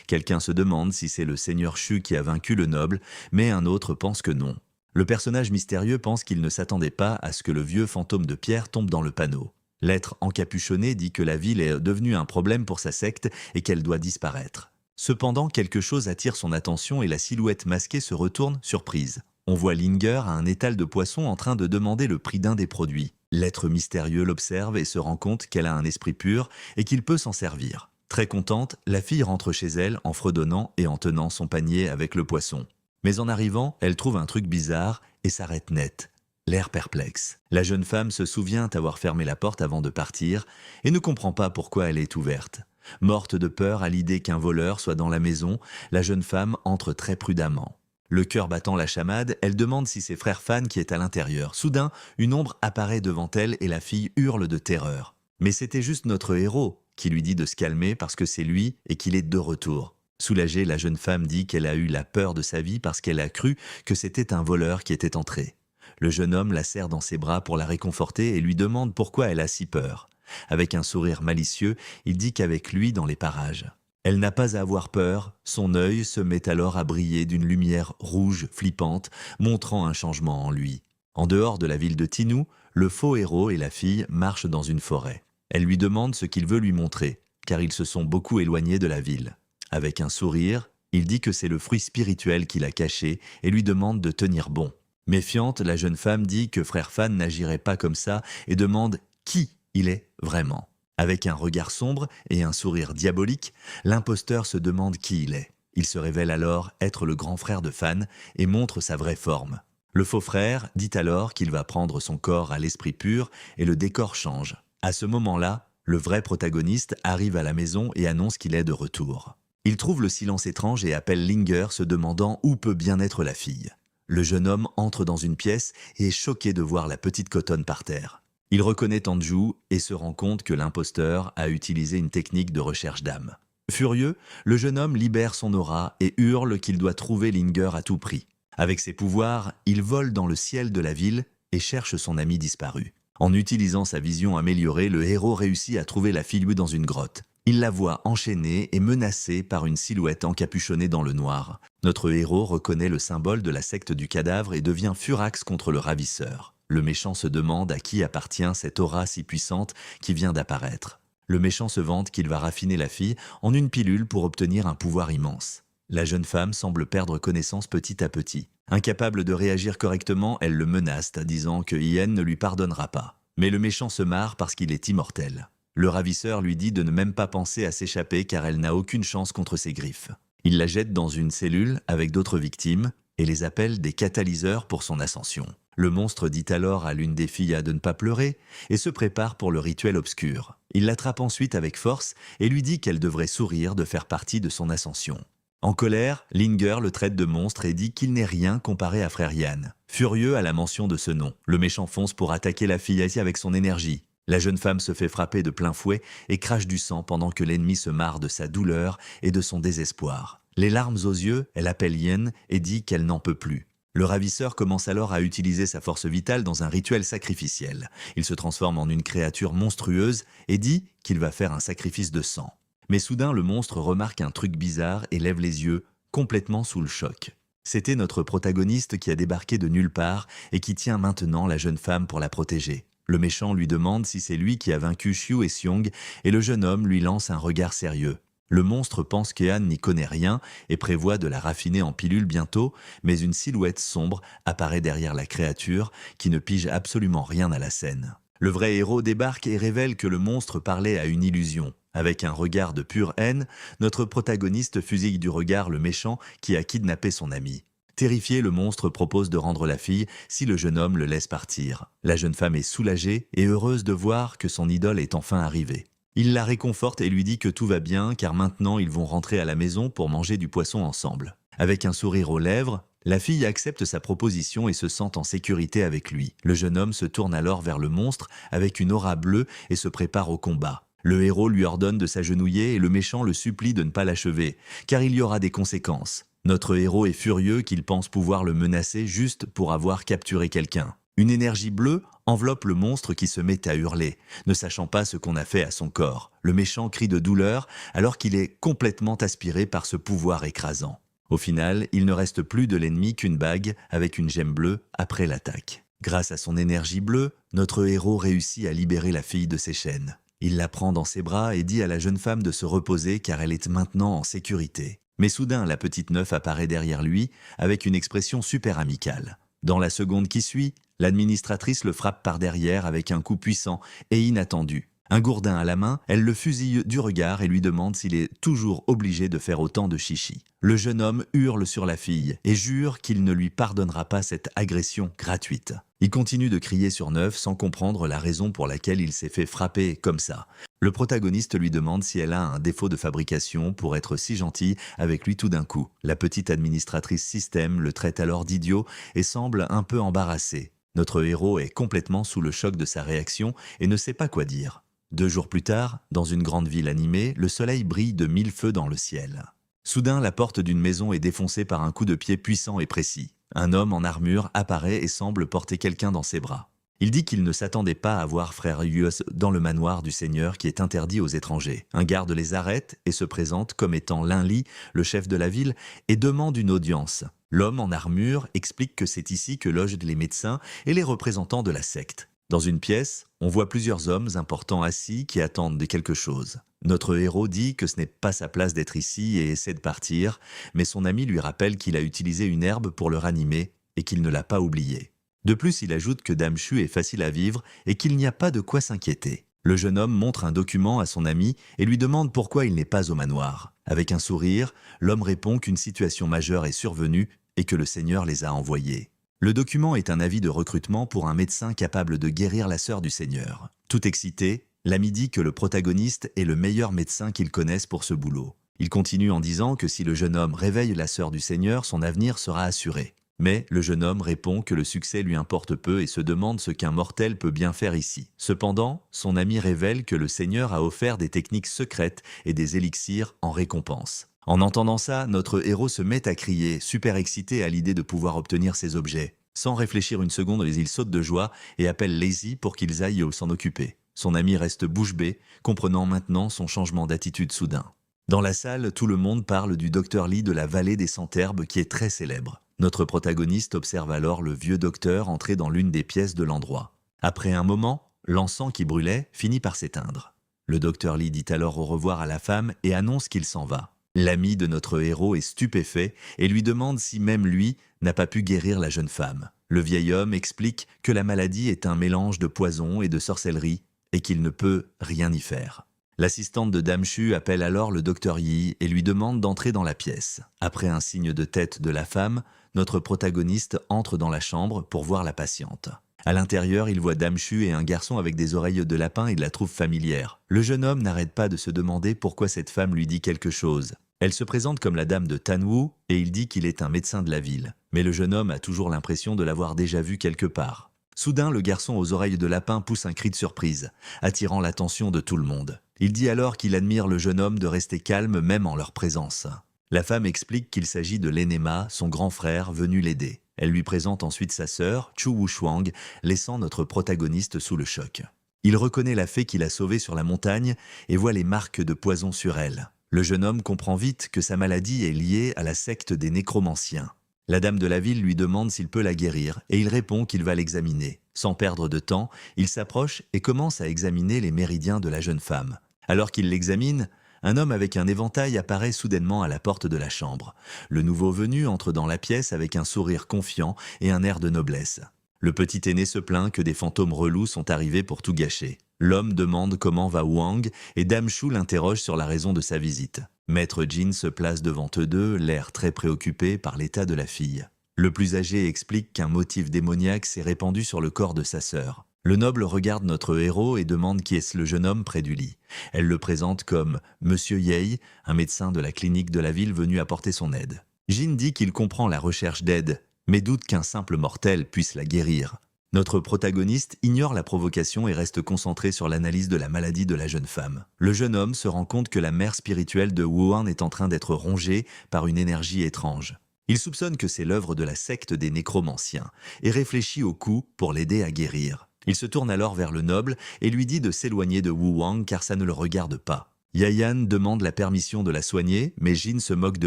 Quelqu'un se demande si c'est le seigneur Shu qui a vaincu le noble, mais un autre pense que non. Le personnage mystérieux pense qu'il ne s'attendait pas à ce que le vieux fantôme de pierre tombe dans le panneau. L'être encapuchonné dit que la ville est devenue un problème pour sa secte et qu'elle doit disparaître. Cependant, quelque chose attire son attention et la silhouette masquée se retourne, surprise. On voit Linger à un étal de poissons en train de demander le prix d'un des produits. L'être mystérieux l'observe et se rend compte qu'elle a un esprit pur et qu'il peut s'en servir. Très contente, la fille rentre chez elle en fredonnant et en tenant son panier avec le poisson. Mais en arrivant, elle trouve un truc bizarre et s'arrête net, l'air perplexe. La jeune femme se souvient avoir fermé la porte avant de partir et ne comprend pas pourquoi elle est ouverte. Morte de peur à l'idée qu'un voleur soit dans la maison, la jeune femme entre très prudemment. Le cœur battant la chamade, elle demande si c'est frère Fan qui est à l'intérieur. Soudain, une ombre apparaît devant elle et la fille hurle de terreur. Mais c'était juste notre héros qui lui dit de se calmer parce que c'est lui et qu'il est de retour. Soulagée, la jeune femme dit qu'elle a eu la peur de sa vie parce qu'elle a cru que c'était un voleur qui était entré. Le jeune homme la serre dans ses bras pour la réconforter et lui demande pourquoi elle a si peur. Avec un sourire malicieux, il dit qu'avec lui dans les parages. Elle n'a pas à avoir peur, son œil se met alors à briller d'une lumière rouge flippante, montrant un changement en lui. En dehors de la ville de Tinou, le faux héros et la fille marchent dans une forêt. Elle lui demande ce qu'il veut lui montrer, car ils se sont beaucoup éloignés de la ville. Avec un sourire, il dit que c'est le fruit spirituel qu'il a caché et lui demande de tenir bon. Méfiante, la jeune femme dit que frère Fan n'agirait pas comme ça et demande qui il est vraiment. Avec un regard sombre et un sourire diabolique, l'imposteur se demande qui il est. Il se révèle alors être le grand frère de Fan et montre sa vraie forme. Le faux frère dit alors qu'il va prendre son corps à l'esprit pur et le décor change. À ce moment-là, le vrai protagoniste arrive à la maison et annonce qu'il est de retour. Il trouve le silence étrange et appelle Linger se demandant où peut bien être la fille. Le jeune homme entre dans une pièce et est choqué de voir la petite cotonne par terre. Il reconnaît Anju et se rend compte que l'imposteur a utilisé une technique de recherche d'âme. Furieux, le jeune homme libère son aura et hurle qu'il doit trouver Linger à tout prix. Avec ses pouvoirs, il vole dans le ciel de la ville et cherche son ami disparu. En utilisant sa vision améliorée, le héros réussit à trouver la fille dans une grotte. Il la voit enchaînée et menacée par une silhouette encapuchonnée dans le noir. Notre héros reconnaît le symbole de la secte du cadavre et devient furax contre le ravisseur. Le méchant se demande à qui appartient cette aura si puissante qui vient d'apparaître. Le méchant se vante qu'il va raffiner la fille en une pilule pour obtenir un pouvoir immense. La jeune femme semble perdre connaissance petit à petit. Incapable de réagir correctement, elle le menace, disant que Ien ne lui pardonnera pas. Mais le méchant se marre parce qu'il est immortel. Le ravisseur lui dit de ne même pas penser à s'échapper car elle n'a aucune chance contre ses griffes. Il la jette dans une cellule avec d'autres victimes et les appelle des catalyseurs pour son ascension. Le monstre dit alors à l'une des filles de ne pas pleurer et se prépare pour le rituel obscur. Il l'attrape ensuite avec force et lui dit qu'elle devrait sourire de faire partie de son ascension. En colère, Linger le traite de monstre et dit qu'il n'est rien comparé à frère Yan. Furieux à la mention de ce nom, le méchant fonce pour attaquer la fille avec son énergie. La jeune femme se fait frapper de plein fouet et crache du sang pendant que l'ennemi se marre de sa douleur et de son désespoir. Les larmes aux yeux, elle appelle Yen et dit qu'elle n'en peut plus. Le ravisseur commence alors à utiliser sa force vitale dans un rituel sacrificiel. Il se transforme en une créature monstrueuse et dit qu'il va faire un sacrifice de sang. Mais soudain, le monstre remarque un truc bizarre et lève les yeux, complètement sous le choc. C'était notre protagoniste qui a débarqué de nulle part et qui tient maintenant la jeune femme pour la protéger. Le méchant lui demande si c'est lui qui a vaincu Xiu et Xiong et le jeune homme lui lance un regard sérieux. Le monstre pense qu'Ehan n'y connaît rien et prévoit de la raffiner en pilule bientôt, mais une silhouette sombre apparaît derrière la créature qui ne pige absolument rien à la scène. Le vrai héros débarque et révèle que le monstre parlait à une illusion. Avec un regard de pure haine, notre protagoniste fusille du regard le méchant qui a kidnappé son ami. Terrifié, le monstre propose de rendre la fille si le jeune homme le laisse partir. La jeune femme est soulagée et heureuse de voir que son idole est enfin arrivée. Il la réconforte et lui dit que tout va bien car maintenant ils vont rentrer à la maison pour manger du poisson ensemble. Avec un sourire aux lèvres, la fille accepte sa proposition et se sent en sécurité avec lui. Le jeune homme se tourne alors vers le monstre avec une aura bleue et se prépare au combat. Le héros lui ordonne de s'agenouiller et le méchant le supplie de ne pas l'achever, car il y aura des conséquences. Notre héros est furieux qu'il pense pouvoir le menacer juste pour avoir capturé quelqu'un. Une énergie bleue enveloppe le monstre qui se met à hurler, ne sachant pas ce qu'on a fait à son corps. Le méchant crie de douleur alors qu'il est complètement aspiré par ce pouvoir écrasant. Au final, il ne reste plus de l'ennemi qu'une bague avec une gemme bleue après l'attaque. Grâce à son énergie bleue, notre héros réussit à libérer la fille de ses chaînes. Il la prend dans ses bras et dit à la jeune femme de se reposer car elle est maintenant en sécurité. Mais soudain, la petite meuf apparaît derrière lui avec une expression super amicale. Dans la seconde qui suit, l'administratrice le frappe par derrière avec un coup puissant et inattendu. Un gourdin à la main, elle le fusille du regard et lui demande s'il est toujours obligé de faire autant de chichi. Le jeune homme hurle sur la fille et jure qu'il ne lui pardonnera pas cette agression gratuite. Il continue de crier sur neuf sans comprendre la raison pour laquelle il s'est fait frapper comme ça. Le protagoniste lui demande si elle a un défaut de fabrication pour être si gentille avec lui tout d'un coup. La petite administratrice système le traite alors d'idiot et semble un peu embarrassée. Notre héros est complètement sous le choc de sa réaction et ne sait pas quoi dire. 2 jours plus tard, dans une grande ville animée, le soleil brille de 1000 feux dans le ciel. Soudain, la porte d'une maison est défoncée par un coup de pied puissant et précis. Un homme en armure apparaît et semble porter quelqu'un dans ses bras. Il dit qu'il ne s'attendait pas à voir frère Yus dans le manoir du Seigneur qui est interdit aux étrangers. Un garde les arrête et se présente comme étant Linli, le chef de la ville, et demande une audience. L'homme en armure explique que c'est ici que logent les médecins et les représentants de la secte. Dans une pièce, on voit plusieurs hommes importants assis qui attendent quelque chose. Notre héros dit que ce n'est pas sa place d'être ici et essaie de partir, mais son ami lui rappelle qu'il a utilisé une herbe pour le ranimer et qu'il ne l'a pas oublié. De plus, il ajoute que Dame Chu est facile à vivre et qu'il n'y a pas de quoi s'inquiéter. Le jeune homme montre un document à son ami et lui demande pourquoi il n'est pas au manoir. Avec un sourire, l'homme répond qu'une situation majeure est survenue et que le Seigneur les a envoyés. Le document est un avis de recrutement pour un médecin capable de guérir la sœur du Seigneur. Tout excité, l'ami dit que le protagoniste est le meilleur médecin qu'il connaisse pour ce boulot. Il continue en disant que si le jeune homme réveille la sœur du Seigneur, son avenir sera assuré. Mais le jeune homme répond que le succès lui importe peu et se demande ce qu'un mortel peut bien faire ici. Cependant, son ami révèle que le Seigneur a offert des techniques secrètes et des élixirs en récompense. En entendant ça, notre héros se met à crier, super excité à l'idée de pouvoir obtenir ces objets. Sans réfléchir une seconde, il saute de joie et appelle Lazy pour qu'ils aillent s'en occuper. Son ami reste bouche bée, comprenant maintenant son changement d'attitude soudain. Dans la salle, tout le monde parle du docteur Lee de la vallée des Centherbes qui est très célèbre. Notre protagoniste observe alors le vieux docteur entrer dans l'une des pièces de l'endroit. Après un moment, l'encens qui brûlait finit par s'éteindre. Le docteur Lee dit alors au revoir à la femme et annonce qu'il s'en va. L'ami de notre héros est stupéfait et lui demande si même lui n'a pas pu guérir la jeune femme. Le vieil homme explique que la maladie est un mélange de poison et de sorcellerie et qu'il ne peut rien y faire. L'assistante de Dame Chu appelle alors le docteur Yi et lui demande d'entrer dans la pièce. Après un signe de tête de la femme, notre protagoniste entre dans la chambre pour voir la patiente. À l'intérieur, il voit Dame Chu et un garçon avec des oreilles de lapin et la trouve familière. Le jeune homme n'arrête pas de se demander pourquoi cette femme lui dit quelque chose. Elle se présente comme la dame de Tanwu et il dit qu'il est un médecin de la ville. Mais le jeune homme a toujours l'impression de l'avoir déjà vu quelque part. Soudain, le garçon aux oreilles de lapin pousse un cri de surprise, attirant l'attention de tout le monde. Il dit alors qu'il admire le jeune homme de rester calme même en leur présence. La femme explique qu'il s'agit de l'Enema, son grand frère, venu l'aider. Elle lui présente ensuite sa sœur, Chu Wuchuang, laissant notre protagoniste sous le choc. Il reconnaît la fée qu'il a sauvée sur la montagne et voit les marques de poison sur elle. Le jeune homme comprend vite que sa maladie est liée à la secte des nécromanciens. La dame de la ville lui demande s'il peut la guérir et il répond qu'il va l'examiner. Sans perdre de temps, il s'approche et commence à examiner les méridiens de la jeune femme. Alors qu'il l'examine, un homme avec un éventail apparaît soudainement à la porte de la chambre. Le nouveau venu entre dans la pièce avec un sourire confiant et un air de noblesse. Le petit aîné se plaint que des fantômes relous sont arrivés pour tout gâcher. L'homme demande comment va Wang et Dame Chu l'interroge sur la raison de sa visite. Maître Jin se place devant eux deux, l'air très préoccupé par l'état de la fille. Le plus âgé explique qu'un motif démoniaque s'est répandu sur le corps de sa sœur. Le noble regarde notre héros et demande qui est le jeune homme près du lit. Elle le présente comme Monsieur Yei, un médecin de la clinique de la ville venu apporter son aide. Jin dit qu'il comprend la recherche d'aide, mais doute qu'un simple mortel puisse la guérir. Notre protagoniste ignore la provocation et reste concentré sur l'analyse de la maladie de la jeune femme. Le jeune homme se rend compte que la mère spirituelle de Wuhan est en train d'être rongée par une énergie étrange. Il soupçonne que c'est l'œuvre de la secte des nécromanciens et réfléchit au coup pour l'aider à guérir. Il se tourne alors vers le noble et lui dit de s'éloigner de Wuhan car ça ne le regarde pas. Yayan demande la permission de la soigner, mais Jin se moque de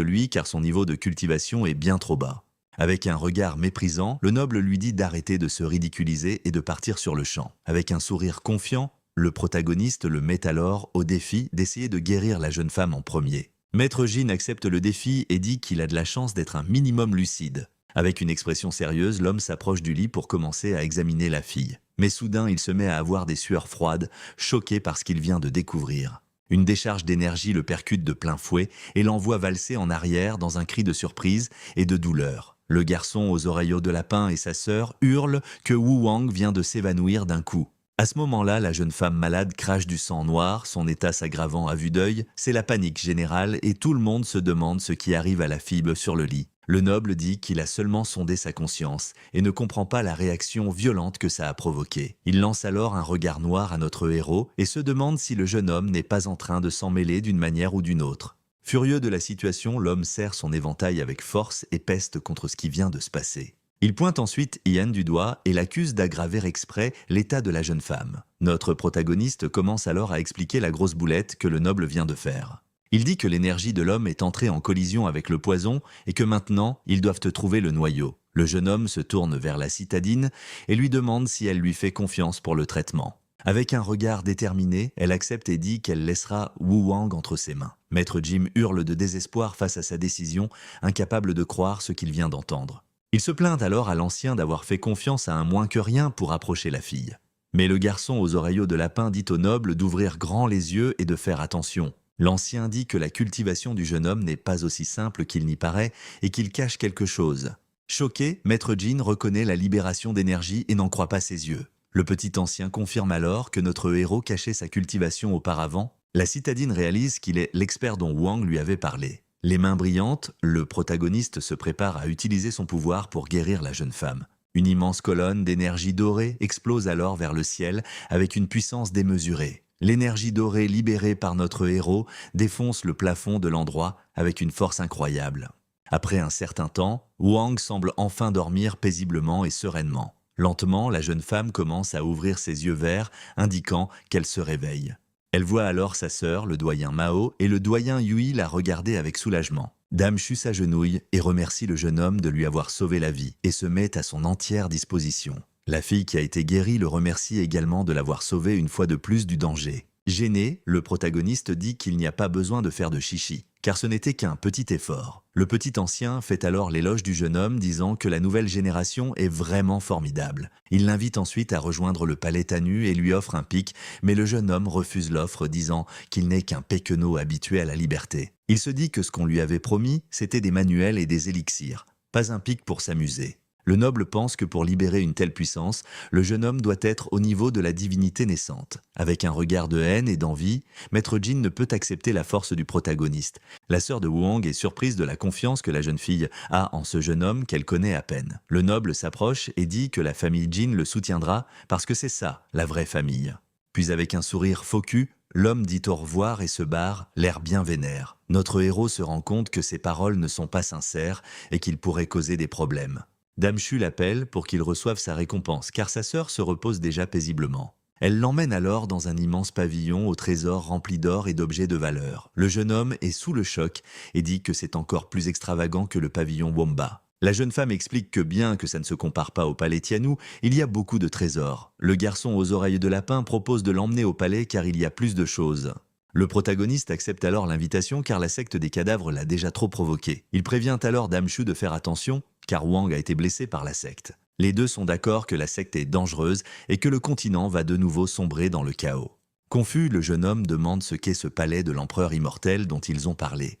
lui car son niveau de cultivation est bien trop bas. Avec un regard méprisant, le noble lui dit d'arrêter de se ridiculiser et de partir sur le champ. Avec un sourire confiant, le protagoniste le met alors au défi d'essayer de guérir la jeune femme en premier. Maître Jin accepte le défi et dit qu'il a de la chance d'être un minimum lucide. Avec une expression sérieuse, l'homme s'approche du lit pour commencer à examiner la fille. Mais soudain, il se met à avoir des sueurs froides, choqué par ce qu'il vient de découvrir. Une décharge d'énergie le percute de plein fouet et l'envoie valser en arrière dans un cri de surprise et de douleur. Le garçon aux oreilles de lapin et sa sœur hurlent que Wu Wang vient de s'évanouir d'un coup. À ce moment-là, la jeune femme malade crache du sang noir, son état s'aggravant à vue d'œil. C'est la panique générale et tout le monde se demande ce qui arrive à la fille sur le lit. Le noble dit qu'il a seulement sondé sa conscience et ne comprend pas la réaction violente que ça a provoquée. Il lance alors un regard noir à notre héros et se demande si le jeune homme n'est pas en train de s'en mêler d'une manière ou d'une autre. Furieux de la situation, l'homme serre son éventail avec force et peste contre ce qui vient de se passer. Il pointe ensuite Ian du doigt et l'accuse d'aggraver exprès l'état de la jeune femme. Notre protagoniste commence alors à expliquer la grosse boulette que le noble vient de faire. Il dit que l'énergie de l'homme est entrée en collision avec le poison et que maintenant, ils doivent trouver le noyau. Le jeune homme se tourne vers la citadine et lui demande si elle lui fait confiance pour le traitement. Avec un regard déterminé, elle accepte et dit qu'elle laissera Wu Wang entre ses mains. Maître Jim hurle de désespoir face à sa décision, incapable de croire ce qu'il vient d'entendre. Il se plaint alors à l'ancien d'avoir fait confiance à un moins que rien pour approcher la fille. Mais le garçon aux oreillots de lapin dit au noble d'ouvrir grand les yeux et de faire attention. L'ancien dit que la cultivation du jeune homme n'est pas aussi simple qu'il n'y paraît et qu'il cache quelque chose. Choqué, Maître Jin reconnaît la libération d'énergie et n'en croit pas ses yeux. Le petit ancien confirme alors que notre héros cachait sa cultivation auparavant. La citadine réalise qu'il est l'expert dont Wang lui avait parlé. Les mains brillantes, le protagoniste se prépare à utiliser son pouvoir pour guérir la jeune femme. Une immense colonne d'énergie dorée explose alors vers le ciel avec une puissance démesurée. L'énergie dorée libérée par notre héros défonce le plafond de l'endroit avec une force incroyable. Après un certain temps, Wang semble enfin dormir paisiblement et sereinement. Lentement, la jeune femme commence à ouvrir ses yeux verts, indiquant qu'elle se réveille. Elle voit alors sa sœur, le doyen Mao, et le doyen Yui la regarder avec soulagement. Dame Chu s'agenouille et remercie le jeune homme de lui avoir sauvé la vie et se met à son entière disposition. La fille qui a été guérie le remercie également de l'avoir sauvée une fois de plus du danger. Gêné, le protagoniste dit qu'il n'y a pas besoin de faire de chichi, car ce n'était qu'un petit effort. Le petit ancien fait alors l'éloge du jeune homme, disant que la nouvelle génération est vraiment formidable. Il l'invite ensuite à rejoindre le palais Tanu et lui offre un pic, mais le jeune homme refuse l'offre, disant qu'il n'est qu'un péquenot habitué à la liberté. Il se dit que ce qu'on lui avait promis, c'était des manuels et des élixirs, pas un pic pour s'amuser. Le noble pense que pour libérer une telle puissance, le jeune homme doit être au niveau de la divinité naissante. Avec un regard de haine et d'envie, Maître Jin ne peut accepter la force du protagoniste. La sœur de Wang est surprise de la confiance que la jeune fille a en ce jeune homme qu'elle connaît à peine. Le noble s'approche et dit que la famille Jin le soutiendra parce que c'est ça, la vraie famille. Puis avec un sourire faux cul, l'homme dit au revoir et se barre, l'air bien vénère. Notre héros se rend compte que ses paroles ne sont pas sincères et qu'il pourrait causer des problèmes. Dame Chu l'appelle pour qu'il reçoive sa récompense, car sa sœur se repose déjà paisiblement. Elle l'emmène alors dans un immense pavillon aux trésors remplis d'or et d'objets de valeur. Le jeune homme est sous le choc et dit que c'est encore plus extravagant que le pavillon Womba. La jeune femme explique que bien que ça ne se compare pas au palais Tianou, il y a beaucoup de trésors. Le garçon aux oreilles de lapin propose de l'emmener au palais car il y a plus de choses. Le protagoniste accepte alors l'invitation car la secte des cadavres l'a déjà trop provoqué. Il prévient alors Dame Chu de faire attention car Wang a été blessé par la secte. Les deux sont d'accord que la secte est dangereuse et que le continent va de nouveau sombrer dans le chaos. Confus, le jeune homme demande ce qu'est ce palais de l'empereur immortel dont ils ont parlé.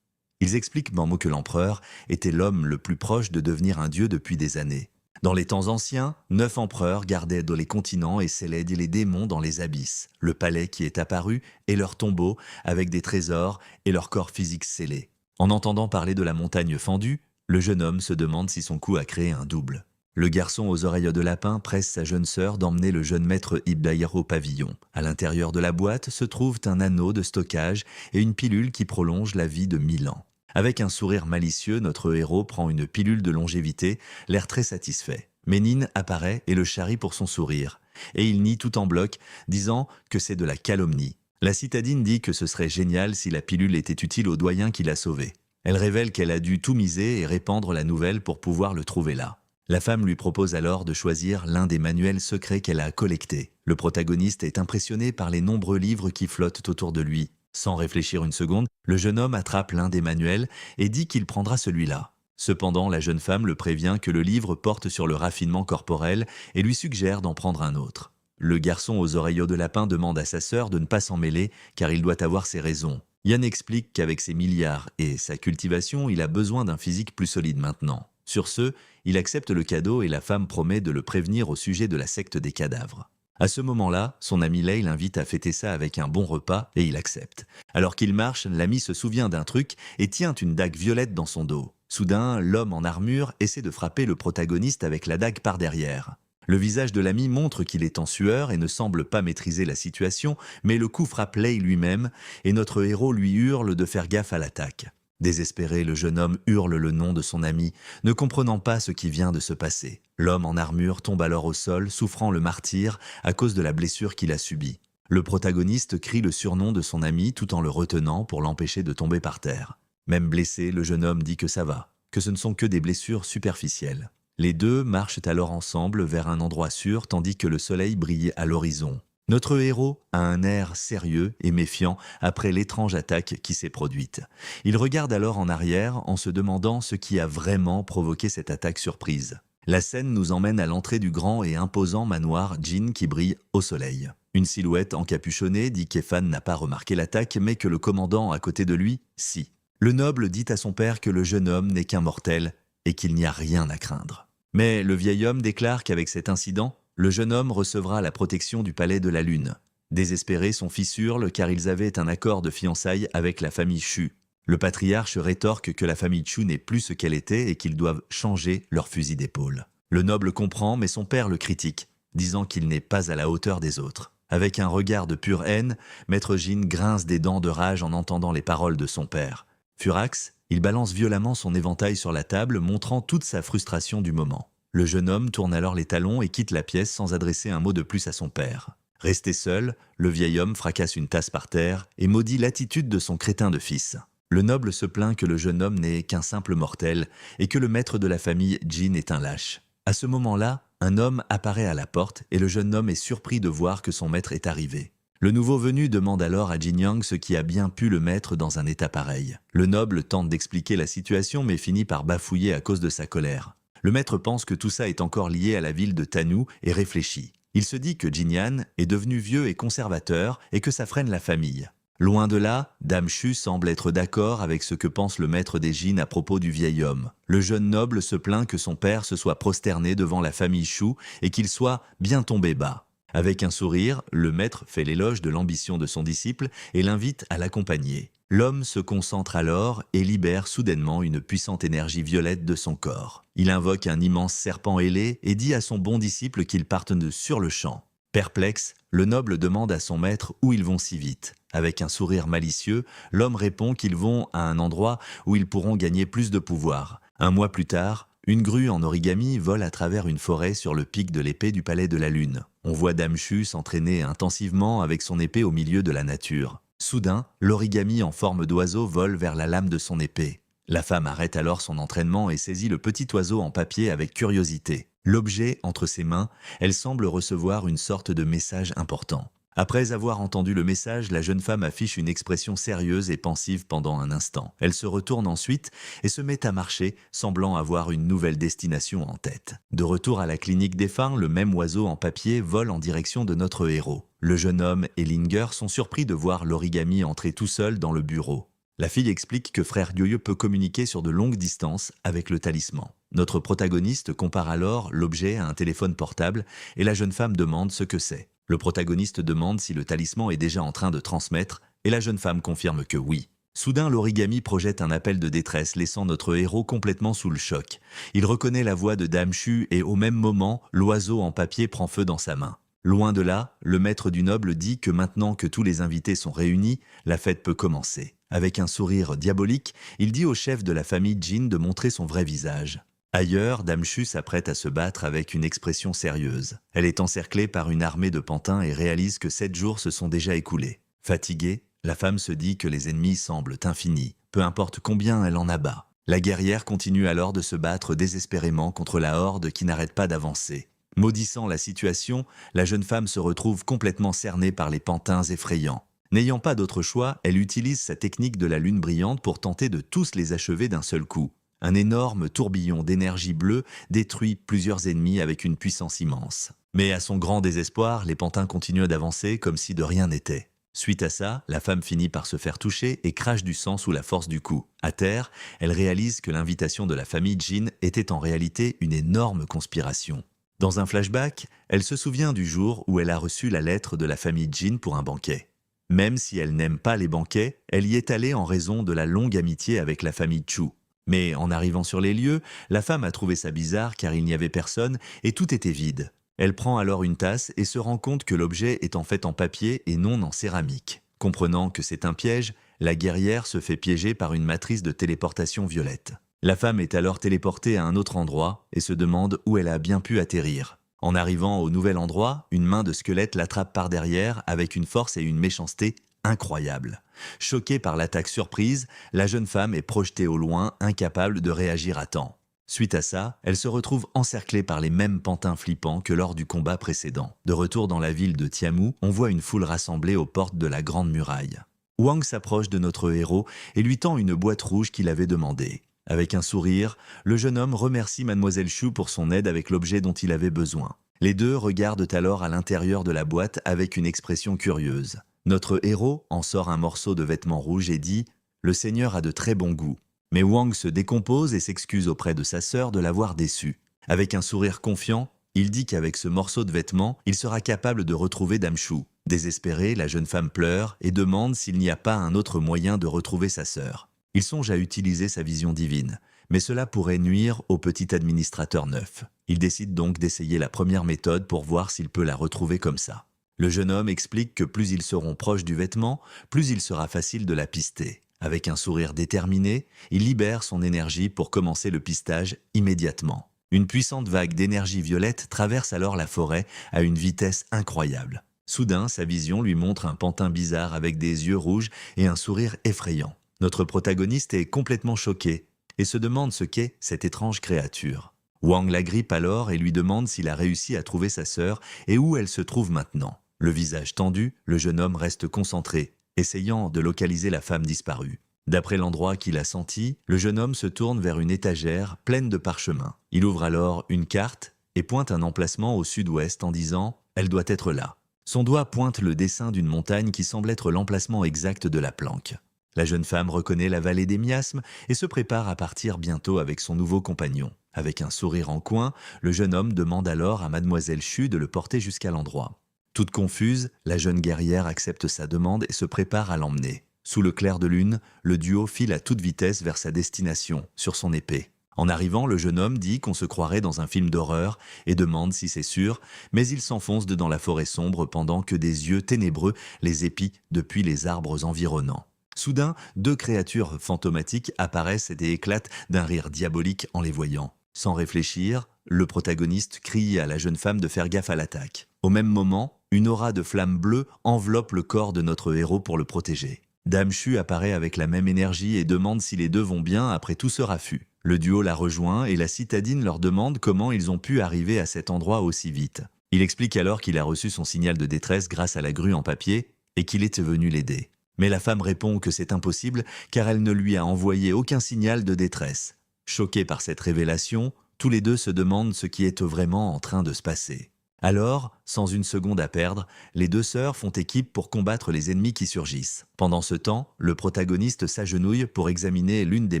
Ils expliquent en mots que l'empereur était l'homme le plus proche de devenir un dieu depuis des années. Dans les temps anciens, 9 empereurs gardaient dans les continents et scellaient les démons dans les abysses. Le palais qui est apparu est leur tombeau avec des trésors et leur corps physique scellé. En entendant parler de la montagne fendue, le jeune homme se demande si son coup a créé un double. Le garçon aux oreilles de lapin presse sa jeune sœur d'emmener le jeune maître Ibdaïr au pavillon. À l'intérieur de la boîte se trouve un anneau de stockage et une pilule qui prolonge la vie de 1000 ans. Avec un sourire malicieux, notre héros prend une pilule de longévité, l'air très satisfait. Ménine apparaît et le charrie pour son sourire. Et il nie tout en bloc, disant que c'est de la calomnie. La citadine dit que ce serait génial si la pilule était utile au doyen qui l'a sauvé. Elle révèle qu'elle a dû tout miser et répandre la nouvelle pour pouvoir le trouver là. La femme lui propose alors de choisir l'un des manuels secrets qu'elle a collectés. Le protagoniste est impressionné par les nombreux livres qui flottent autour de lui. Sans réfléchir une seconde, le jeune homme attrape l'un des manuels et dit qu'il prendra celui-là. Cependant, la jeune femme le prévient que le livre porte sur le raffinement corporel et lui suggère d'en prendre un autre. Le garçon aux oreillots de lapin demande à sa sœur de ne pas s'en mêler car il doit avoir ses raisons. Yann explique qu'avec ses milliards et sa cultivation, il a besoin d'un physique plus solide maintenant. Sur ce, il accepte le cadeau et la femme promet de le prévenir au sujet de la secte des cadavres. À ce moment-là, son ami Lei l'invite à fêter ça avec un bon repas et il accepte. Alors qu'il marche, l'ami se souvient d'un truc et tient une dague violette dans son dos. Soudain, l'homme en armure essaie de frapper le protagoniste avec la dague par derrière. Le visage de l'ami montre qu'il est en sueur et ne semble pas maîtriser la situation, mais le coup frappe Lei lui-même et notre héros lui hurle de faire gaffe à l'attaque. Désespéré, le jeune homme hurle le nom de son ami, ne comprenant pas ce qui vient de se passer. L'homme en armure tombe alors au sol, souffrant le martyre à cause de la blessure qu'il a subie. Le protagoniste crie le surnom de son ami tout en le retenant pour l'empêcher de tomber par terre. Même blessé, le jeune homme dit que ça va, que ce ne sont que des blessures superficielles. Les deux marchent alors ensemble vers un endroit sûr tandis que le soleil brille à l'horizon. Notre héros a un air sérieux et méfiant après l'étrange attaque qui s'est produite. Il regarde alors en arrière en se demandant ce qui a vraiment provoqué cette attaque surprise. La scène nous emmène à l'entrée du grand et imposant manoir Jin qui brille au soleil. Une silhouette encapuchonnée dit qu'Efan n'a pas remarqué l'attaque mais que le commandant à côté de lui, si. Le noble dit à son père que le jeune homme n'est qu'un mortel et qu'il n'y a rien à craindre. Mais le vieil homme déclare qu'avec cet incident, le jeune homme recevra la protection du palais de la Lune. Désespéré, son fils hurle car ils avaient un accord de fiançailles avec la famille Chu. Le patriarche rétorque que la famille Chu n'est plus ce qu'elle était et qu'ils doivent changer leur fusil d'épaule. Le noble comprend mais son père le critique, disant qu'il n'est pas à la hauteur des autres. Avec un regard de pure haine, Maître Jin grince des dents de rage en entendant les paroles de son père. Furax, il balance violemment son éventail sur la table, montrant toute sa frustration du moment. Le jeune homme tourne alors les talons et quitte la pièce sans adresser un mot de plus à son père. Resté seul, le vieil homme fracasse une tasse par terre et maudit l'attitude de son crétin de fils. Le noble se plaint que le jeune homme n'est qu'un simple mortel et que le maître de la famille, Jin, est un lâche. À ce moment-là, un homme apparaît à la porte et le jeune homme est surpris de voir que son maître est arrivé. Le nouveau venu demande alors à Jin Yang ce qui a bien pu le mettre dans un état pareil. Le noble tente d'expliquer la situation mais finit par bafouiller à cause de sa colère. Le maître pense que tout ça est encore lié à la ville de Tanu et réfléchit. Il se dit que Jin Yan est devenu vieux et conservateur et que ça freine la famille. Loin de là, Dame Chu semble être d'accord avec ce que pense le maître des Jin à propos du vieil homme. Le jeune noble se plaint que son père se soit prosterné devant la famille Chu et qu'il soit bien tombé bas. Avec un sourire, le maître fait l'éloge de l'ambition de son disciple et l'invite à l'accompagner. L'homme se concentre alors et libère soudainement une puissante énergie violette de son corps. Il invoque un immense serpent ailé et dit à son bon disciple qu'ils partent sur le champ. Perplexe, le noble demande à son maître où ils vont si vite. Avec un sourire malicieux, l'homme répond qu'ils vont à un endroit où ils pourront gagner plus de pouvoir. Un mois plus tard, une grue en origami vole à travers une forêt sur le pic de l'épée du palais de la Lune. On voit Dame Chu s'entraîner intensivement avec son épée au milieu de la nature. Soudain, l'origami en forme d'oiseau vole vers la lame de son épée. La femme arrête alors son entraînement et saisit le petit oiseau en papier avec curiosité. L'objet entre ses mains, elle semble recevoir une sorte de message important. Après avoir entendu le message, la jeune femme affiche une expression sérieuse et pensive pendant un instant. Elle se retourne ensuite et se met à marcher, semblant avoir une nouvelle destination en tête. De retour à la clinique des fins, le même oiseau en papier vole en direction de notre héros. Le jeune homme et Linger sont surpris de voir l'origami entrer tout seul dans le bureau. La fille explique que frère Yoyo peut communiquer sur de longues distances avec le talisman. Notre protagoniste compare alors l'objet à un téléphone portable et la jeune femme demande ce que c'est. Le protagoniste demande si le talisman est déjà en train de transmettre et la jeune femme confirme que oui. Soudain, l'origami projette un appel de détresse, laissant notre héros complètement sous le choc. Il reconnaît la voix de Dame Chu et au même moment, l'oiseau en papier prend feu dans sa main. Loin de là, le maître du noble dit que maintenant que tous les invités sont réunis, la fête peut commencer. Avec un sourire diabolique, il dit au chef de la famille Jin de montrer son vrai visage. Ailleurs, Dame Chu s'apprête à se battre avec une expression sérieuse. Elle est encerclée par une armée de pantins et réalise que 7 jours se sont déjà écoulés. Fatiguée, la femme se dit que les ennemis semblent infinis, peu importe combien elle en abat. La guerrière continue alors de se battre désespérément contre la horde qui n'arrête pas d'avancer. Maudissant la situation, la jeune femme se retrouve complètement cernée par les pantins effrayants. N'ayant pas d'autre choix, elle utilise sa technique de la lune brillante pour tenter de tous les achever d'un seul coup. Un énorme tourbillon d'énergie bleue détruit plusieurs ennemis avec une puissance immense. Mais à son grand désespoir, les pantins continuent d'avancer comme si de rien n'était. Suite à ça, la femme finit par se faire toucher et crache du sang sous la force du coup. À terre, elle réalise que l'invitation de la famille Jin était en réalité une énorme conspiration. Dans un flashback, elle se souvient du jour où elle a reçu la lettre de la famille Jin pour un banquet. Même si elle n'aime pas les banquets, elle y est allée en raison de la longue amitié avec la famille Chu. Mais en arrivant sur les lieux, la femme a trouvé ça bizarre car il n'y avait personne et tout était vide. Elle prend alors une tasse et se rend compte que l'objet est en fait en papier et non en céramique. Comprenant que c'est un piège, la guerrière se fait piéger par une matrice de téléportation violette. La femme est alors téléportée à un autre endroit et se demande où elle a bien pu atterrir. En arrivant au nouvel endroit, une main de squelette l'attrape par derrière avec une force et une méchanceté incroyables. Choquée par l'attaque surprise, la jeune femme est projetée au loin, incapable de réagir à temps. Suite à ça, elle se retrouve encerclée par les mêmes pantins flippants que lors du combat précédent. De retour dans la ville de Tiamu, on voit une foule rassemblée aux portes de la Grande Muraille. Wang s'approche de notre héros et lui tend une boîte rouge qu'il avait demandée. Avec un sourire, le jeune homme remercie Mademoiselle Shu pour son aide avec l'objet dont il avait besoin. Les deux regardent alors à l'intérieur de la boîte avec une expression curieuse. Notre héros en sort un morceau de vêtement rouge et dit « Le Seigneur a de très bon goût ». Mais Wang se décompose et s'excuse auprès de sa sœur de l'avoir déçu. Avec un sourire confiant, il dit qu'avec ce morceau de vêtement, il sera capable de retrouver Dame Shu. Désespérée, la jeune femme pleure et demande s'il n'y a pas un autre moyen de retrouver sa sœur. Il songe à utiliser sa vision divine, mais cela pourrait nuire au petit administrateur neuf. Il décide donc d'essayer la première méthode pour voir s'il peut la retrouver comme ça. Le jeune homme explique que plus ils seront proches du vêtement, plus il sera facile de la pister. Avec un sourire déterminé, il libère son énergie pour commencer le pistage immédiatement. Une puissante vague d'énergie violette traverse alors la forêt à une vitesse incroyable. Soudain, sa vision lui montre un pantin bizarre avec des yeux rouges et un sourire effrayant. Notre protagoniste est complètement choqué et se demande ce qu'est cette étrange créature. Wang l'agrippe alors et lui demande s'il a réussi à trouver sa sœur et où elle se trouve maintenant. Le visage tendu, le jeune homme reste concentré, essayant de localiser la femme disparue. D'après l'endroit qu'il a senti, le jeune homme se tourne vers une étagère pleine de parchemins. Il ouvre alors une carte et pointe un emplacement au sud-ouest en disant « Elle doit être là ». Son doigt pointe le dessin d'une montagne qui semble être l'emplacement exact de la planque. La jeune femme reconnaît la vallée des miasmes et se prépare à partir bientôt avec son nouveau compagnon. Avec un sourire en coin, le jeune homme demande alors à Mademoiselle Shu de le porter jusqu'à l'endroit. Toute confuse, la jeune guerrière accepte sa demande et se prépare à l'emmener. Sous le clair de lune, le duo file à toute vitesse vers sa destination, sur son épée. En arrivant, le jeune homme dit qu'on se croirait dans un film d'horreur et demande si c'est sûr, mais il s'enfonce dans la forêt sombre pendant que des yeux ténébreux les épient depuis les arbres environnants. Soudain, deux créatures fantomatiques apparaissent et éclatent d'un rire diabolique en les voyant. Sans réfléchir, le protagoniste crie à la jeune femme de faire gaffe à l'attaque. Au même moment, une aura de flamme bleue enveloppe le corps de notre héros pour le protéger. Dame Shu apparaît avec la même énergie et demande si les deux vont bien après tout ce raffut. Le duo la rejoint et la citadine leur demande comment ils ont pu arriver à cet endroit aussi vite. Il explique alors qu'il a reçu son signal de détresse grâce à la grue en papier et qu'il était venu l'aider. Mais la femme répond que c'est impossible car elle ne lui a envoyé aucun signal de détresse. Choqués par cette révélation, tous les deux se demandent ce qui est vraiment en train de se passer. Alors, sans une seconde à perdre, les deux sœurs font équipe pour combattre les ennemis qui surgissent. Pendant ce temps, le protagoniste s'agenouille pour examiner l'une des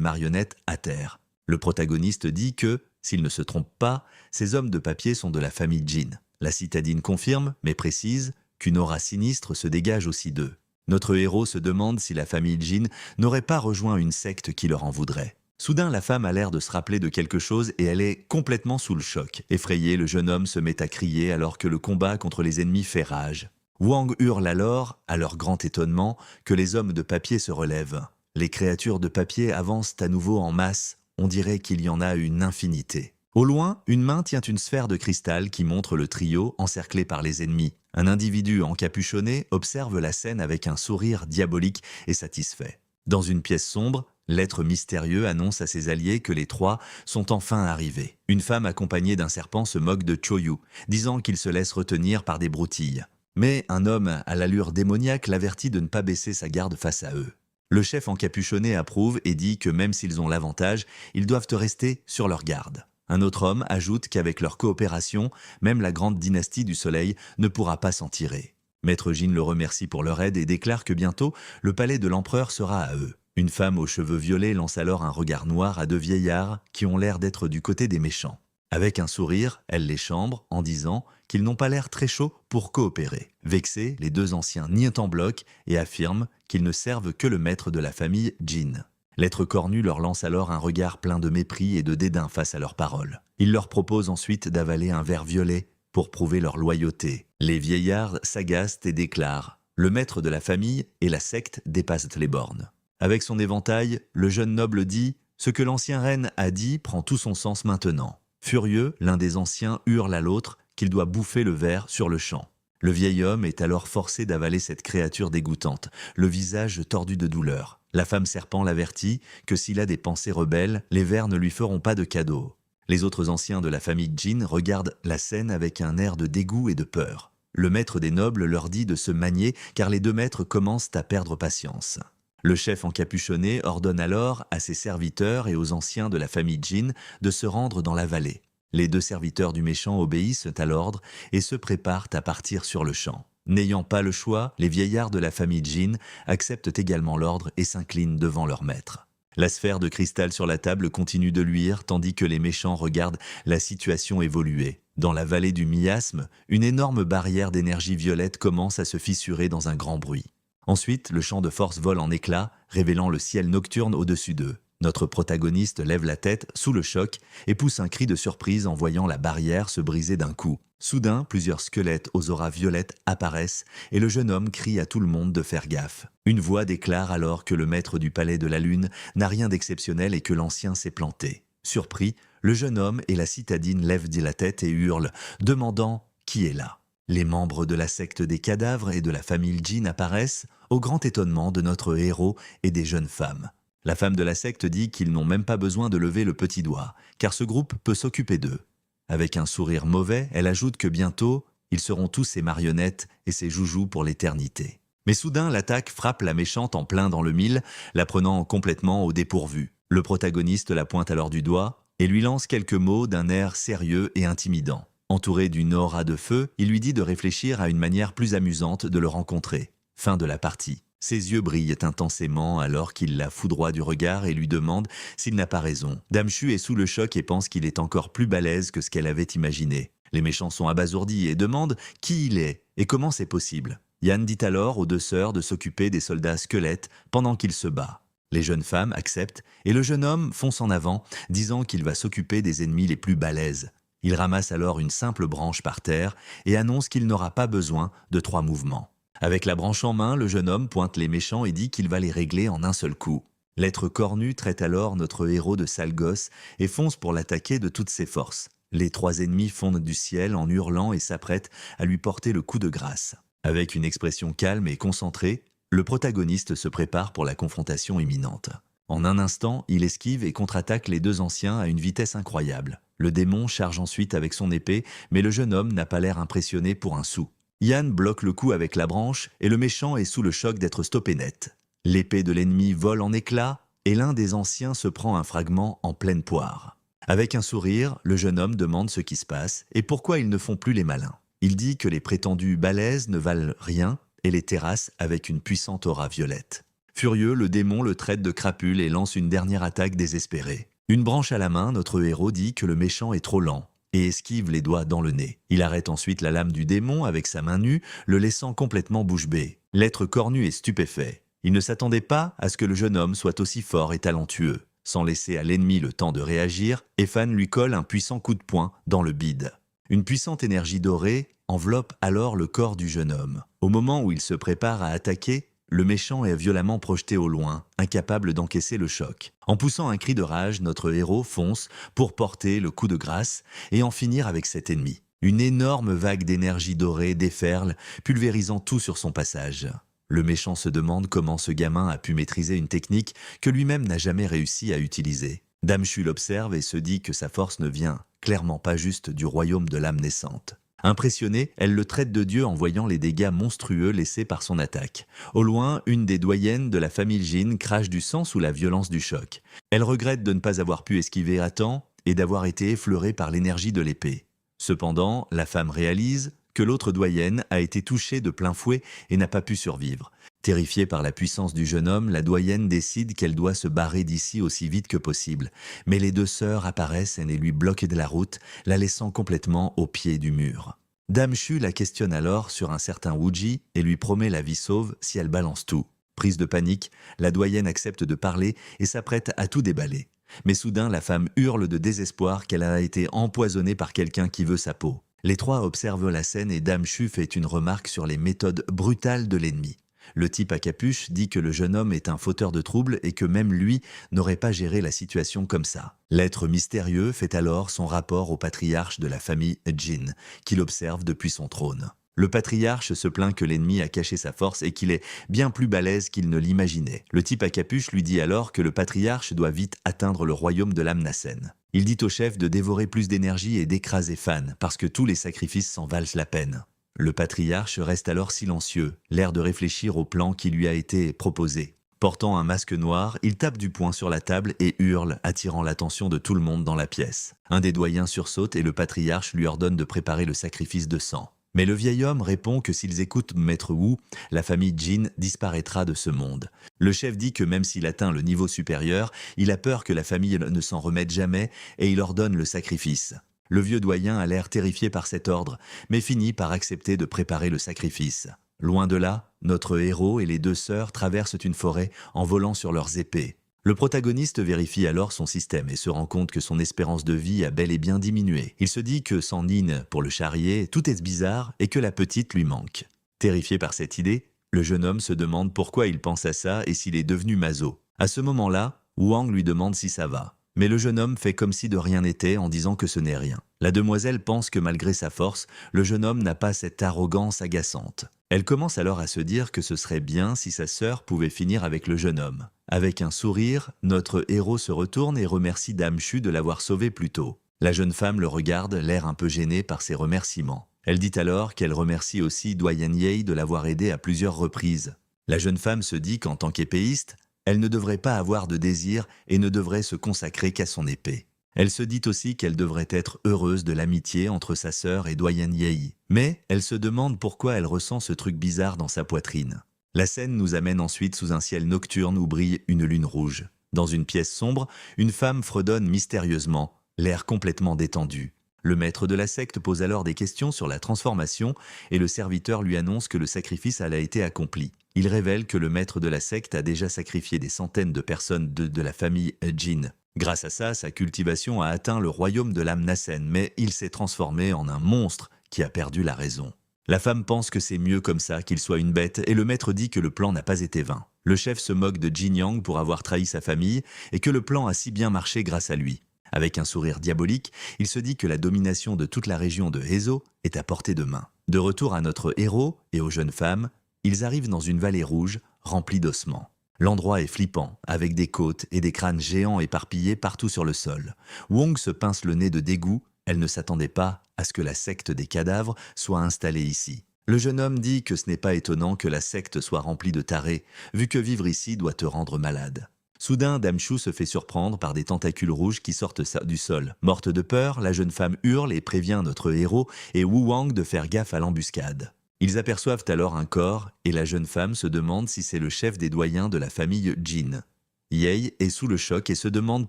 marionnettes à terre. Le protagoniste dit que, s'il ne se trompe pas, ces hommes de papier sont de la famille Jin. La citadine confirme, mais précise, qu'une aura sinistre se dégage aussi d'eux. Notre héros se demande si la famille Jin n'aurait pas rejoint une secte qui leur en voudrait. Soudain, la femme a l'air de se rappeler de quelque chose et elle est complètement sous le choc. Effrayé, le jeune homme se met à crier alors que le combat contre les ennemis fait rage. Wang hurle alors, à leur grand étonnement, que les hommes de papier se relèvent. Les créatures de papier avancent à nouveau en masse, on dirait qu'il y en a une infinité. Au loin, une main tient une sphère de cristal qui montre le trio encerclé par les ennemis. Un individu encapuchonné observe la scène avec un sourire diabolique et satisfait. Dans une pièce sombre, l'être mystérieux annonce à ses alliés que les trois sont enfin arrivés. Une femme accompagnée d'un serpent se moque de Choyu, disant qu'il se laisse retenir par des broutilles. Mais un homme à l'allure démoniaque l'avertit de ne pas baisser sa garde face à eux. Le chef encapuchonné approuve et dit que même s'ils ont l'avantage, ils doivent rester sur leur garde. Un autre homme ajoute qu'avec leur coopération, même la grande dynastie du Soleil ne pourra pas s'en tirer. Maître Jin le remercie pour leur aide et déclare que bientôt, le palais de l'empereur sera à eux. Une femme aux cheveux violets lance alors un regard noir à deux vieillards qui ont l'air d'être du côté des méchants. Avec un sourire, elle les chambre en disant qu'ils n'ont pas l'air très chauds pour coopérer. Vexés, les deux anciens nient en bloc et affirment qu'ils ne servent que le maître de la famille Jin. L'être cornu leur lance alors un regard plein de mépris et de dédain face à leurs paroles. Il leur propose ensuite d'avaler un verre violet pour prouver leur loyauté. Les vieillards s'agacent et déclarent Le maître de la famille et la secte dépassent les bornes. Avec son éventail, le jeune noble dit « Ce que l'ancien reine a dit prend tout son sens maintenant ». Furieux, l'un des anciens hurle à l'autre qu'il doit bouffer le ver sur le champ. Le vieil homme est alors forcé d'avaler cette créature dégoûtante, le visage tordu de douleur. La femme serpent l'avertit que s'il a des pensées rebelles, les vers ne lui feront pas de cadeau. Les autres anciens de la famille Jin regardent la scène avec un air de dégoût et de peur. Le maître des nobles leur dit de se manier car les deux maîtres commencent à perdre patience. Le chef encapuchonné ordonne alors à ses serviteurs et aux anciens de la famille Jin de se rendre dans la vallée. Les deux serviteurs du méchant obéissent à l'ordre et se préparent à partir sur le champ. N'ayant pas le choix, les vieillards de la famille Jin acceptent également l'ordre et s'inclinent devant leur maître. La sphère de cristal sur la table continue de luire tandis que les méchants regardent la situation évoluer. Dans la vallée du miasme, une énorme barrière d'énergie violette commence à se fissurer dans un grand bruit. Ensuite, le champ de force vole en éclats, révélant le ciel nocturne au-dessus d'eux. Notre protagoniste lève la tête sous le choc et pousse un cri de surprise en voyant la barrière se briser d'un coup. Soudain, plusieurs squelettes aux auras violettes apparaissent et le jeune homme crie à tout le monde de faire gaffe. Une voix déclare alors que le maître du palais de la lune n'a rien d'exceptionnel et que l'ancien s'est planté. Surpris, le jeune homme et la citadine lèvent la tête et hurlent, demandant « Qui est là ?» Les membres de la secte des cadavres et de la famille Jin apparaissent, au grand étonnement de notre héros et des jeunes femmes. La femme de la secte dit qu'ils n'ont même pas besoin de lever le petit doigt, car ce groupe peut s'occuper d'eux. Avec un sourire mauvais, elle ajoute que bientôt, ils seront tous ses marionnettes et ses joujoux pour l'éternité. Mais soudain, l'attaque frappe la méchante en plein dans le mille, la prenant complètement au dépourvu. Le protagoniste la pointe alors du doigt et lui lance quelques mots d'un air sérieux et intimidant. Entouré d'une aura de feu, il lui dit de réfléchir à une manière plus amusante de le rencontrer. Fin de la partie. Ses yeux brillent intensément alors qu'il la foudroie du regard et lui demande s'il n'a pas raison. Dame Chu est sous le choc et pense qu'il est encore plus balèze que ce qu'elle avait imaginé. Les méchants sont abasourdis et demandent qui il est et comment c'est possible. Yan dit alors aux deux sœurs de s'occuper des soldats squelettes pendant qu'il se bat. Les jeunes femmes acceptent et le jeune homme fonce en avant, disant qu'il va s'occuper des ennemis les plus balèzes. Il ramasse alors une simple branche par terre et annonce qu'il n'aura pas besoin de 3 mouvements. Avec la branche en main, le jeune homme pointe les méchants et dit qu'il va les régler en un seul coup. L'être cornu traite alors notre héros de sale gosse et fonce pour l'attaquer de toutes ses forces. Les 3 ennemis fondent du ciel en hurlant et s'apprêtent à lui porter le coup de grâce. Avec une expression calme et concentrée, le protagoniste se prépare pour la confrontation imminente. En un instant, il esquive et contre-attaque les 2 anciens à une vitesse incroyable. Le démon charge ensuite avec son épée, mais le jeune homme n'a pas l'air impressionné pour un sou. Yan bloque le coup avec la branche et le méchant est sous le choc d'être stoppé net. L'épée de l'ennemi vole en éclats et l'un des anciens se prend un fragment en pleine poire. Avec un sourire, le jeune homme demande ce qui se passe et pourquoi ils ne font plus les malins. Il dit que les prétendus balèzes ne valent rien et les terrasse avec une puissante aura violette. Furieux, le démon le traite de crapule et lance une dernière attaque désespérée. Une branche à la main, notre héros dit que le méchant est trop lent et esquive les doigts dans le nez. Il arrête ensuite la lame du démon avec sa main nue, le laissant complètement bouche bée. L'être cornu est stupéfait. Il ne s'attendait pas à ce que le jeune homme soit aussi fort et talentueux. Sans laisser à l'ennemi le temps de réagir, Ephan lui colle un puissant coup de poing dans le bide. Une puissante énergie dorée enveloppe alors le corps du jeune homme. Au moment où il se prépare à attaquer, le méchant est violemment projeté au loin, incapable d'encaisser le choc. En poussant un cri de rage, notre héros fonce pour porter le coup de grâce et en finir avec cet ennemi. Une énorme vague d'énergie dorée déferle, pulvérisant tout sur son passage. Le méchant se demande comment ce gamin a pu maîtriser une technique que lui-même n'a jamais réussi à utiliser. Dame Chu l'observe et se dit que sa force ne vient clairement pas juste du royaume de l'âme naissante. Impressionnée, elle le traite de Dieu en voyant les dégâts monstrueux laissés par son attaque. Au loin, une des doyennes de la famille Jin crache du sang sous la violence du choc. Elle regrette de ne pas avoir pu esquiver à temps et d'avoir été effleurée par l'énergie de l'épée. Cependant, la femme réalise que l'autre doyenne a été touchée de plein fouet et n'a pas pu survivre. Terrifiée par la puissance du jeune homme, la doyenne décide qu'elle doit se barrer d'ici aussi vite que possible. Mais les 2 sœurs apparaissent et lui bloquent de la route, la laissant complètement au pied du mur. Dame Chu la questionne alors sur un certain Wuji et lui promet la vie sauve si elle balance tout. Prise de panique, la doyenne accepte de parler et s'apprête à tout déballer. Mais soudain, la femme hurle de désespoir qu'elle a été empoisonnée par quelqu'un qui veut sa peau. Les trois observent la scène et Dame Chu fait une remarque sur les méthodes brutales de l'ennemi. Le type à capuche dit que le jeune homme est un fauteur de troubles et que même lui n'aurait pas géré la situation comme ça. L'être mystérieux fait alors son rapport au patriarche de la famille Jin, qu'il observe depuis son trône. Le patriarche se plaint que l'ennemi a caché sa force et qu'il est bien plus balèze qu'il ne l'imaginait. Le type à capuche lui dit alors que le patriarche doit vite atteindre le royaume de l'Amnasen. Il dit au chef de dévorer plus d'énergie et d'écraser Fan, parce que tous les sacrifices s'en valent la peine. Le patriarche reste alors silencieux, l'air de réfléchir au plan qui lui a été proposé. Portant un masque noir, il tape du poing sur la table et hurle, attirant l'attention de tout le monde dans la pièce. Un des doyens sursaute et le patriarche lui ordonne de préparer le sacrifice de sang. Mais le vieil homme répond que s'ils écoutent Maître Wu, la famille Jin disparaîtra de ce monde. Le chef dit que même s'il atteint le niveau supérieur, il a peur que la famille ne s'en remette jamais et il ordonne le sacrifice. Le vieux doyen a l'air terrifié par cet ordre, mais finit par accepter de préparer le sacrifice. Loin de là, notre héros et les deux sœurs traversent une forêt en volant sur leurs épées. Le protagoniste vérifie alors son système et se rend compte que son espérance de vie a bel et bien diminué. Il se dit que sans Nin pour le charrier, tout est bizarre et que la petite lui manque. Terrifié par cette idée, le jeune homme se demande pourquoi il pense à ça et s'il est devenu maso. À ce moment-là, Wang lui demande si ça va. Mais le jeune homme fait comme si de rien n'était en disant que ce n'est rien. La demoiselle pense que malgré sa force, le jeune homme n'a pas cette arrogance agaçante. Elle commence alors à se dire que ce serait bien si sa sœur pouvait finir avec le jeune homme. Avec un sourire, notre héros se retourne et remercie Dame Chu de l'avoir sauvé plus tôt. La jeune femme le regarde, l'air un peu gênée par ses remerciements. Elle dit alors qu'elle remercie aussi Doyen Ye de l'avoir aidé à plusieurs reprises. La jeune femme se dit qu'en tant qu'épéiste, elle ne devrait pas avoir de désir et ne devrait se consacrer qu'à son épée. Elle se dit aussi qu'elle devrait être heureuse de l'amitié entre sa sœur et Doyen Ye. Mais elle se demande pourquoi elle ressent ce truc bizarre dans sa poitrine. La scène nous amène ensuite sous un ciel nocturne où brille une lune rouge. Dans une pièce sombre, une femme fredonne mystérieusement, l'air complètement détendu. Le maître de la secte pose alors des questions sur la transformation et le serviteur lui annonce que le sacrifice a été accompli. Il révèle que le maître de la secte a déjà sacrifié des centaines de personnes de la famille Jin. Grâce à ça, sa cultivation a atteint le royaume de l'Amnasen, mais il s'est transformé en un monstre qui a perdu la raison. La femme pense que c'est mieux comme ça qu'il soit une bête et le maître dit que le plan n'a pas été vain. Le chef se moque de Jin Yang pour avoir trahi sa famille et que le plan a si bien marché grâce à lui. Avec un sourire diabolique, il se dit que la domination de toute la région de Hezo est à portée de main. De retour à notre héros et aux jeunes femmes, ils arrivent dans une vallée rouge remplie d'ossements. L'endroit est flippant, avec des côtes et des crânes géants éparpillés partout sur le sol. Wong se pince le nez de dégoût, elle ne s'attendait pas à ce que la secte des cadavres soit installée ici. Le jeune homme dit que ce n'est pas étonnant que la secte soit remplie de tarés, vu que vivre ici doit te rendre malade. Soudain, Dame Chu se fait surprendre par des tentacules rouges qui sortent du sol. Morte de peur, la jeune femme hurle et prévient notre héros et Wu Wang de faire gaffe à l'embuscade. Ils aperçoivent alors un corps et la jeune femme se demande si c'est le chef des doyens de la famille Jin. Ye est sous le choc et se demande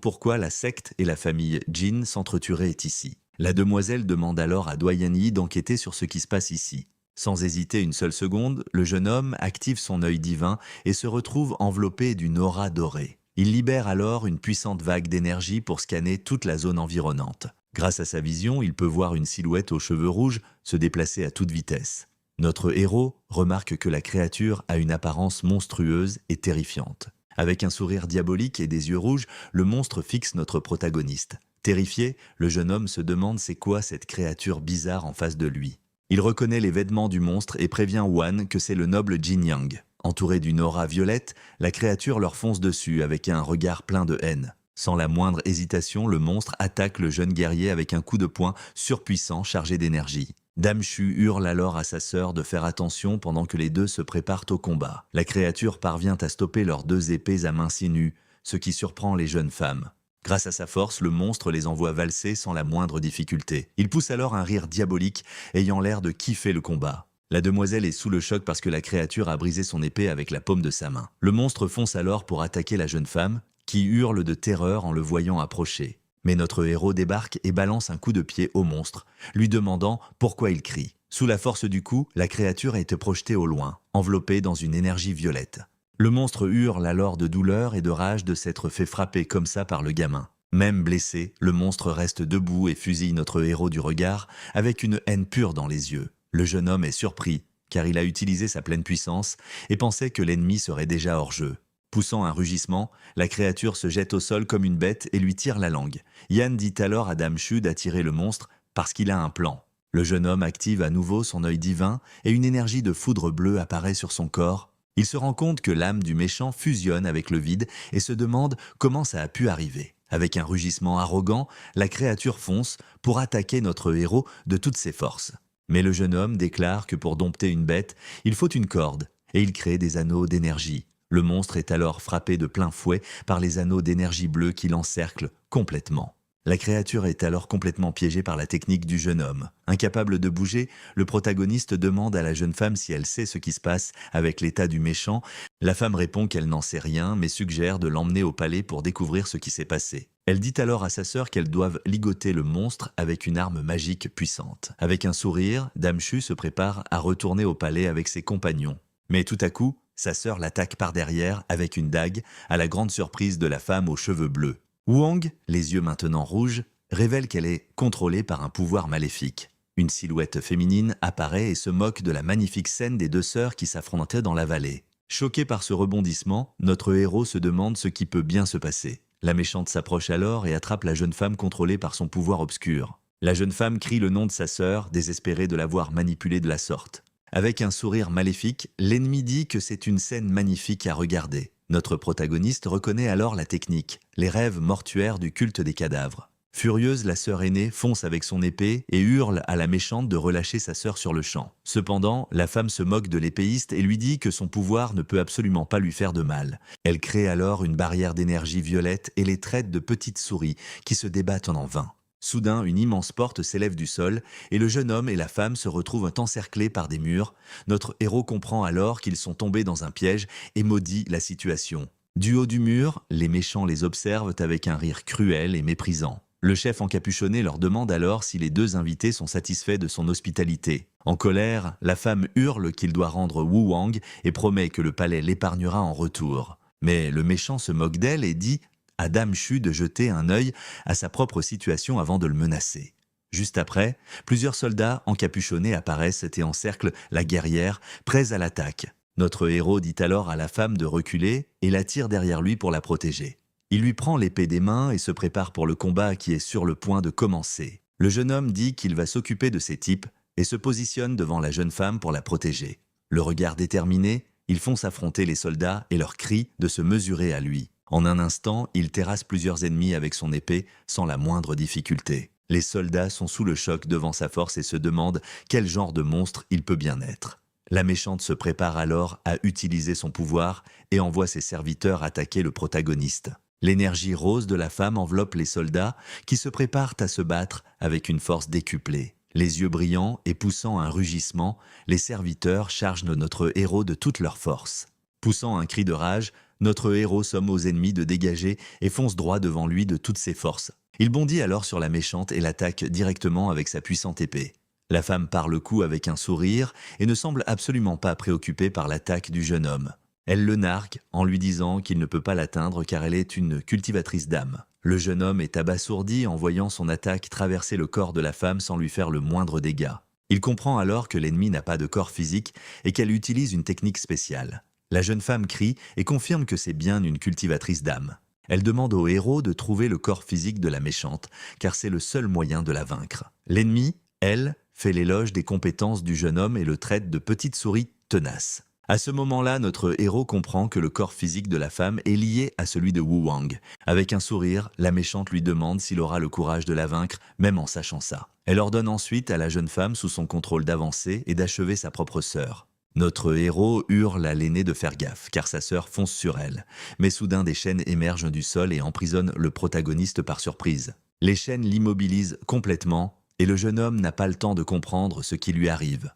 pourquoi la secte et la famille Jin s'entretueraient ici. La demoiselle demande alors à Doyen Yi d'enquêter sur ce qui se passe ici. Sans hésiter une seule seconde, le jeune homme active son œil divin et se retrouve enveloppé d'une aura dorée. Il libère alors une puissante vague d'énergie pour scanner toute la zone environnante. Grâce à sa vision, il peut voir une silhouette aux cheveux rouges se déplacer à toute vitesse. Notre héros remarque que la créature a une apparence monstrueuse et terrifiante. Avec un sourire diabolique et des yeux rouges, le monstre fixe notre protagoniste. Terrifié, le jeune homme se demande c'est quoi cette créature bizarre en face de lui. Il reconnaît les vêtements du monstre et prévient Wan que c'est le noble Jin Yang. Entouré d'une aura violette, la créature leur fonce dessus avec un regard plein de haine. Sans la moindre hésitation, le monstre attaque le jeune guerrier avec un coup de poing surpuissant chargé d'énergie. Dame Chu hurle alors à sa sœur de faire attention pendant que les deux se préparent au combat. La créature parvient à stopper leurs deux épées à main nue, ce qui surprend les jeunes femmes. Grâce à sa force, le monstre les envoie valser sans la moindre difficulté. Il pousse alors un rire diabolique, ayant l'air de kiffer le combat. La demoiselle est sous le choc parce que la créature a brisé son épée avec la paume de sa main. Le monstre fonce alors pour attaquer la jeune femme, qui hurle de terreur en le voyant approcher. Mais notre héros débarque et balance un coup de pied au monstre, lui demandant pourquoi il crie. Sous la force du coup, la créature a été projetée au loin, enveloppée dans une énergie violette. Le monstre hurle alors de douleur et de rage de s'être fait frapper comme ça par le gamin. Même blessé, le monstre reste debout et fusille notre héros du regard avec une haine pure dans les yeux. Le jeune homme est surpris, car il a utilisé sa pleine puissance et pensait que l'ennemi serait déjà hors jeu. Poussant un rugissement, la créature se jette au sol comme une bête et lui tire la langue. Yann dit alors à Dame Chu d'attirer le monstre parce qu'il a un plan. Le jeune homme active à nouveau son œil divin et une énergie de foudre bleue apparaît sur son corps. Il se rend compte que l'âme du méchant fusionne avec le vide et se demande comment ça a pu arriver. Avec un rugissement arrogant, la créature fonce pour attaquer notre héros de toutes ses forces. Mais le jeune homme déclare que pour dompter une bête, il faut une corde, et il crée des anneaux d'énergie. Le monstre est alors frappé de plein fouet par les anneaux d'énergie bleue qui l'encerclent complètement. La créature est alors complètement piégée par la technique du jeune homme. Incapable de bouger, le protagoniste demande à la jeune femme si elle sait ce qui se passe avec l'état du méchant. La femme répond qu'elle n'en sait rien, mais suggère de l'emmener au palais pour découvrir ce qui s'est passé. Elle dit alors à sa sœur qu'elles doivent ligoter le monstre avec une arme magique puissante. Avec un sourire, Dame Chu se prépare à retourner au palais avec ses compagnons. Mais tout à coup, sa sœur l'attaque par derrière avec une dague, à la grande surprise de la femme aux cheveux bleus. Wang, les yeux maintenant rouges, révèle qu'elle est contrôlée par un pouvoir maléfique. Une silhouette féminine apparaît et se moque de la magnifique scène des deux sœurs qui s'affrontaient dans la vallée. Choqué par ce rebondissement, notre héros se demande ce qui peut bien se passer. La méchante s'approche alors et attrape la jeune femme contrôlée par son pouvoir obscur. La jeune femme crie le nom de sa sœur, désespérée de l'avoir manipulée de la sorte. Avec un sourire maléfique, l'ennemi dit que c'est une scène magnifique à regarder. Notre protagoniste reconnaît alors la technique, les rêves mortuaires du culte des cadavres. Furieuse, la sœur aînée fonce avec son épée et hurle à la méchante de relâcher sa sœur sur le champ. Cependant, la femme se moque de l'épéiste et lui dit que son pouvoir ne peut absolument pas lui faire de mal. Elle crée alors une barrière d'énergie violette et les traite de petites souris qui se débattent en vain. Soudain, une immense porte s'élève du sol et le jeune homme et la femme se retrouvent encerclés par des murs. Notre héros comprend alors qu'ils sont tombés dans un piège et maudit la situation. Du haut du mur, les méchants les observent avec un rire cruel et méprisant. Le chef encapuchonné leur demande alors si les deux invités sont satisfaits de son hospitalité. En colère, la femme hurle qu'il doit rendre Wu Wang et promet que le palais l'épargnera en retour. Mais le méchant se moque d'elle et dit à Dame Chu de jeter un œil à sa propre situation avant de le menacer. Juste après, plusieurs soldats encapuchonnés apparaissent et encerclent la guerrière, prêts à l'attaque. Notre héros dit alors à la femme de reculer et la tire derrière lui pour la protéger. Il lui prend l'épée des mains et se prépare pour le combat qui est sur le point de commencer. Le jeune homme dit qu'il va s'occuper de ces types et se positionne devant la jeune femme pour la protéger. Le regard déterminé, il fonce affronter les soldats et leur crie de se mesurer à lui. En un instant, il terrasse plusieurs ennemis avec son épée sans la moindre difficulté. Les soldats sont sous le choc devant sa force et se demandent quel genre de monstre il peut bien être. La méchante se prépare alors à utiliser son pouvoir et envoie ses serviteurs attaquer le protagoniste. L'énergie rose de la femme enveloppe les soldats qui se préparent à se battre avec une force décuplée. Les yeux brillants et poussant un rugissement, les serviteurs chargent notre héros de toute leur force. Poussant un cri de rage, notre héros somme aux ennemis de dégager et fonce droit devant lui de toutes ses forces. Il bondit alors sur la méchante et l'attaque directement avec sa puissante épée. La femme part le coup avec un sourire et ne semble absolument pas préoccupée par l'attaque du jeune homme. Elle le nargue en lui disant qu'il ne peut pas l'atteindre car elle est une cultivatrice d'âme. Le jeune homme est abasourdi en voyant son attaque traverser le corps de la femme sans lui faire le moindre dégât. Il comprend alors que l'ennemi n'a pas de corps physique et qu'elle utilise une technique spéciale. La jeune femme crie et confirme que c'est bien une cultivatrice d'âme. Elle demande au héros de trouver le corps physique de la méchante, car c'est le seul moyen de la vaincre. L'ennemi, elle, fait l'éloge des compétences du jeune homme et le traite de petite souris tenace. À ce moment-là, notre héros comprend que le corps physique de la femme est lié à celui de Wu Wang. Avec un sourire, la méchante lui demande s'il aura le courage de la vaincre, même en sachant ça. Elle ordonne ensuite à la jeune femme sous son contrôle d'avancer et d'achever sa propre sœur. Notre héros hurle à l'aîné de faire gaffe, car sa sœur fonce sur elle. Mais soudain, des chaînes émergent du sol et emprisonnent le protagoniste par surprise. Les chaînes l'immobilisent complètement, et le jeune homme n'a pas le temps de comprendre ce qui lui arrive.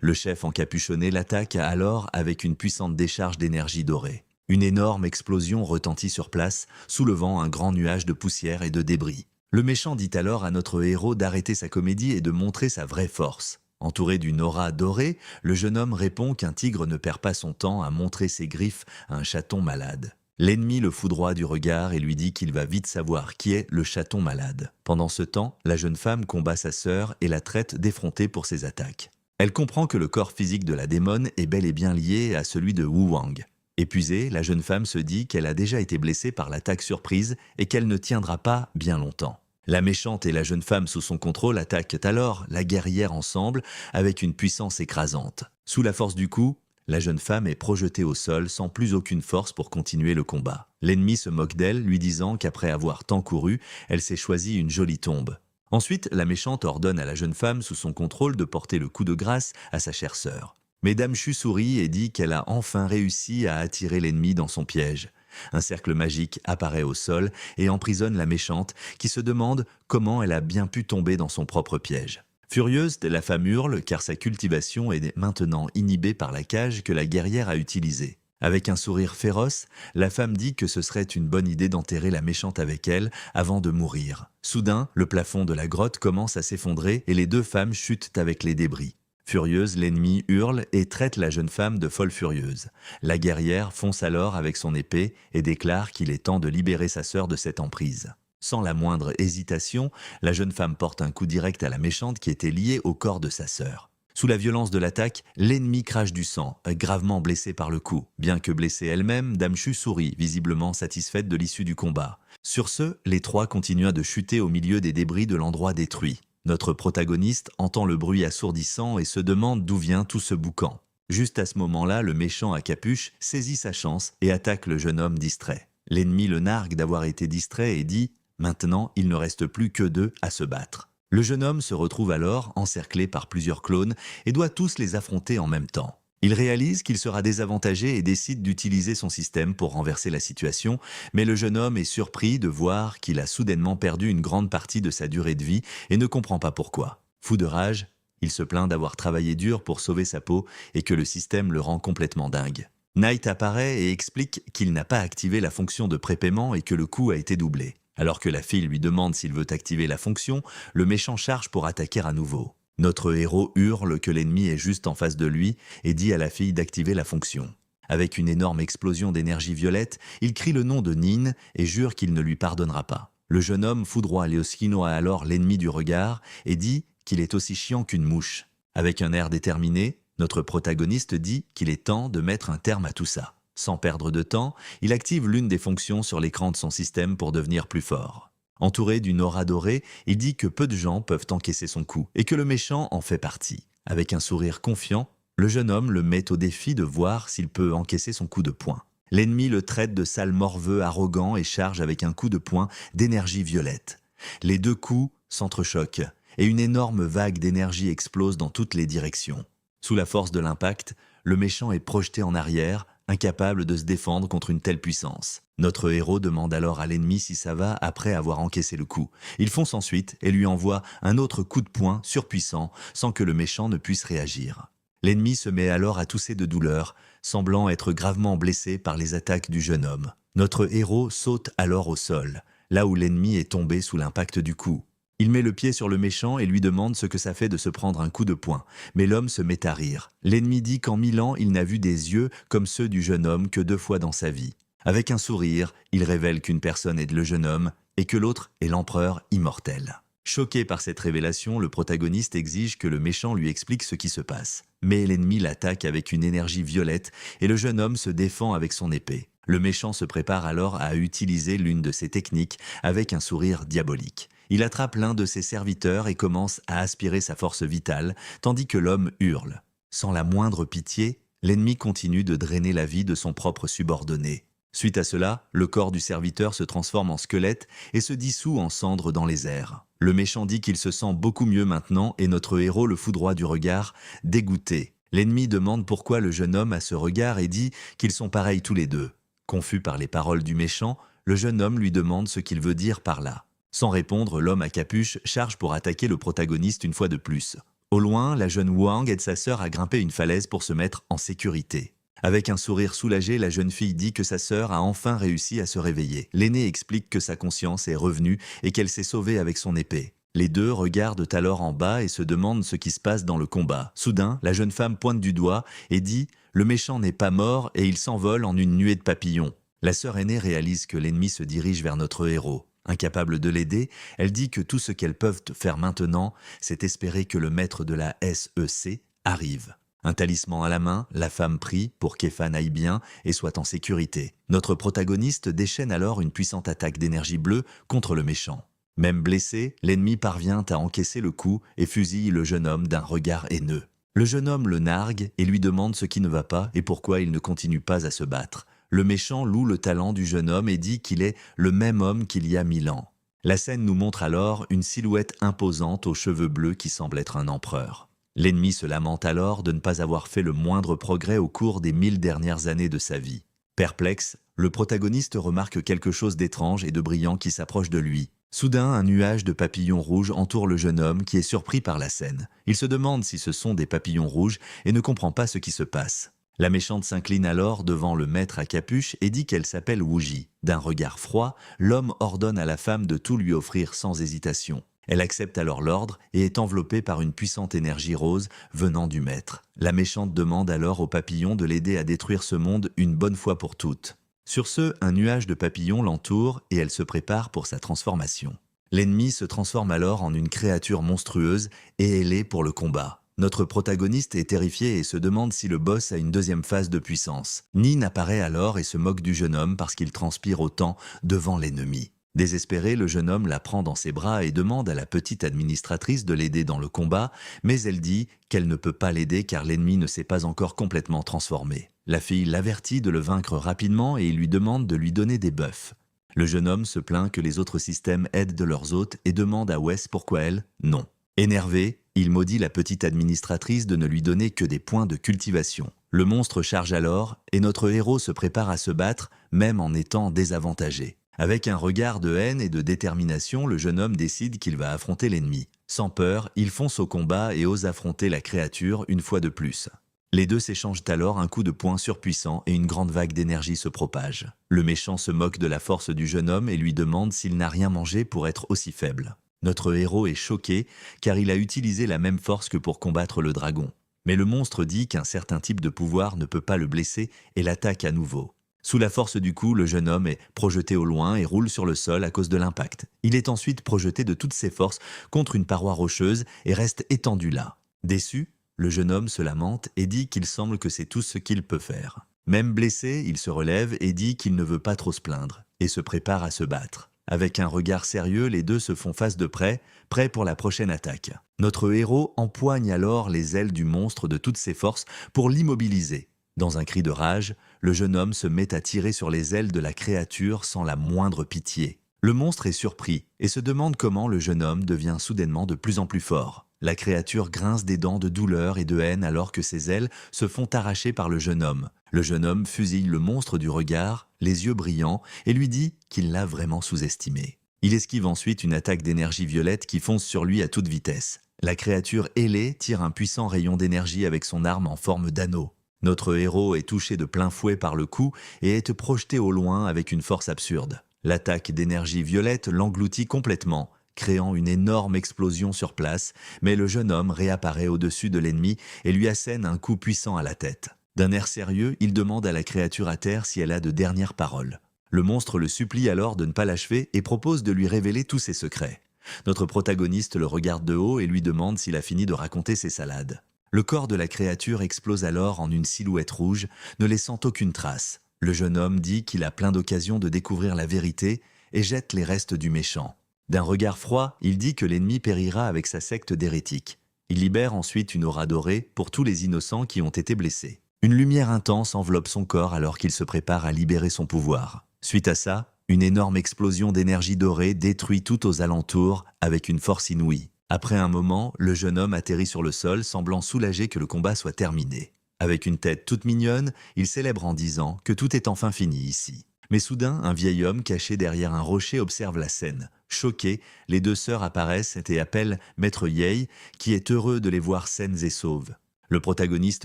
Le chef encapuchonné l'attaque alors avec une puissante décharge d'énergie dorée. Une énorme explosion retentit sur place, soulevant un grand nuage de poussière et de débris. Le méchant dit alors à notre héros d'arrêter sa comédie et de montrer sa vraie force. Entouré d'une aura dorée, le jeune homme répond qu'un tigre ne perd pas son temps à montrer ses griffes à un chaton malade. L'ennemi le foudroie du regard et lui dit qu'il va vite savoir qui est le chaton malade. Pendant ce temps, la jeune femme combat sa sœur et la traite d'effrontée pour ses attaques. Elle comprend que le corps physique de la démone est bel et bien lié à celui de Wu Wang. Épuisée, la jeune femme se dit qu'elle a déjà été blessée par l'attaque surprise et qu'elle ne tiendra pas bien longtemps. La méchante et la jeune femme sous son contrôle attaquent alors la guerrière ensemble avec une puissance écrasante. Sous la force du coup, la jeune femme est projetée au sol sans plus aucune force pour continuer le combat. L'ennemi se moque d'elle, lui disant qu'après avoir tant couru, elle s'est choisi une jolie tombe. Ensuite, la méchante ordonne à la jeune femme sous son contrôle de porter le coup de grâce à sa chère sœur. Mais Dame Chu sourit et dit qu'elle a enfin réussi à attirer l'ennemi dans son piège. Un cercle magique apparaît au sol et emprisonne la méchante qui se demande comment elle a bien pu tomber dans son propre piège. Furieuse, la femme hurle car sa cultivation est maintenant inhibée par la cage que la guerrière a utilisée. Avec un sourire féroce, la femme dit que ce serait une bonne idée d'enterrer la méchante avec elle avant de mourir. Soudain, le plafond de la grotte commence à s'effondrer et les deux femmes chutent avec les débris. Furieuse, l'ennemi hurle et traite la jeune femme de folle furieuse. La guerrière fonce alors avec son épée et déclare qu'il est temps de libérer sa sœur de cette emprise. Sans la moindre hésitation, la jeune femme porte un coup direct à la méchante qui était liée au corps de sa sœur. Sous la violence de l'attaque, l'ennemi crache du sang, gravement blessée par le coup. Bien que blessée elle-même, Dame Chu sourit, visiblement satisfaite de l'issue du combat. Sur ce, les trois continuent de chuter au milieu des débris de l'endroit détruit. Notre protagoniste entend le bruit assourdissant et se demande d'où vient tout ce boucan. Juste à ce moment-là, le méchant à capuche saisit sa chance et attaque le jeune homme distrait. L'ennemi le nargue d'avoir été distrait et dit « Maintenant, il ne reste plus que deux à se battre ». Le jeune homme se retrouve alors encerclé par plusieurs clones et doit tous les affronter en même temps. Il réalise qu'il sera désavantagé et décide d'utiliser son système pour renverser la situation, mais le jeune homme est surpris de voir qu'il a soudainement perdu une grande partie de sa durée de vie et ne comprend pas pourquoi. Fou de rage, il se plaint d'avoir travaillé dur pour sauver sa peau et que le système le rend complètement dingue. Knight apparaît et explique qu'il n'a pas activé la fonction de prépaiement et que le coût a été doublé. Alors que la fille lui demande s'il veut activer la fonction, le méchant charge pour attaquer à nouveau. Notre héros hurle que l'ennemi est juste en face de lui et dit à la fille d'activer la fonction. Avec une énorme explosion d'énergie violette, il crie le nom de Nin et jure qu'il ne lui pardonnera pas. Le jeune homme foudroie Leoskino alors l'ennemi du regard et dit qu'il est aussi chiant qu'une mouche. Avec un air déterminé, notre protagoniste dit qu'il est temps de mettre un terme à tout ça. Sans perdre de temps, il active l'une des fonctions sur l'écran de son système pour devenir plus fort. Entouré d'une aura dorée, il dit que peu de gens peuvent encaisser son coup et que le méchant en fait partie. Avec un sourire confiant, le jeune homme le met au défi de voir s'il peut encaisser son coup de poing. L'ennemi le traite de sale morveux arrogant et charge avec un coup de poing d'énergie violette. Les deux coups s'entrechoquent et une énorme vague d'énergie explose dans toutes les directions. Sous la force de l'impact, le méchant est projeté en arrière, incapable de se défendre contre une telle puissance. Notre héros demande alors à l'ennemi si ça va après avoir encaissé le coup. Il fonce ensuite et lui envoie un autre coup de poing surpuissant sans que le méchant ne puisse réagir. L'ennemi se met alors à tousser de douleur, semblant être gravement blessé par les attaques du jeune homme. Notre héros saute alors au sol, là où l'ennemi est tombé sous l'impact du coup. Il met le pied sur le méchant et lui demande ce que ça fait de se prendre un coup de poing, mais l'homme se met à rire. L'ennemi dit qu'en 1000 ans, il n'a vu des yeux comme ceux du jeune homme que 2 fois dans sa vie. Avec un sourire, il révèle qu'une personne est le jeune homme et que l'autre est l'empereur immortel. Choqué par cette révélation, le protagoniste exige que le méchant lui explique ce qui se passe. Mais l'ennemi l'attaque avec une énergie violette et le jeune homme se défend avec son épée. Le méchant se prépare alors à utiliser l'une de ses techniques avec un sourire diabolique. Il attrape l'un de ses serviteurs et commence à aspirer sa force vitale, tandis que l'homme hurle. Sans la moindre pitié, l'ennemi continue de drainer la vie de son propre subordonné. Suite à cela, le corps du serviteur se transforme en squelette et se dissout en cendres dans les airs. Le méchant dit qu'il se sent beaucoup mieux maintenant et notre héros le foudroie du regard, dégoûté. L'ennemi demande pourquoi le jeune homme a ce regard et dit qu'ils sont pareils tous les deux. Confus par les paroles du méchant, le jeune homme lui demande ce qu'il veut dire par là. Sans répondre, l'homme à capuche charge pour attaquer le protagoniste une fois de plus. Au loin, la jeune Wang aide sa sœur à grimper une falaise pour se mettre en sécurité. Avec un sourire soulagé, la jeune fille dit que sa sœur a enfin réussi à se réveiller. L'aînée explique que sa conscience est revenue et qu'elle s'est sauvée avec son épée. Les deux regardent alors en bas et se demandent ce qui se passe dans le combat. Soudain, la jeune femme pointe du doigt et dit « Le méchant n'est pas mort et il s'envole en une nuée de papillons ». La sœur aînée réalise que l'ennemi se dirige vers notre héros. Incapable de l'aider, elle dit que tout ce qu'elles peuvent faire maintenant, c'est espérer que le maître de la SEC arrive. Un talisman à la main, la femme prie pour qu'Efan aille bien et soit en sécurité. Notre protagoniste déchaîne alors une puissante attaque d'énergie bleue contre le méchant. Même blessé, l'ennemi parvient à encaisser le coup et fusille le jeune homme d'un regard haineux. Le jeune homme le nargue et lui demande ce qui ne va pas et pourquoi il ne continue pas à se battre. Le méchant loue le talent du jeune homme et dit qu'il est le même homme qu'il y a 1000 ans. La scène nous montre alors une silhouette imposante aux cheveux bleus qui semble être un empereur. L'ennemi se lamente alors de ne pas avoir fait le moindre progrès au cours des 1000 dernières années de sa vie. Perplexe, le protagoniste remarque quelque chose d'étrange et de brillant qui s'approche de lui. Soudain, un nuage de papillons rouges entoure le jeune homme qui est surpris par la scène. Il se demande si ce sont des papillons rouges et ne comprend pas ce qui se passe. La méchante s'incline alors devant le maître à capuche et dit qu'elle s'appelle Wuji. D'un regard froid, l'homme ordonne à la femme de tout lui offrir sans hésitation. Elle accepte alors l'ordre et est enveloppée par une puissante énergie rose venant du maître. La méchante demande alors aux papillons de l'aider à détruire ce monde une bonne fois pour toutes. Sur ce, un nuage de papillons l'entoure et elle se prépare pour sa transformation. L'ennemi se transforme alors en une créature monstrueuse et ailée pour le combat. Notre protagoniste est terrifié et se demande si le boss a une deuxième phase de puissance. Nin apparaît alors et se moque du jeune homme parce qu'il transpire autant devant l'ennemi. Désespéré, le jeune homme la prend dans ses bras et demande à la petite administratrice de l'aider dans le combat, mais elle dit qu'elle ne peut pas l'aider car l'ennemi ne s'est pas encore complètement transformé. La fille l'avertit de le vaincre rapidement et il lui demande de lui donner des buffs. Le jeune homme se plaint que les autres systèmes aident de leurs hôtes et demande à Wes pourquoi elle, non. Énervé, il maudit la petite administratrice de ne lui donner que des points de cultivation. Le monstre charge alors et notre héros se prépare à se battre, même en étant désavantagé. Avec un regard de haine et de détermination, le jeune homme décide qu'il va affronter l'ennemi. Sans peur, il fonce au combat et ose affronter la créature une fois de plus. Les deux s'échangent alors un coup de poing surpuissant et une grande vague d'énergie se propage. Le méchant se moque de la force du jeune homme et lui demande s'il n'a rien mangé pour être aussi faible. Notre héros est choqué car il a utilisé la même force que pour combattre le dragon. Mais le monstre dit qu'un certain type de pouvoir ne peut pas le blesser et l'attaque à nouveau. Sous la force du coup, le jeune homme est projeté au loin et roule sur le sol à cause de l'impact. Il est ensuite projeté de toutes ses forces contre une paroi rocheuse et reste étendu là. Déçu, le jeune homme se lamente et dit qu'il semble que c'est tout ce qu'il peut faire. Même blessé, il se relève et dit qu'il ne veut pas trop se plaindre et se prépare à se battre. Avec un regard sérieux, les deux se font face de près, prêts pour la prochaine attaque. Notre héros empoigne alors les ailes du monstre de toutes ses forces pour l'immobiliser. Dans un cri de rage, le jeune homme se met à tirer sur les ailes de la créature sans la moindre pitié. Le monstre est surpris et se demande comment le jeune homme devient soudainement de plus en plus fort. La créature grince des dents de douleur et de haine alors que ses ailes se font arracher par le jeune homme. Le jeune homme fusille le monstre du regard, les yeux brillants, et lui dit qu'il l'a vraiment sous-estimé. Il esquive ensuite une attaque d'énergie violette qui fonce sur lui à toute vitesse. La créature ailée tire un puissant rayon d'énergie avec son arme en forme d'anneau. Notre héros est touché de plein fouet par le coup et est projeté au loin avec une force absurde. L'attaque d'énergie violette l'engloutit complètement, créant une énorme explosion sur place, mais le jeune homme réapparaît au-dessus de l'ennemi et lui assène un coup puissant à la tête. D'un air sérieux, il demande à la créature à terre si elle a de dernières paroles. Le monstre le supplie alors de ne pas l'achever et propose de lui révéler tous ses secrets. Notre protagoniste le regarde de haut et lui demande s'il a fini de raconter ses salades. Le corps de la créature explose alors en une silhouette rouge, ne laissant aucune trace. Le jeune homme dit qu'il a plein d'occasions de découvrir la vérité et jette les restes du méchant. D'un regard froid, il dit que l'ennemi périra avec sa secte d'hérétiques. Il libère ensuite une aura dorée pour tous les innocents qui ont été blessés. Une lumière intense enveloppe son corps alors qu'il se prépare à libérer son pouvoir. Suite à ça, une énorme explosion d'énergie dorée détruit tout aux alentours avec une force inouïe. Après un moment, le jeune homme atterrit sur le sol, semblant soulagé que le combat soit terminé. Avec une tête toute mignonne, il célèbre en disant que tout est enfin fini ici. Mais soudain, un vieil homme caché derrière un rocher observe la scène. Choqués, les deux sœurs apparaissent et appellent Maître Yei, qui est heureux de les voir saines et sauves. Le protagoniste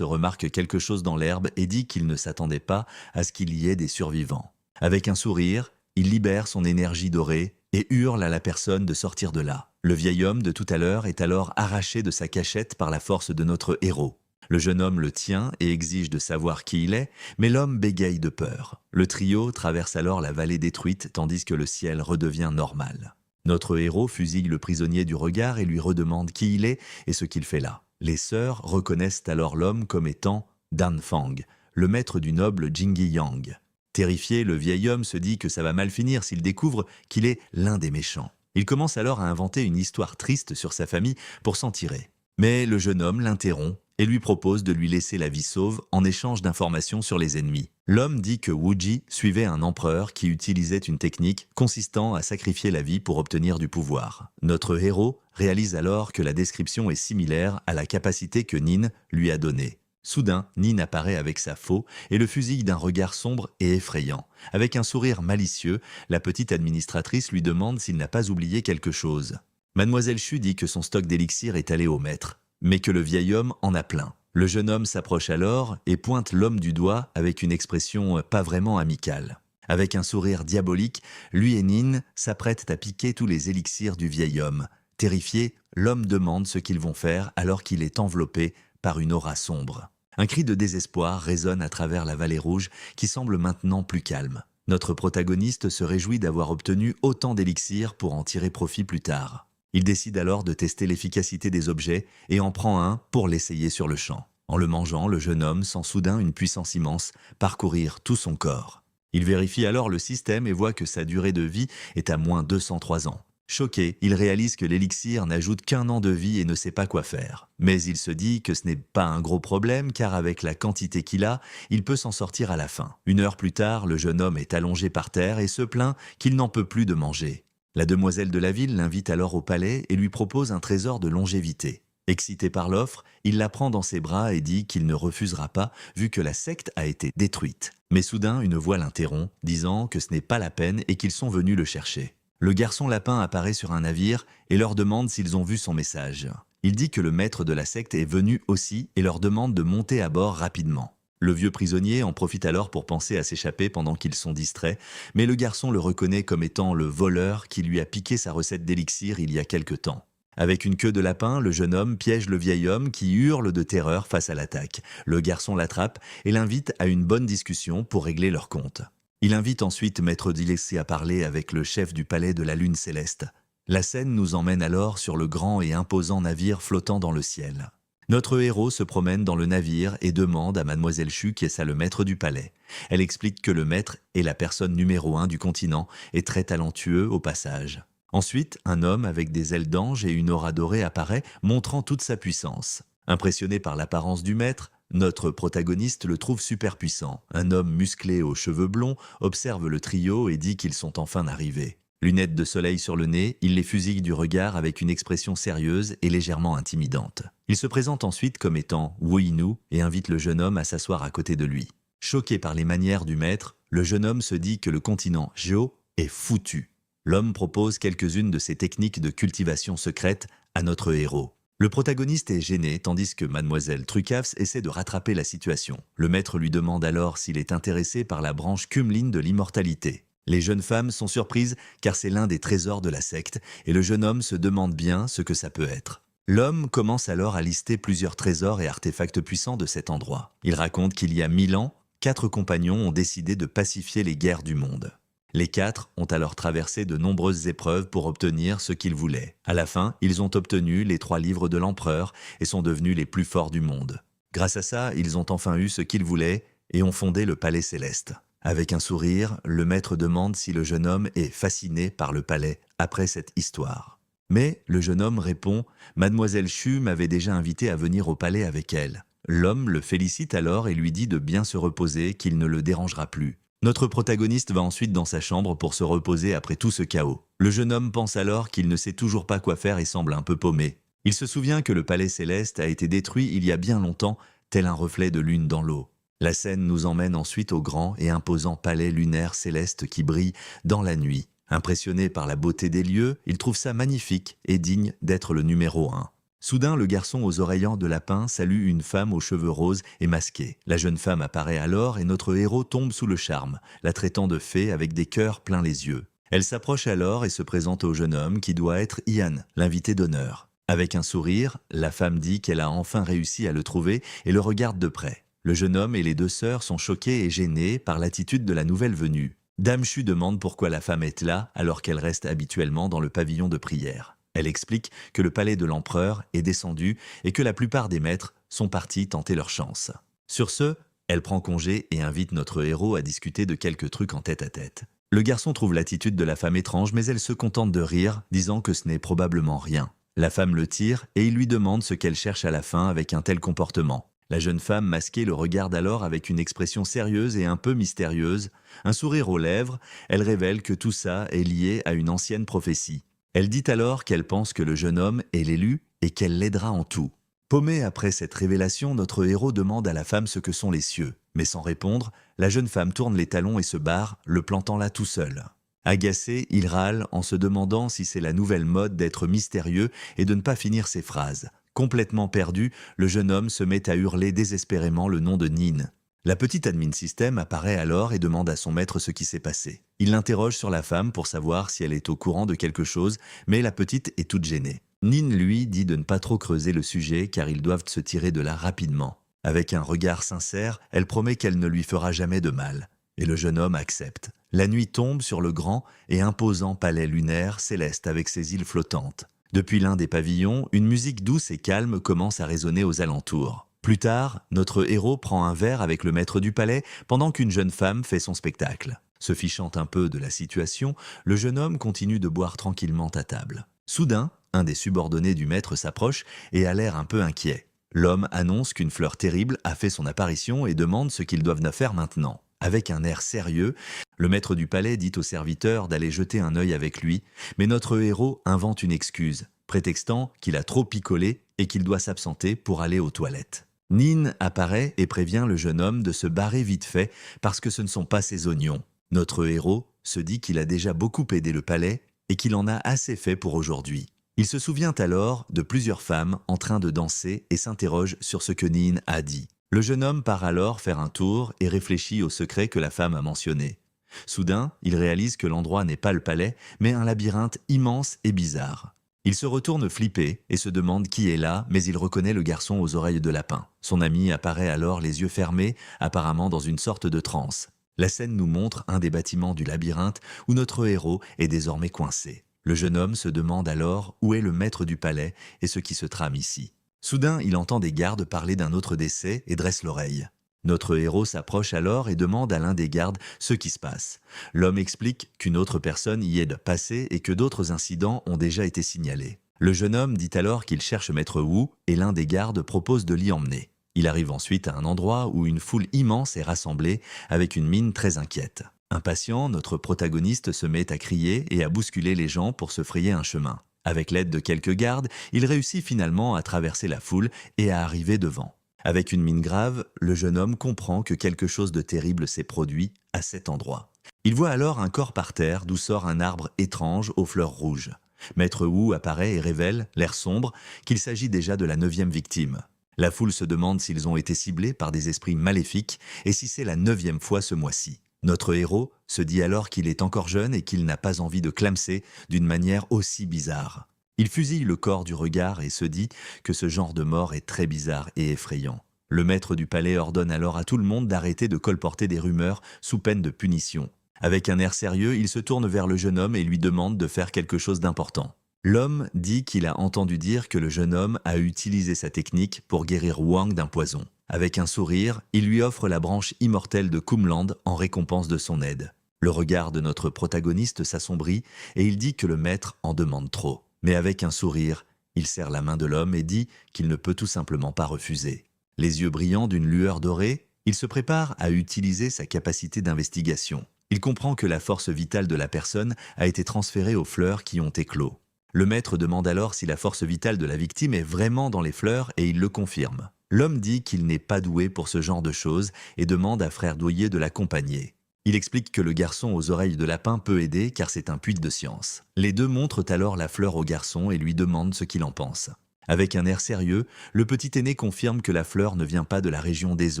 remarque quelque chose dans l'herbe et dit qu'il ne s'attendait pas à ce qu'il y ait des survivants. Avec un sourire, il libère son énergie dorée et hurle à la personne de sortir de là. Le vieil homme de tout à l'heure est alors arraché de sa cachette par la force de notre héros. Le jeune homme le tient et exige de savoir qui il est, mais l'homme bégaye de peur. Le trio traverse alors la vallée détruite tandis que le ciel redevient normal. Notre héros fusille le prisonnier du regard et lui redemande qui il est et ce qu'il fait là. Les sœurs reconnaissent alors l'homme comme étant Dan Fang, le maître du noble Jingyi Yang. Terrifié, le vieil homme se dit que ça va mal finir s'il découvre qu'il est l'un des méchants. Il commence alors à inventer une histoire triste sur sa famille pour s'en tirer. Mais le jeune homme l'interrompt et lui propose de lui laisser la vie sauve en échange d'informations sur les ennemis. L'homme dit que Wuji suivait un empereur qui utilisait une technique consistant à sacrifier la vie pour obtenir du pouvoir. Notre héros réalise alors que la description est similaire à la capacité que Nin lui a donnée. Soudain, Nin apparaît avec sa faux et le fusille d'un regard sombre et effrayant. Avec un sourire malicieux, la petite administratrice lui demande s'il n'a pas oublié quelque chose. Mademoiselle Chu dit que son stock d'élixir est allé au maître, mais que le vieil homme en a plein. Le jeune homme s'approche alors et pointe l'homme du doigt avec une expression pas vraiment amicale. Avec un sourire diabolique, lui et Nin s'apprêtent à piquer tous les élixirs du vieil homme. Terrifié, l'homme demande ce qu'ils vont faire alors qu'il est enveloppé par une aura sombre. Un cri de désespoir résonne à travers la vallée rouge qui semble maintenant plus calme. Notre protagoniste se réjouit d'avoir obtenu autant d'élixirs pour en tirer profit plus tard. Il décide alors de tester l'efficacité des objets et en prend un pour l'essayer sur le champ. En le mangeant, le jeune homme sent soudain une puissance immense parcourir tout son corps. Il vérifie alors le système et voit que sa durée de vie est à moins 203 ans. Choqué, il réalise que l'élixir n'ajoute qu'1 an de vie et ne sait pas quoi faire. Mais il se dit que ce n'est pas un gros problème car avec la quantité qu'il a, il peut s'en sortir à la fin. 1 heure plus tard, le jeune homme est allongé par terre et se plaint qu'il n'en peut plus de manger. La demoiselle de la ville l'invite alors au palais et lui propose un trésor de longévité. Excité par l'offre, il la prend dans ses bras et dit qu'il ne refusera pas vu que la secte a été détruite. Mais soudain, une voix l'interrompt, disant que ce n'est pas la peine et qu'ils sont venus le chercher. Le garçon lapin apparaît sur un navire et leur demande s'ils ont vu son message. Il dit que le maître de la secte est venu aussi et leur demande de monter à bord rapidement. Le vieux prisonnier en profite alors pour penser à s'échapper pendant qu'ils sont distraits, mais le garçon le reconnaît comme étant le voleur qui lui a piqué sa recette d'élixir il y a quelque temps. Avec une queue de lapin, le jeune homme piège le vieil homme qui hurle de terreur face à l'attaque. Le garçon l'attrape et l'invite à une bonne discussion pour régler leur compte. Il invite ensuite Maître Dilexi à parler avec le chef du palais de la Lune Céleste. La scène nous emmène alors sur le grand et imposant navire flottant dans le ciel. Notre héros se promène dans le navire et demande à Mademoiselle Chu qui est ça le maître du palais. Elle explique que le maître est la personne numéro 1 du continent et très talentueux au passage. Ensuite, un homme avec des ailes d'ange et une aura dorée apparaît, montrant toute sa puissance. Impressionné par l'apparence du maître, notre protagoniste le trouve super puissant. Un homme musclé aux cheveux blonds observe le trio et dit qu'ils sont enfin arrivés. Lunettes de soleil sur le nez, il les fusille du regard avec une expression sérieuse et légèrement intimidante. Il se présente ensuite comme étant Wu Yinu et invite le jeune homme à s'asseoir à côté de lui. Choqué par les manières du maître, le jeune homme se dit que le continent Zhou est foutu. L'homme propose quelques-unes de ses techniques de cultivation secrète à notre héros. Le protagoniste est gêné tandis que Mademoiselle Trucavs essaie de rattraper la situation. Le maître lui demande alors s'il est intéressé par la branche Kumlin de l'immortalité. Les jeunes femmes sont surprises car c'est l'un des trésors de la secte et le jeune homme se demande bien ce que ça peut être. L'homme commence alors à lister plusieurs trésors et artefacts puissants de cet endroit. Il raconte qu'il y a 1000 ans, 4 compagnons ont décidé de pacifier les guerres du monde. Les 4 ont alors traversé de nombreuses épreuves pour obtenir ce qu'ils voulaient. À la fin, ils ont obtenu les 3 livres de l'empereur et sont devenus les plus forts du monde. Grâce à ça, ils ont enfin eu ce qu'ils voulaient et ont fondé le palais céleste. Avec un sourire, le maître demande si le jeune homme est fasciné par le palais après cette histoire. Mais le jeune homme répond « Mademoiselle Chu m'avait déjà invité à venir au palais avec elle ». L'homme le félicite alors et lui dit de bien se reposer, qu'il ne le dérangera plus. Notre protagoniste va ensuite dans sa chambre pour se reposer après tout ce chaos. Le jeune homme pense alors qu'il ne sait toujours pas quoi faire et semble un peu paumé. Il se souvient que le palais céleste a été détruit il y a bien longtemps, tel un reflet de lune dans l'eau. La scène nous emmène ensuite au grand et imposant palais lunaire céleste qui brille dans la nuit. Impressionné par la beauté des lieux, il trouve ça magnifique et digne d'être le numéro 1. Soudain, le garçon aux oreillants de lapin salue une femme aux cheveux roses et masquée. La jeune femme apparaît alors et notre héros tombe sous le charme, la traitant de fée avec des cœurs plein les yeux. Elle s'approche alors et se présente au jeune homme qui doit être Ian, l'invité d'honneur. Avec un sourire, la femme dit qu'elle a enfin réussi à le trouver et le regarde de près. Le jeune homme et les deux sœurs sont choqués et gênés par l'attitude de la nouvelle venue. Dame Chu demande pourquoi la femme est là alors qu'elle reste habituellement dans le pavillon de prière. Elle explique que le palais de l'empereur est descendu et que la plupart des maîtres sont partis tenter leur chance. Sur ce, elle prend congé et invite notre héros à discuter de quelques trucs en tête-à-tête. Le garçon trouve l'attitude de la femme étrange, mais elle se contente de rire, disant que ce n'est probablement rien. La femme le tire et il lui demande ce qu'elle cherche à la fin avec un tel comportement. La jeune femme masquée le regarde alors avec une expression sérieuse et un peu mystérieuse. Un sourire aux lèvres, elle révèle que tout ça est lié à une ancienne prophétie. Elle dit alors qu'elle pense que le jeune homme est l'élu et qu'elle l'aidera en tout. Paumé après cette révélation, notre héros demande à la femme ce que sont les cieux. Mais sans répondre, la jeune femme tourne les talons et se barre, le plantant là tout seul. Agacé, il râle en se demandant si c'est la nouvelle mode d'être mystérieux et de ne pas finir ses phrases. Complètement perdu, le jeune homme se met à hurler désespérément le nom de Nin. La petite admin système apparaît alors et demande à son maître ce qui s'est passé. Il l'interroge sur la femme pour savoir si elle est au courant de quelque chose, mais la petite est toute gênée. Nin, lui, dit de ne pas trop creuser le sujet car ils doivent se tirer de là rapidement. Avec un regard sincère, elle promet qu'elle ne lui fera jamais de mal. Et le jeune homme accepte. La nuit tombe sur le grand et imposant palais lunaire céleste avec ses îles flottantes. Depuis l'un des pavillons, une musique douce et calme commence à résonner aux alentours. Plus tard, notre héros prend un verre avec le maître du palais pendant qu'une jeune femme fait son spectacle. Se fichant un peu de la situation, le jeune homme continue de boire tranquillement à table. Soudain, un des subordonnés du maître s'approche et a l'air un peu inquiet. L'homme annonce qu'une fleur terrible a fait son apparition et demande ce qu'ils doivent faire maintenant. Avec un air sérieux, le maître du palais dit au serviteur d'aller jeter un œil avec lui, mais notre héros invente une excuse, prétextant qu'il a trop picolé et qu'il doit s'absenter pour aller aux toilettes. Nin apparaît et prévient le jeune homme de se barrer vite fait parce que ce ne sont pas ses oignons. Notre héros se dit qu'il a déjà beaucoup aidé le palais et qu'il en a assez fait pour aujourd'hui. Il se souvient alors de plusieurs femmes en train de danser et s'interroge sur ce que Nin a dit. Le jeune homme part alors faire un tour et réfléchit au secret que la femme a mentionné. Soudain, il réalise que l'endroit n'est pas le palais, mais un labyrinthe immense et bizarre. Il se retourne flippé et se demande qui est là, mais il reconnaît le garçon aux oreilles de lapin. Son ami apparaît alors les yeux fermés, apparemment dans une sorte de transe. La scène nous montre un des bâtiments du labyrinthe où notre héros est désormais coincé. Le jeune homme se demande alors où est le maître du palais et ce qui se trame ici. Soudain, il entend des gardes parler d'un autre décès et dresse l'oreille. Notre héros s'approche alors et demande à l'un des gardes ce qui se passe. L'homme explique qu'une autre personne y est passée et que d'autres incidents ont déjà été signalés. Le jeune homme dit alors qu'il cherche Maître Wu et l'un des gardes propose de l'y emmener. Il arrive ensuite à un endroit où une foule immense est rassemblée avec une mine très inquiète. Impatient, notre protagoniste se met à crier et à bousculer les gens pour se frayer un chemin. Avec l'aide de quelques gardes, il réussit finalement à traverser la foule et à arriver devant. Avec une mine grave, le jeune homme comprend que quelque chose de terrible s'est produit à cet endroit. Il voit alors un corps par terre d'où sort un arbre étrange aux fleurs rouges. Maître Wu apparaît et révèle, l'air sombre, qu'il s'agit déjà de la 9e victime. La foule se demande s'ils ont été ciblés par des esprits maléfiques et si c'est la 9e fois ce mois-ci. Notre héros se dit alors qu'il est encore jeune et qu'il n'a pas envie de clamser d'une manière aussi bizarre. Il fusille le corps du regard et se dit que ce genre de mort est très bizarre et effrayant. Le maître du palais ordonne alors à tout le monde d'arrêter de colporter des rumeurs sous peine de punition. Avec un air sérieux, il se tourne vers le jeune homme et lui demande de faire quelque chose d'important. L'homme dit qu'il a entendu dire que le jeune homme a utilisé sa technique pour guérir Wang d'un poison. Avec un sourire, il lui offre la branche immortelle de Kumland en récompense de son aide. Le regard de notre protagoniste s'assombrit et il dit que le maître en demande trop. Mais avec un sourire, il serre la main de l'homme et dit qu'il ne peut tout simplement pas refuser. Les yeux brillants d'une lueur dorée, il se prépare à utiliser sa capacité d'investigation. Il comprend que la force vitale de la personne a été transférée aux fleurs qui ont éclos. Le maître demande alors si la force vitale de la victime est vraiment dans les fleurs et il le confirme. L'homme dit qu'il n'est pas doué pour ce genre de choses et demande à frère Douillet de l'accompagner. Il explique que le garçon aux oreilles de lapin peut aider car c'est un puits de science. Les deux montrent alors la fleur au garçon et lui demandent ce qu'il en pense. Avec un air sérieux, le petit aîné confirme que la fleur ne vient pas de la région des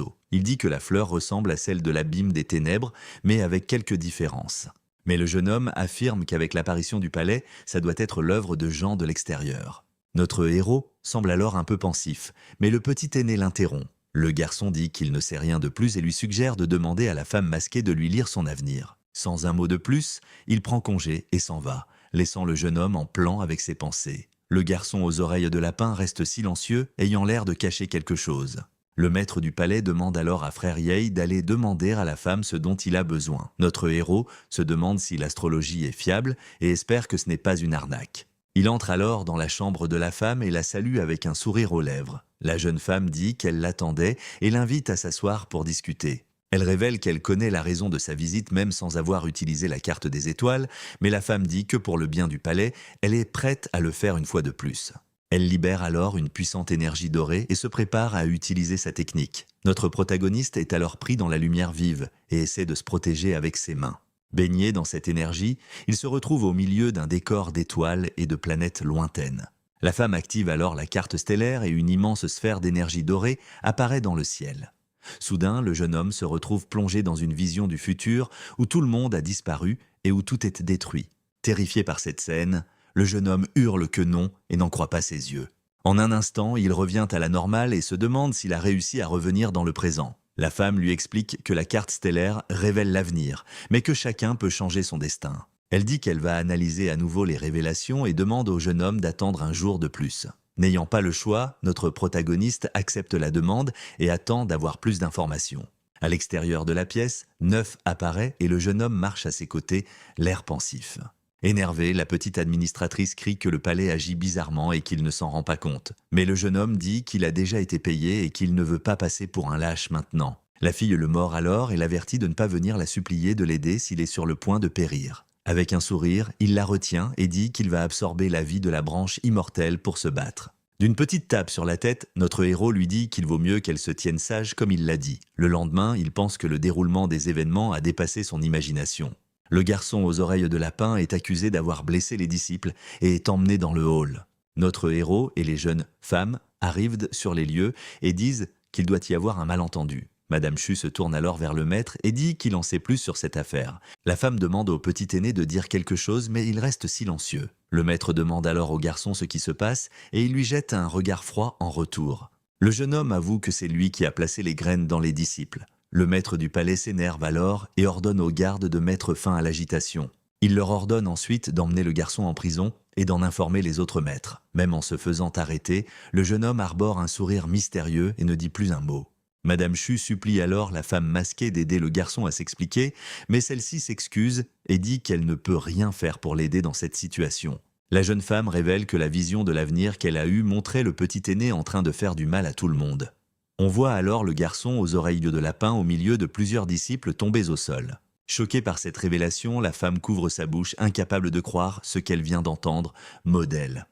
eaux. Il dit que la fleur ressemble à celle de l'abîme des ténèbres, mais avec quelques différences. Mais le jeune homme affirme qu'avec l'apparition du palais, ça doit être l'œuvre de gens de l'extérieur. Notre héros semble alors un peu pensif, mais le petit aîné l'interrompt. Le garçon dit qu'il ne sait rien de plus et lui suggère de demander à la femme masquée de lui lire son avenir. Sans un mot de plus, il prend congé et s'en va, laissant le jeune homme en plan avec ses pensées. Le garçon aux oreilles de lapin reste silencieux, ayant l'air de cacher quelque chose. Le maître du palais demande alors à Frère Yei d'aller demander à la femme ce dont il a besoin. Notre héros se demande si l'astrologie est fiable et espère que ce n'est pas une arnaque. Il entre alors dans la chambre de la femme et la salue avec un sourire aux lèvres. La jeune femme dit qu'elle l'attendait et l'invite à s'asseoir pour discuter. Elle révèle qu'elle connaît la raison de sa visite même sans avoir utilisé la carte des étoiles, mais la femme dit que pour le bien du palais, elle est prête à le faire une fois de plus. Elle libère alors une puissante énergie dorée et se prépare à utiliser sa technique. Notre protagoniste est alors pris dans la lumière vive et essaie de se protéger avec ses mains. Baigné dans cette énergie, il se retrouve au milieu d'un décor d'étoiles et de planètes lointaines. La femme active alors la carte stellaire et une immense sphère d'énergie dorée apparaît dans le ciel. Soudain, le jeune homme se retrouve plongé dans une vision du futur où tout le monde a disparu et où tout est détruit. Terrifié par cette scène, le jeune homme hurle que non et n'en croit pas ses yeux. En un instant, il revient à la normale et se demande s'il a réussi à revenir dans le présent. La femme lui explique que la carte stellaire révèle l'avenir, mais que chacun peut changer son destin. Elle dit qu'elle va analyser à nouveau les révélations et demande au jeune homme d'attendre un jour de plus. N'ayant pas le choix, notre protagoniste accepte la demande et attend d'avoir plus d'informations. À l'extérieur de la pièce, Neuf apparaît et le jeune homme marche à ses côtés, l'air pensif. Énervée, la petite administratrice crie que le palais agit bizarrement et qu'il ne s'en rend pas compte. Mais le jeune homme dit qu'il a déjà été payé et qu'il ne veut pas passer pour un lâche maintenant. La fille le mord alors et l'avertit de ne pas venir la supplier de l'aider s'il est sur le point de périr. Avec un sourire, il la retient et dit qu'il va absorber la vie de la branche immortelle pour se battre. D'une petite tape sur la tête, notre héros lui dit qu'il vaut mieux qu'elle se tienne sage comme il l'a dit. Le lendemain, il pense que le déroulement des événements a dépassé son imagination. Le garçon aux oreilles de lapin est accusé d'avoir blessé les disciples et est emmené dans le hall. Notre héros et les jeunes femmes arrivent sur les lieux et disent qu'il doit y avoir un malentendu. Madame Chu se tourne alors vers le maître et dit qu'il en sait plus sur cette affaire. La femme demande au petit aîné de dire quelque chose, mais il reste silencieux. Le maître demande alors au garçon ce qui se passe et il lui jette un regard froid en retour. Le jeune homme avoue que c'est lui qui a placé les graines dans les disciples. Le maître du palais s'énerve alors et ordonne aux gardes de mettre fin à l'agitation. Il leur ordonne ensuite d'emmener le garçon en prison et d'en informer les autres maîtres. Même en se faisant arrêter, le jeune homme arbore un sourire mystérieux et ne dit plus un mot. Madame Chu supplie alors la femme masquée d'aider le garçon à s'expliquer, mais celle-ci s'excuse et dit qu'elle ne peut rien faire pour l'aider dans cette situation. La jeune femme révèle que la vision de l'avenir qu'elle a eue montrait le petit aîné en train de faire du mal à tout le monde. On voit alors le garçon aux oreilles de lapin au milieu de plusieurs disciples tombés au sol. Choquée par cette révélation, la femme couvre sa bouche, incapable de croire ce qu'elle vient d'entendre, modèle.